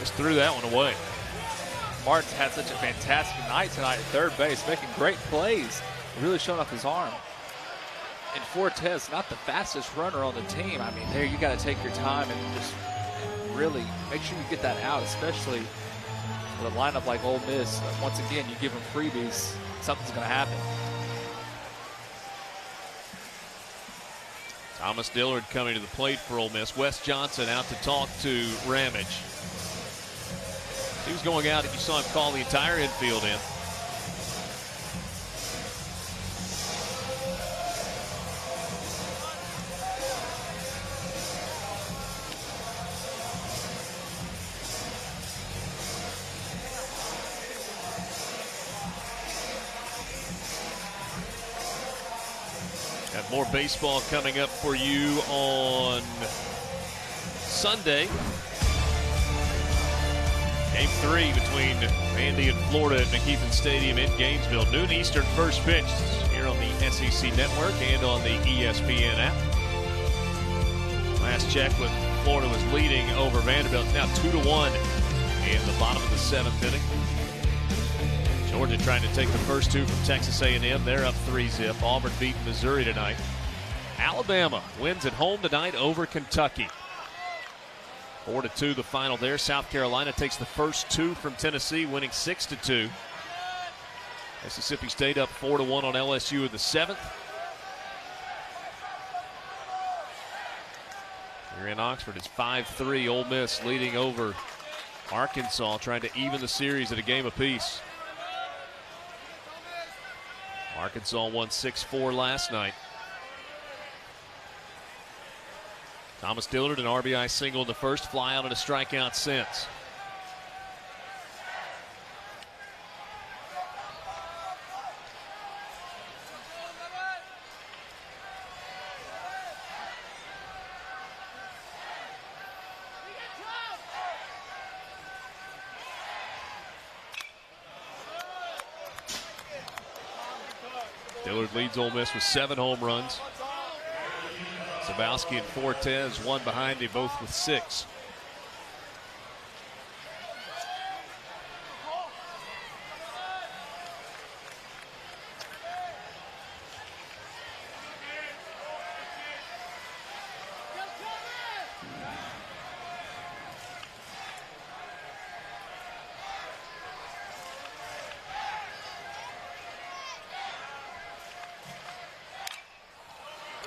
just threw that one away. Martin's had such a fantastic night tonight at 3rd base, making great plays, really showing off his arm. And Fortes, not the fastest runner on the team. I mean, there you got to take your time and just really make sure you get that out, especially with a lineup like Ole Miss. Once again, you give them freebies, something's going to happen. Thomas Dillard coming to the plate for Ole Miss. Wes Johnson out to talk to Ramage. He was going out, if you saw him call the entire infield in. Got more baseball coming up for you on Sunday. Game 3 between Vandy and Florida at McKeithen Stadium in Gainesville. Noon Eastern first pitch here on the SEC Network and on the ESPN app. Last check with Florida was leading over Vanderbilt. It's now 2-1 in the bottom of the 7th inning. Georgia trying to take the first 2 from Texas A&M. They're up 3-zip. Auburn beating Missouri tonight. Alabama wins at home tonight over Kentucky. 4-2 the final there. South Carolina takes the first 2 from Tennessee, winning 6-2. Mississippi State up 4-1 on LSU in the 7th. Here in Oxford, it's 5-3. Ole Miss leading over Arkansas, trying to even the series at a game apiece. Arkansas won 6-4 last night. Thomas Dillard, an RBI single in the first, fly out and a strikeout since. Dillard leads Ole Miss with 7 home runs. Zabowski and Fortes, one behind him, both with 6.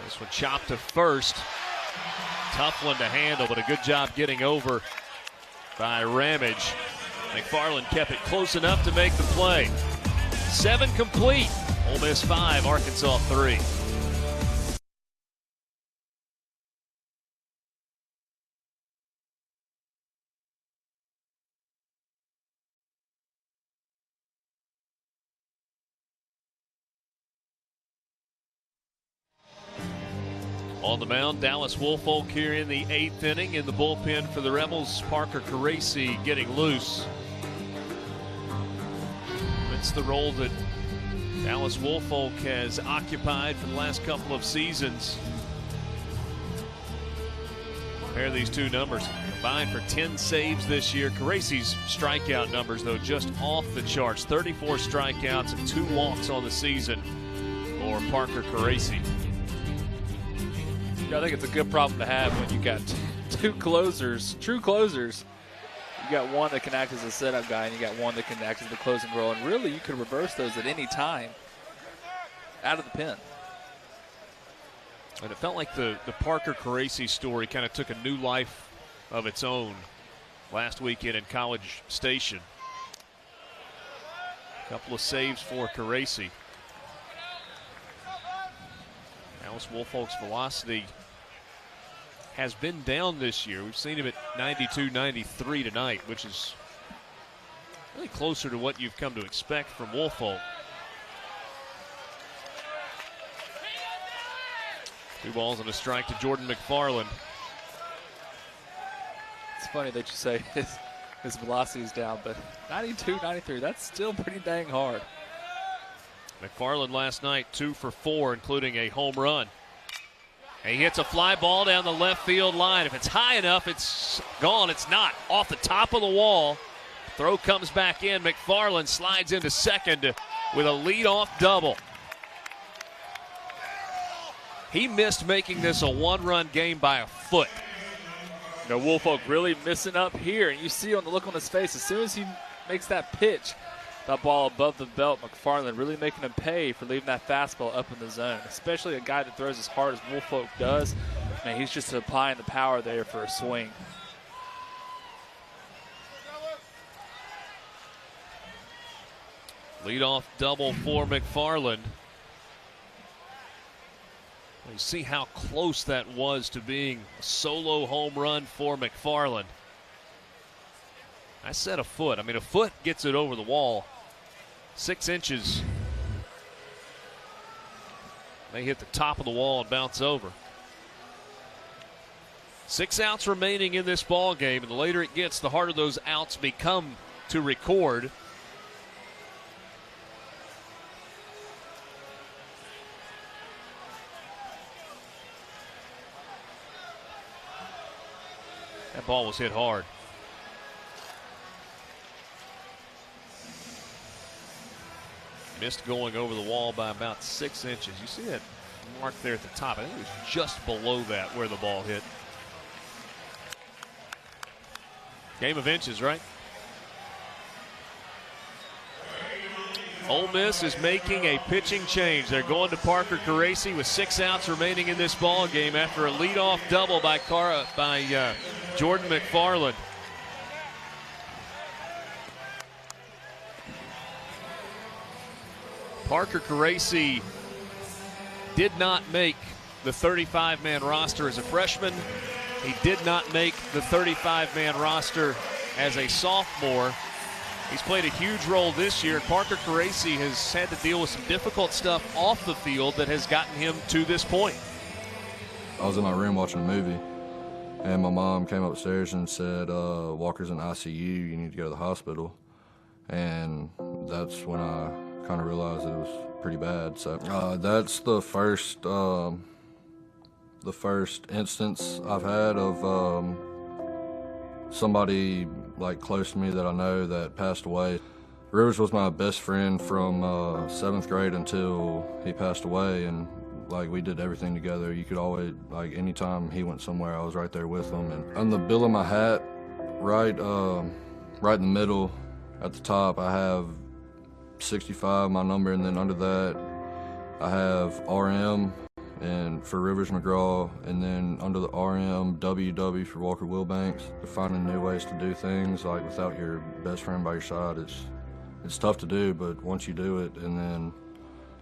This one chopped to first. Tough one to handle, but a good job getting over by Ramage. McFarland kept it close enough to make the play. 7 complete. Ole Miss 5, Arkansas 3. On the mound, Dallas Woolfolk here in the 8th inning. In the bullpen for the Rebels, Parker Caracci getting loose. It's the role that Dallas Woolfolk has occupied for the last couple of seasons. Compare these two numbers. Combined for 10 saves this year. Caracci's strikeout numbers, though, just off the charts. 34 strikeouts and 2 walks on the season for Parker Caracci. I think it's a good problem to have when you got 2 closers, true closers. You got one that can act as a setup guy, and you got one that can act as the closing role. And really, you could reverse those at any time out of the pen. And it felt like the Parker Caracci story kind of took a new life of its own last weekend in College Station. A couple of saves for Caracci. Dallas Woolfolk's velocity has been down this year. We've seen him at 92, 93 tonight, which is really closer to what you've come to expect from Woolfolk. 2 balls and a strike to Jordan McFarland. It's funny that you say his velocity is down, but 92, 93, that's still pretty dang hard. McFarland last night 2 for 4, including a home run. And he hits a fly ball down the left field line. If it's high enough, it's gone. It's not. Off the top of the wall. Throw comes back in. McFarland slides into second with a leadoff double. He missed making this a 1-run game by a foot. You know, Woolfolk really missing up here. And you see on the look on his face, as soon as he makes that pitch, that ball above the belt. McFarland really making him pay for leaving that fastball up in the zone, especially a guy that throws as hard as Woolfolk does. Man, he's just applying the power there for a swing. Leadoff double for McFarland. You see how close that was to being a solo home run for McFarland. I said a foot. I mean, a foot gets it over the wall. 6 inches. They hit the top of the wall and bounce over. 6 outs remaining in this ball game, and the later it gets, the harder those outs become to record. That ball was hit hard. Missed going over the wall by about 6 inches. You see that mark there at the top? I think it was just below that where the ball hit. Game of inches, right? Ole Miss is making a pitching change. They're going to Parker Caracci with 6 outs remaining in this ball game after a leadoff double by Jordan McFarland. Parker Caracci did not make the 35-man roster as a freshman. He did not make the 35-man roster as a sophomore. He's played a huge role this year. Parker Caracci has had to deal with some difficult stuff off the field that has gotten him to this point. I was in my room watching a movie, and my mom came upstairs and said, Walker's in ICU, you need to go to the hospital. And that's when I kind of realized it was pretty bad. So that's the first instance I've had of somebody like close to me that I know that passed away. Rivers was my best friend from 7th grade until he passed away, and like we did everything together. You could always, like, anytime he went somewhere, I was right there with him. And on the bill of my hat, right in the middle at the top, I have 65, my number, and then under that I have RM and for Rivers McGraw, and then under the RM, WW for Walker Wilbanks. Finding new ways to do things, like without your best friend by your side, it's tough to do, but once you do it and then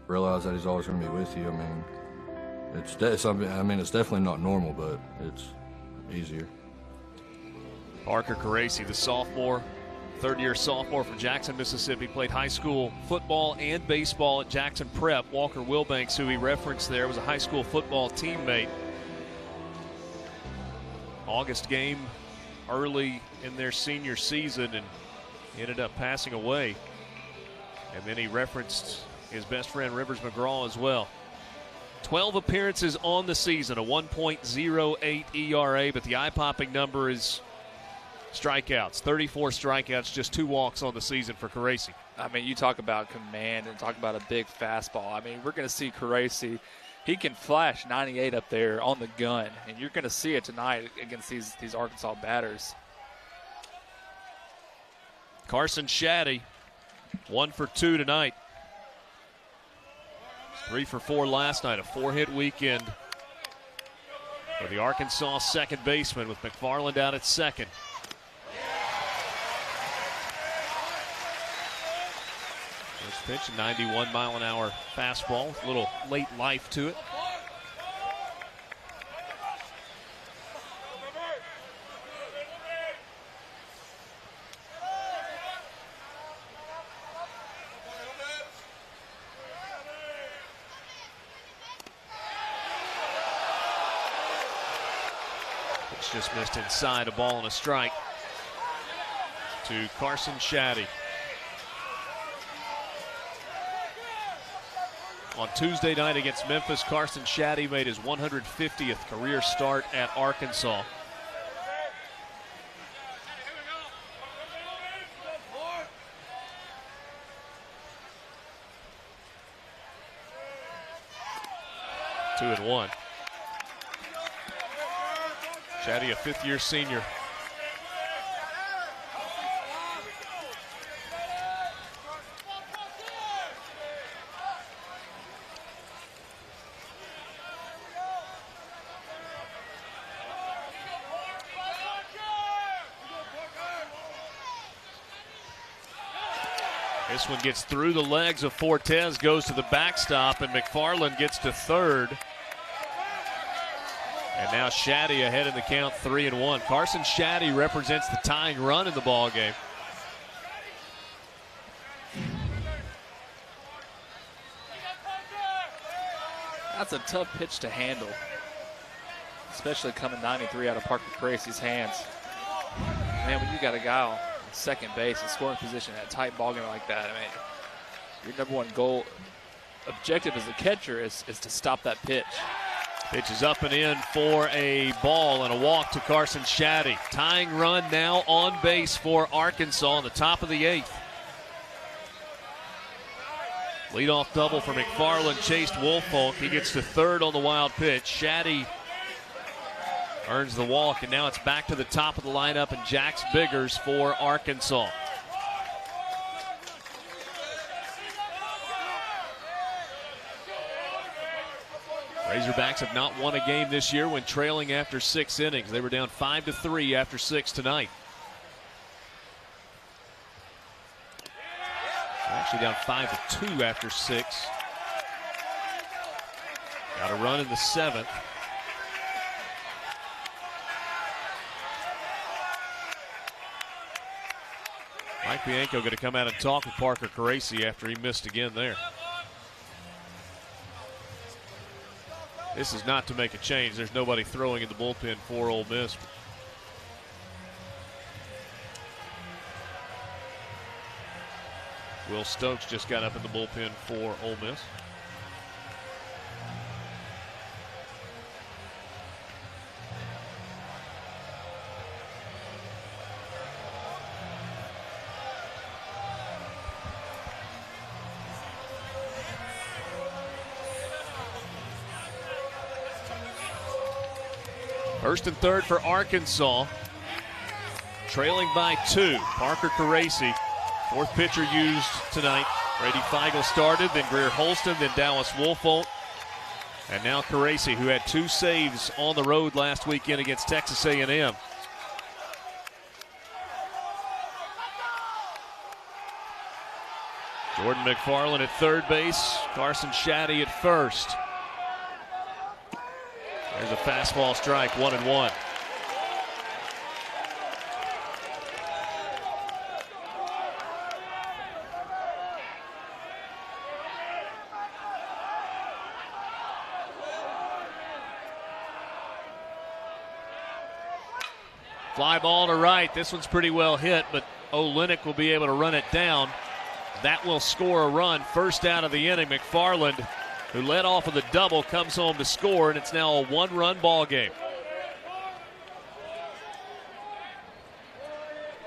realize that he's always going to be with you, I mean, it's definitely not normal, but it's easier. Parker Caracci, the sophomore, third-year sophomore from Jackson, Mississippi, played high school football and baseball at Jackson Prep. Walker Wilbanks, who he referenced there, was a high school football teammate. August game early in their senior season, and ended up passing away. And then he referenced his best friend Rivers McGraw as well. 12 appearances on the season, a 1.08 ERA, but the eye-popping number is strikeouts. 34 strikeouts, just 2 walks on the season for Caracci. I mean, you talk about command and talk about a big fastball. I mean, we're going to see Caracci. He can flash 98 up there on the gun, and you're going to see it tonight against these Arkansas batters. Carson Shaddy, 1 for 2 tonight. 3 for 4 last night, a 4-hit weekend for the Arkansas second baseman with McFarland out at second. First pitch, a 91-mile-an-hour fastball with a little late life to it. It's just missed inside, a ball and a strike to Carson Shaddy. On Tuesday night against Memphis, Carson Shaddy made his 150th career start at Arkansas. Two and one. Shaddy, a fifth-year senior. This one gets through the legs of Fortes, goes to the backstop, and McFarland gets to third. And now Shaddy ahead in the count, 3-1. Carson Shaddy represents the tying run in the ball game. That's a tough pitch to handle, especially coming 93 out of Parker Gracie's hands. Man, when you got a guy on second base and scoring position at a tight ball game like that, I mean, your number one goal objective as a catcher is to stop that pitch. Pitch is up and in for a ball and a walk to Carson Shaddy. Tying run now on base for Arkansas on the top of the 8th. Leadoff double for McFarland chased Woolfolk. He gets to third on the wild pitch. Shaddy earns the walk, and now it's back to the top of the lineup and Jax Biggers for Arkansas. Razorbacks have not won a game this year when trailing after 6 innings. They were down 5-3 after 6 tonight. They're actually down 5-2 after 6. Got a run in the 7th. Mike Bianco going to come out and talk with Parker Caracci after he missed again there. This is not to make a change. There's nobody throwing in the bullpen for Ole Miss. Will Stokes just got up in the bullpen for Ole Miss. First and third for Arkansas. Trailing by 2. Parker Caracci, fourth pitcher used tonight. Brady Feigl started, then Greer Holston, then Dallas Woolfolk. And now Caracci, who had 2 saves on the road last weekend against Texas A&M. Jordan McFarland at third base. Carson Shaddy at first. There's a fastball strike, 1-1. Fly ball to right. This one's pretty well hit, but Olenek will be able to run it down. That will score a run. First out of the inning. McFarland, who led off with a double, comes home to score, and it's now a 1-run ball game.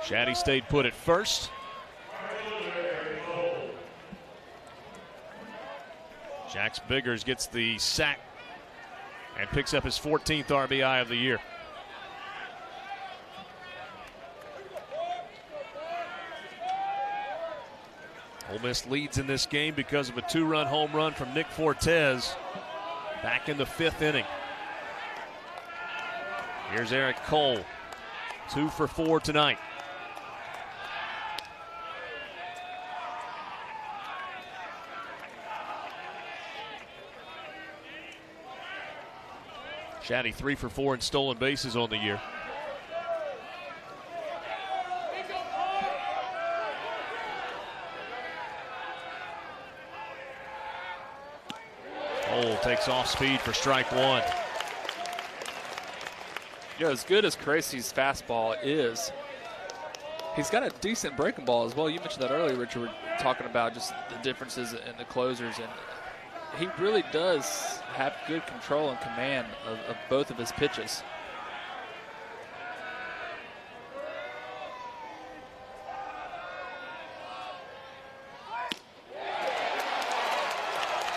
Shaddy stayed put at first. Jax Biggers gets the sack and picks up his 14th RBI of the year. Ole Miss leads in this game because of a 2-run home run from Nick Fortes back in the 5th inning. Here's Eric Cole, 2 for 4 tonight. Shaddy 3 for 4 in stolen bases on the year. Cole takes off speed for strike 1. You know, as good as Caracci's fastball is, he's got a decent breaking ball as well. You mentioned that earlier, Richard, we were talking about just the differences in the closers, and he really does have good control and command of both of his pitches.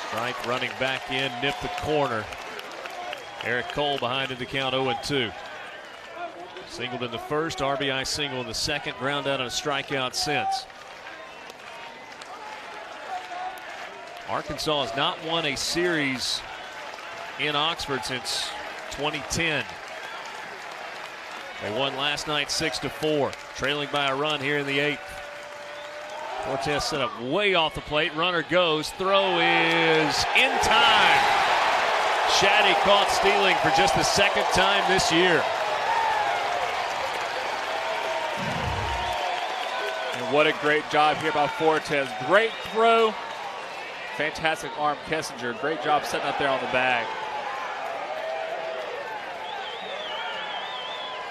Strike running back in, nipped the corner. Eric Cole behind in the count, 0-2. Singled in the first, RBI single in the second, ground out on a strikeout since. Arkansas has not won a series in Oxford since 2010. They won last night 6-4, trailing by a run here in the 8th. Fortes set up way off the plate. Runner goes. Throw is in time. Shaddy caught stealing for just the second time this year. And what a great job here by Fortes. Great throw. Fantastic arm, Kessinger. Great job setting up there on the bag.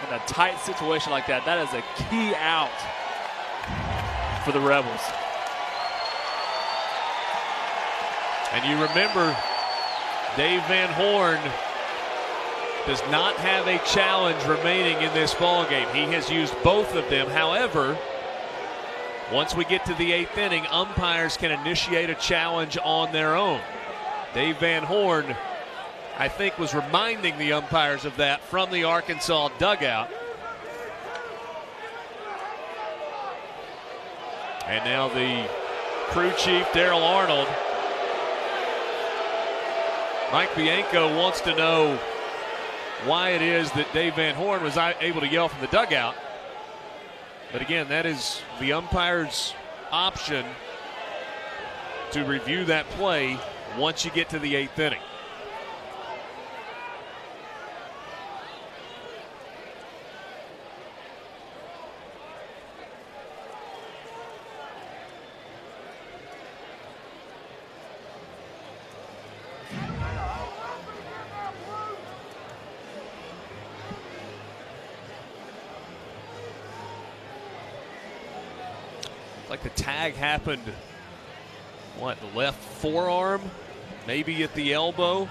In a tight situation like that, that is a key out for the Rebels. And you remember, Dave Van Horn does not have a challenge remaining in this ballgame. He has used both of them. However, once we get to the 8th inning, umpires can initiate a challenge on their own. Dave Van Horn, I think, was reminding the umpires of that from the Arkansas dugout. And now the crew chief, Daryl Arnold. Mike Bianco wants to know why it is that Dave Van Horn was able to yell from the dugout. But again, that is the umpire's option to review that play once you get to the 8th inning. Like the tag happened, what, the left forearm, maybe at the elbow.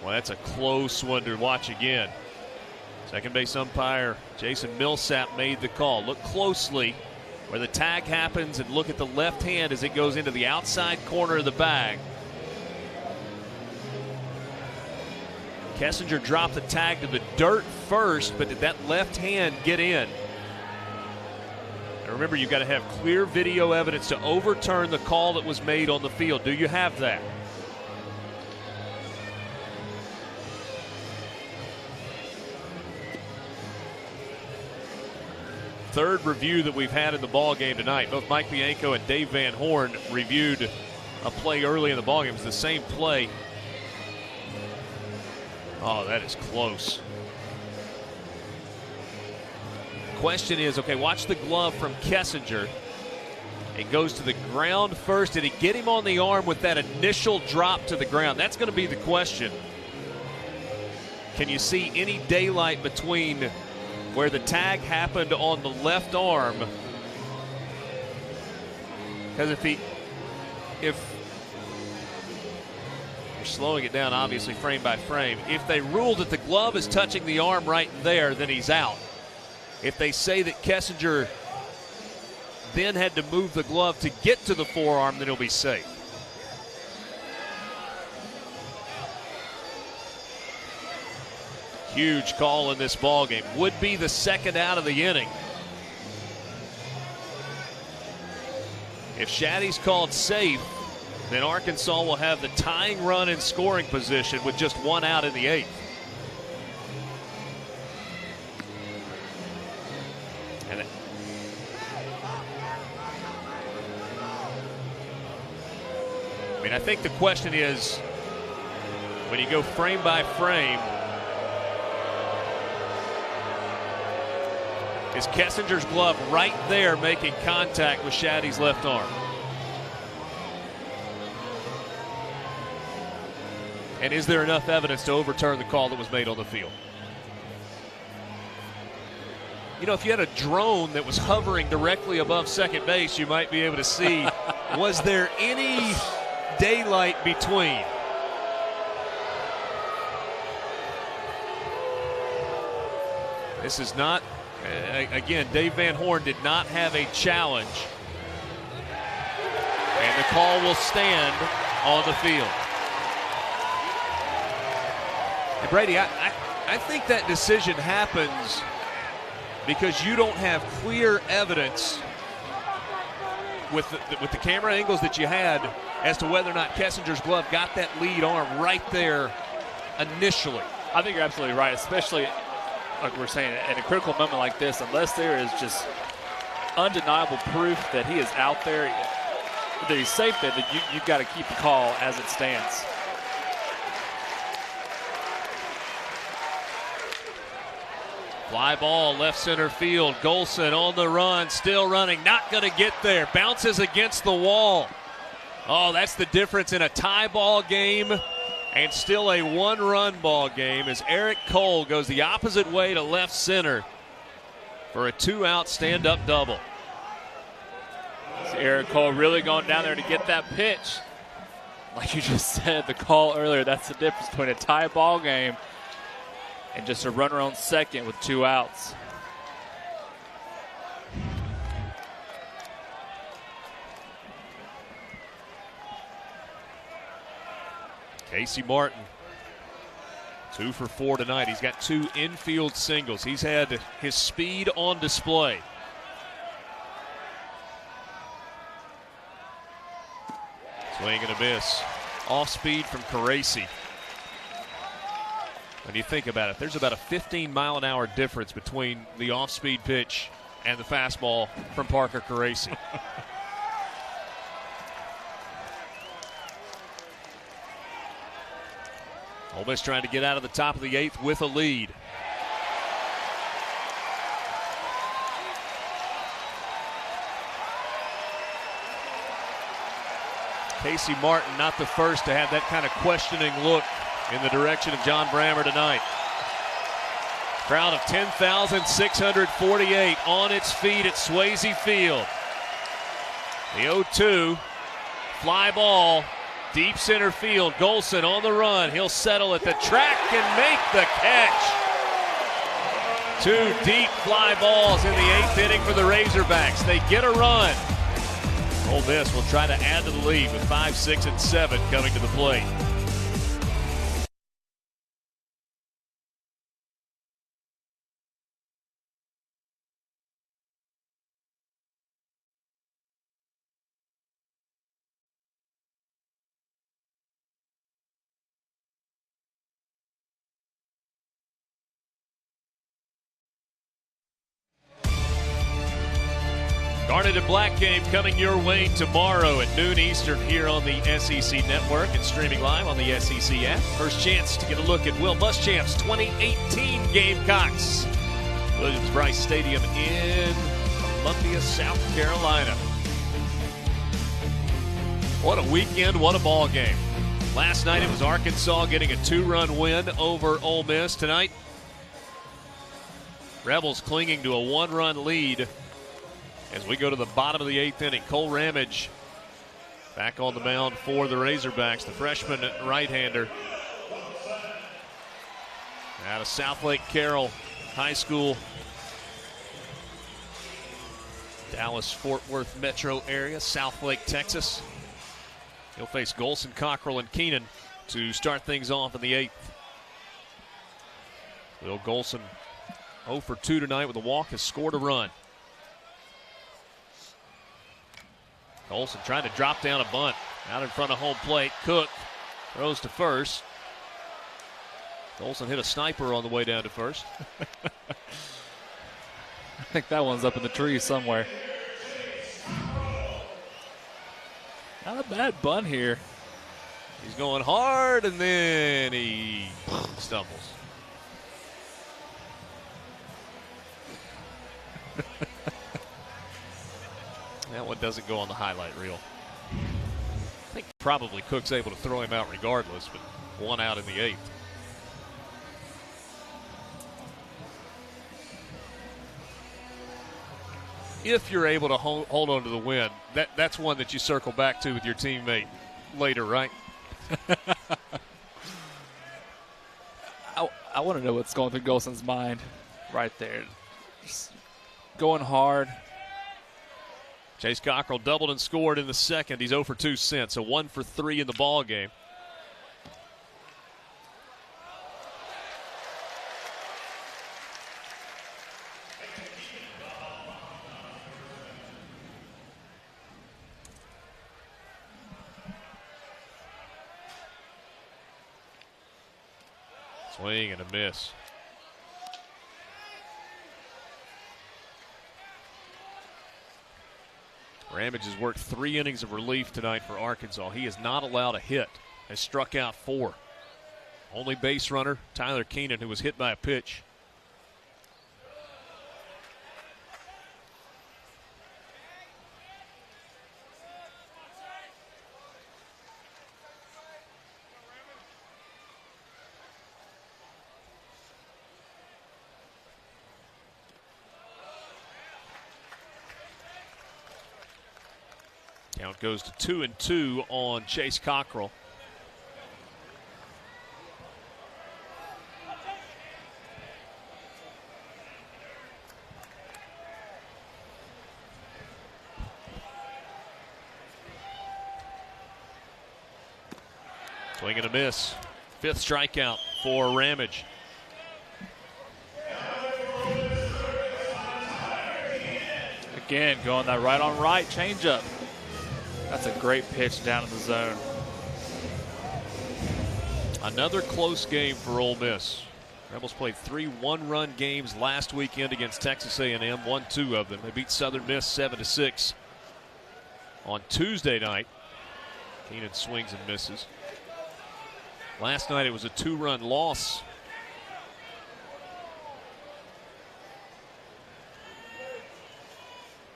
Well, that's a close one to watch again. Second base umpire Jason Millsap made the call. Look closely where the tag happens and look at the left hand as it goes into the outside corner of the bag. Kessinger dropped the tag to the dirt first, but did that left hand get in? And remember, you've got to have clear video evidence to overturn the call that was made on the field. Do you have that? Third review that we've had in the ball game tonight. Both Mike Bianco and Dave Van Horn reviewed a play early in the ball game. It was the same play. Oh, that is close. Question is, okay, watch the glove from Kessinger. It goes to the ground first. Did he get him on the arm with that initial drop to the ground? That's going to be the question. Can you see any daylight between where the tag happened on the left arm? Because if you're slowing it down, obviously, frame by frame. If they rule that the glove is touching the arm right there, then he's out. If they say that Kessinger then had to move the glove to get to the forearm, then he'll be safe. Huge call in this ball game. Would be the second out of the inning. If Shaddy's called safe, then Arkansas will have the tying run in scoring position with just one out in the 8th. I think the question is, when you go frame by frame, is Kessinger's glove right there making contact with Shaddy's left arm? And is there enough evidence to overturn the call that was made on the field? You know, if you had a drone that was hovering directly above second base, you might be able to see, was there any daylight between? This is not, again, Dave Van Horn did not have a challenge. And the call will stand on the field. And Brady, I think that decision happens because you don't have clear evidence with the camera angles that you had as to whether or not Kessinger's glove got that lead arm right there initially. I think you're absolutely right, especially like we're saying, at a critical moment like this, unless there is just undeniable proof that he is out there, that he's safe there, that you've got to keep the call as it stands. Fly ball, left center field. Golson on the run, still running, not going to get there. Bounces against the wall. Oh, that's the difference in a tie ball game and still a one-run ball game as Eric Cole goes the opposite way to left center for a two-out stand-up double. So Eric Cole really going down there to get that pitch. Like you just said, the call earlier, that's the difference between a tie ball game and just a runner on second with two outs. Casey Martin, 2 for 4 tonight. He's got 2 infield singles. He's had his speed on display. Swing and a miss. Off speed from Caracci. When you think about it, there's about a 15-mile-an-hour difference between the off-speed pitch and the fastball from Parker Caracci. Ole Miss trying to get out of the top of the 8th with a lead. Casey Martin not the first to have that kind of questioning look in the direction of John Brammer tonight. Crowd of 10,648 on its feet at Swayze Field. The 0-2, fly ball, deep center field. Golson on the run. He'll settle at the track and make the catch. 2 deep fly balls in the 8th inning for the Razorbacks. They get a run. Ole Miss will try to add to the lead with 5, 6, and 7 coming to the plate. Garnet and Black game coming your way tomorrow at noon Eastern here on the SEC Network and streaming live on the SEC app. First chance to get a look at Will Muschamp's 2018 Gamecocks. Williams-Brice Stadium in Columbia, South Carolina. What a weekend, what a ball game. Last night it was Arkansas getting a 2-run win over Ole Miss. Tonight, Rebels clinging to a 1-run lead as we go to the bottom of the 8th inning. Cole Ramage back on the mound for the Razorbacks, the freshman right-hander out of Southlake Carroll High School, Dallas-Fort Worth metro area, Southlake, Texas. He'll face Golson, Cockrell, and Keenan to start things off in the 8th. Will Golson 0 for 2 tonight with a walk, has scored a run. Golson trying to drop down a bunt out in front of home plate. Cook throws to first. Golson hit a sniper on the way down to first. I think that one's up in the trees somewhere. Not a bad bunt here. He's going hard, and then he stumbles. That one doesn't go on the highlight reel. I think probably Cook's able to throw him out regardless, but 1 out in the 8th. If you're able to hold on to the win, that's one that you circle back to with your teammate later, right? I want to know what's going through Golson's mind right there. Just going hard. Chase Cockrell doubled and scored in the 2nd. He's 0 for 2 since, so 1 for 3 in the ball game. Swing and a miss. Ramage has worked 3 innings of relief tonight for Arkansas. He is not allowed a hit, has struck out 4. Only base runner, Tyler Keenan, who was hit by a pitch. Count goes to 2-2 on Chase Cockrell. Swing and a miss. 5th strikeout for Ramage. Again, going that right on right changeup. That's a great pitch down in the zone. Another close game for Ole Miss. Rebels played 3 one-run games last weekend against Texas A&M, won 2 of them. They beat Southern Miss 7-6 on Tuesday night. Keenan swings and misses. Last night it was a 2-run loss.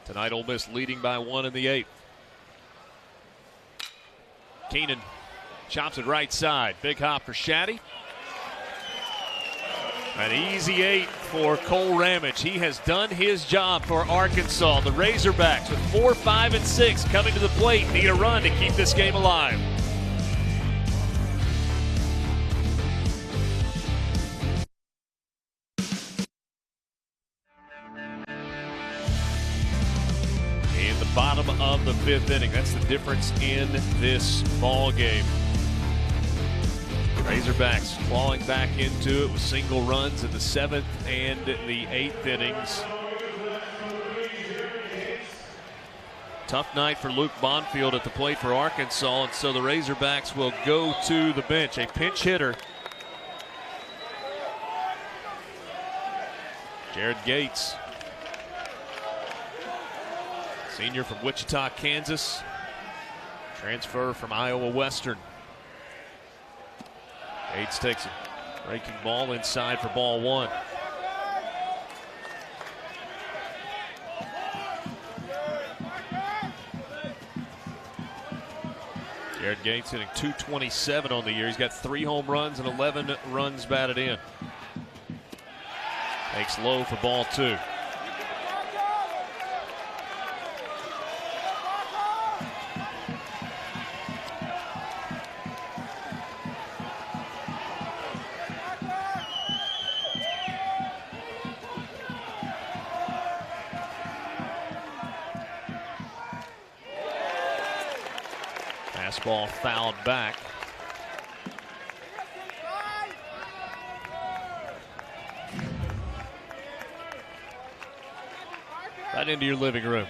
Tonight Ole Miss leading by 1 in the 8th. Keenan chops it right side. Big hop for Shaddy. An easy 8 for Cole Ramage. He has done his job for Arkansas. The Razorbacks with 4, 5, and 6 coming to the plate need a run to keep this game alive. In the bottom of the 5th inning, that's the difference in this ball game. Razorbacks clawing back into it with single runs in the 7th and the 8th innings. Tough night for Luke Bonfield at the plate for Arkansas, and so the Razorbacks will go to the bench. A pinch hitter, Jared Gates, senior from Wichita, Kansas, transfer from Iowa Western. Gates takes a breaking ball inside for ball 1. Jared Gates hitting .227 on the year. He's got 3 home runs and 11 runs batted in. Takes low for ball 2. Fastball fouled back. Right into your living room.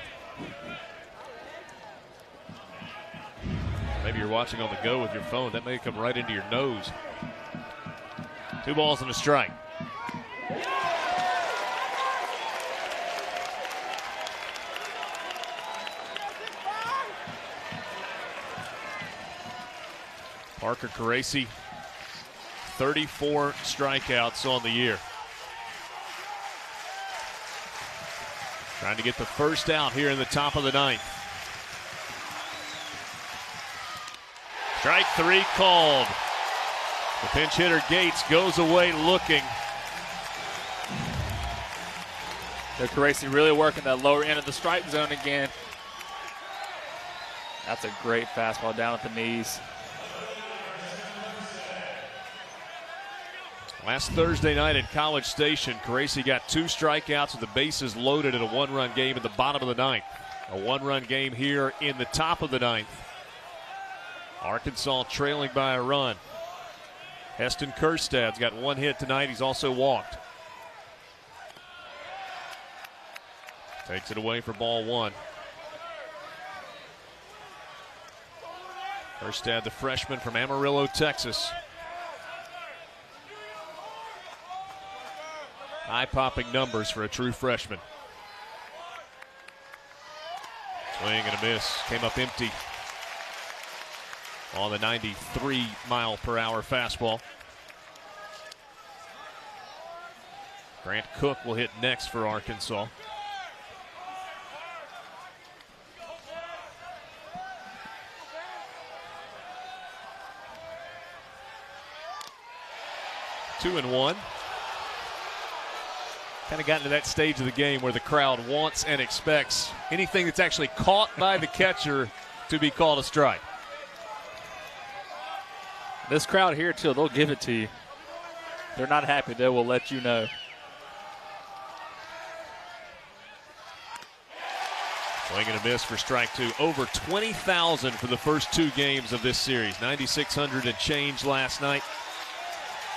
Maybe you're watching on the go with your phone. That may come right into your nose. 2 balls and a strike. Parker Caracci, 34 strikeouts on the year. Trying to get the first out here in the top of the 9th. Strike 3 called. The pinch hitter Gates goes away looking. Caracci really working that lower end of the strike zone again. That's a great fastball down at the knees. Last Thursday night at College Station, Caracci got 2 strikeouts with the bases loaded in a 1-run game in the bottom of the 9th. A 1-run game here in the top of the 9th. Arkansas trailing by a run. Heston Kerstad's got 1 hit tonight. He's also walked. Takes it away for ball 1. Kerstad, the freshman from Amarillo, Texas. Eye-popping numbers for a true freshman. Swing and a miss. Came up empty on the 93-mile-per-hour fastball. Grant Cook will hit next for Arkansas. Two and one. Kind of gotten to that stage of the game where the crowd wants and expects anything that's actually caught by the catcher to be called a strike. This crowd here, too, they'll give it to you. If they're not happy, they will let you know. Swing and a miss for strike two. Over 20,000 for the first two games of this series. 9,600 and change last night.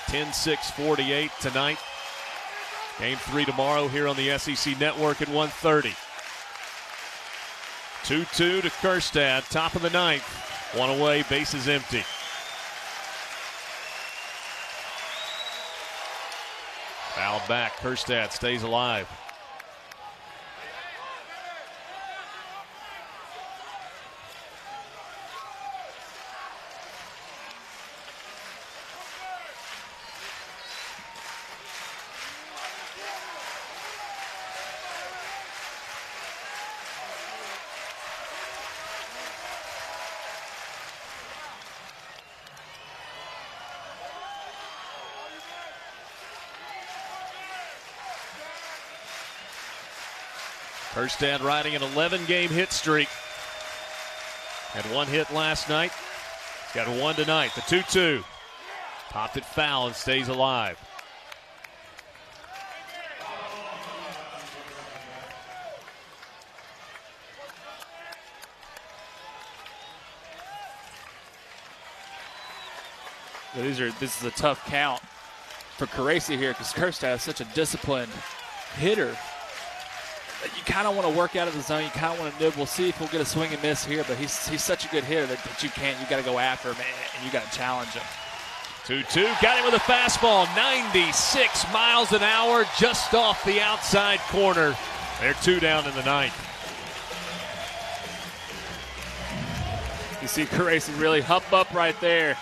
10-6-48 tonight. Game 3 tomorrow here on the SEC Network at 1:30. 2-2 to Kerstad, top of the ninth. One away, bases empty. Fouled back, Kerstad stays alive. Kerstad riding an 11-game hit streak. Had one hit last night. Got one tonight. The 2-2. Popped it foul and stays alive. This is a tough count for Caracci here because Kerstad is such a disciplined hitter. You kind of want to work out of the zone. You kind of want to nibble. See if he'll get a swing and miss here. But he's such a good hitter that you can't. You got to go after him and you got to challenge him. 2-2. Got him with a fastball. 96 miles an hour just off the outside corner. They're two down in the ninth. You see Caracci really hump up right there.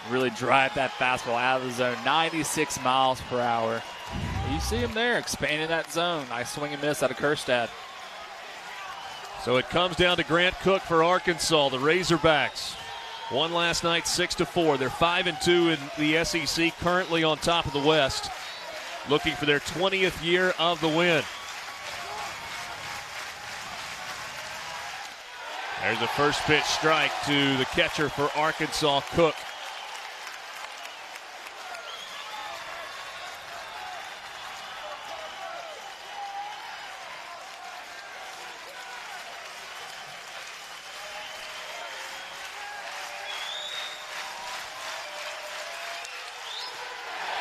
Really drive that fastball out of the zone. 96 miles per hour. You see him there, expanding that zone. Nice swing and miss out of Kerstad. So it comes down to Grant Cook for Arkansas, the Razorbacks. Won last night 6-4. They're 5-2 in the SEC, currently on top of the West, looking for their 20th year of the win. There's a first pitch strike to the catcher for Arkansas, Cook.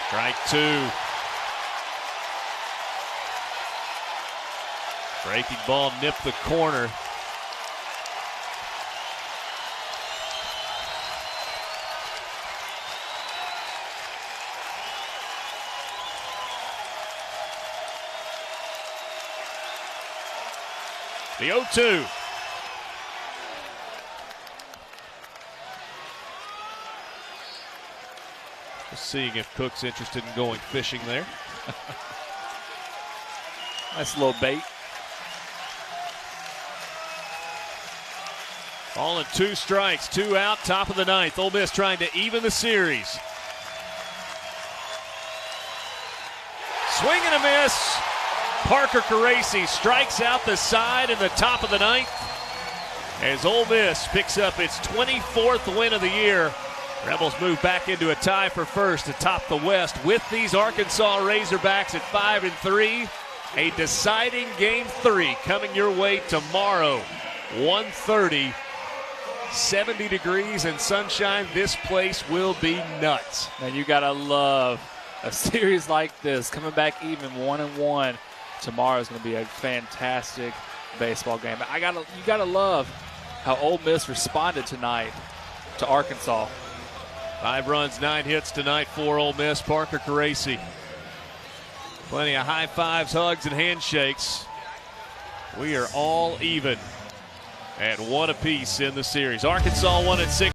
Strike two. Breaking ball nipped the corner. The 0-2. Just seeing if Cook's interested in going fishing there. Nice little bait. All in 2 strikes, 2 out, top of the ninth. Ole Miss trying to even the series. Swing and a miss. Parker Caracci strikes out the side in the top of the ninth as Ole Miss picks up its 24th win of the year. Rebels move back into a tie for first atop the West with these Arkansas Razorbacks at 5-3. A deciding Game 3 coming your way tomorrow, 1:30. 70 degrees and sunshine. This place will be nuts. Man, you got to love a series like this. Coming back even 1-1. Tomorrow is going to be a fantastic baseball game. You got to love how Ole Miss responded tonight to Arkansas. 5 runs, 9 hits tonight for Ole Miss. Parker Caracci. Plenty of high fives, hugs, and handshakes. We are all even. at 1 apiece in the series. Arkansas won at 6.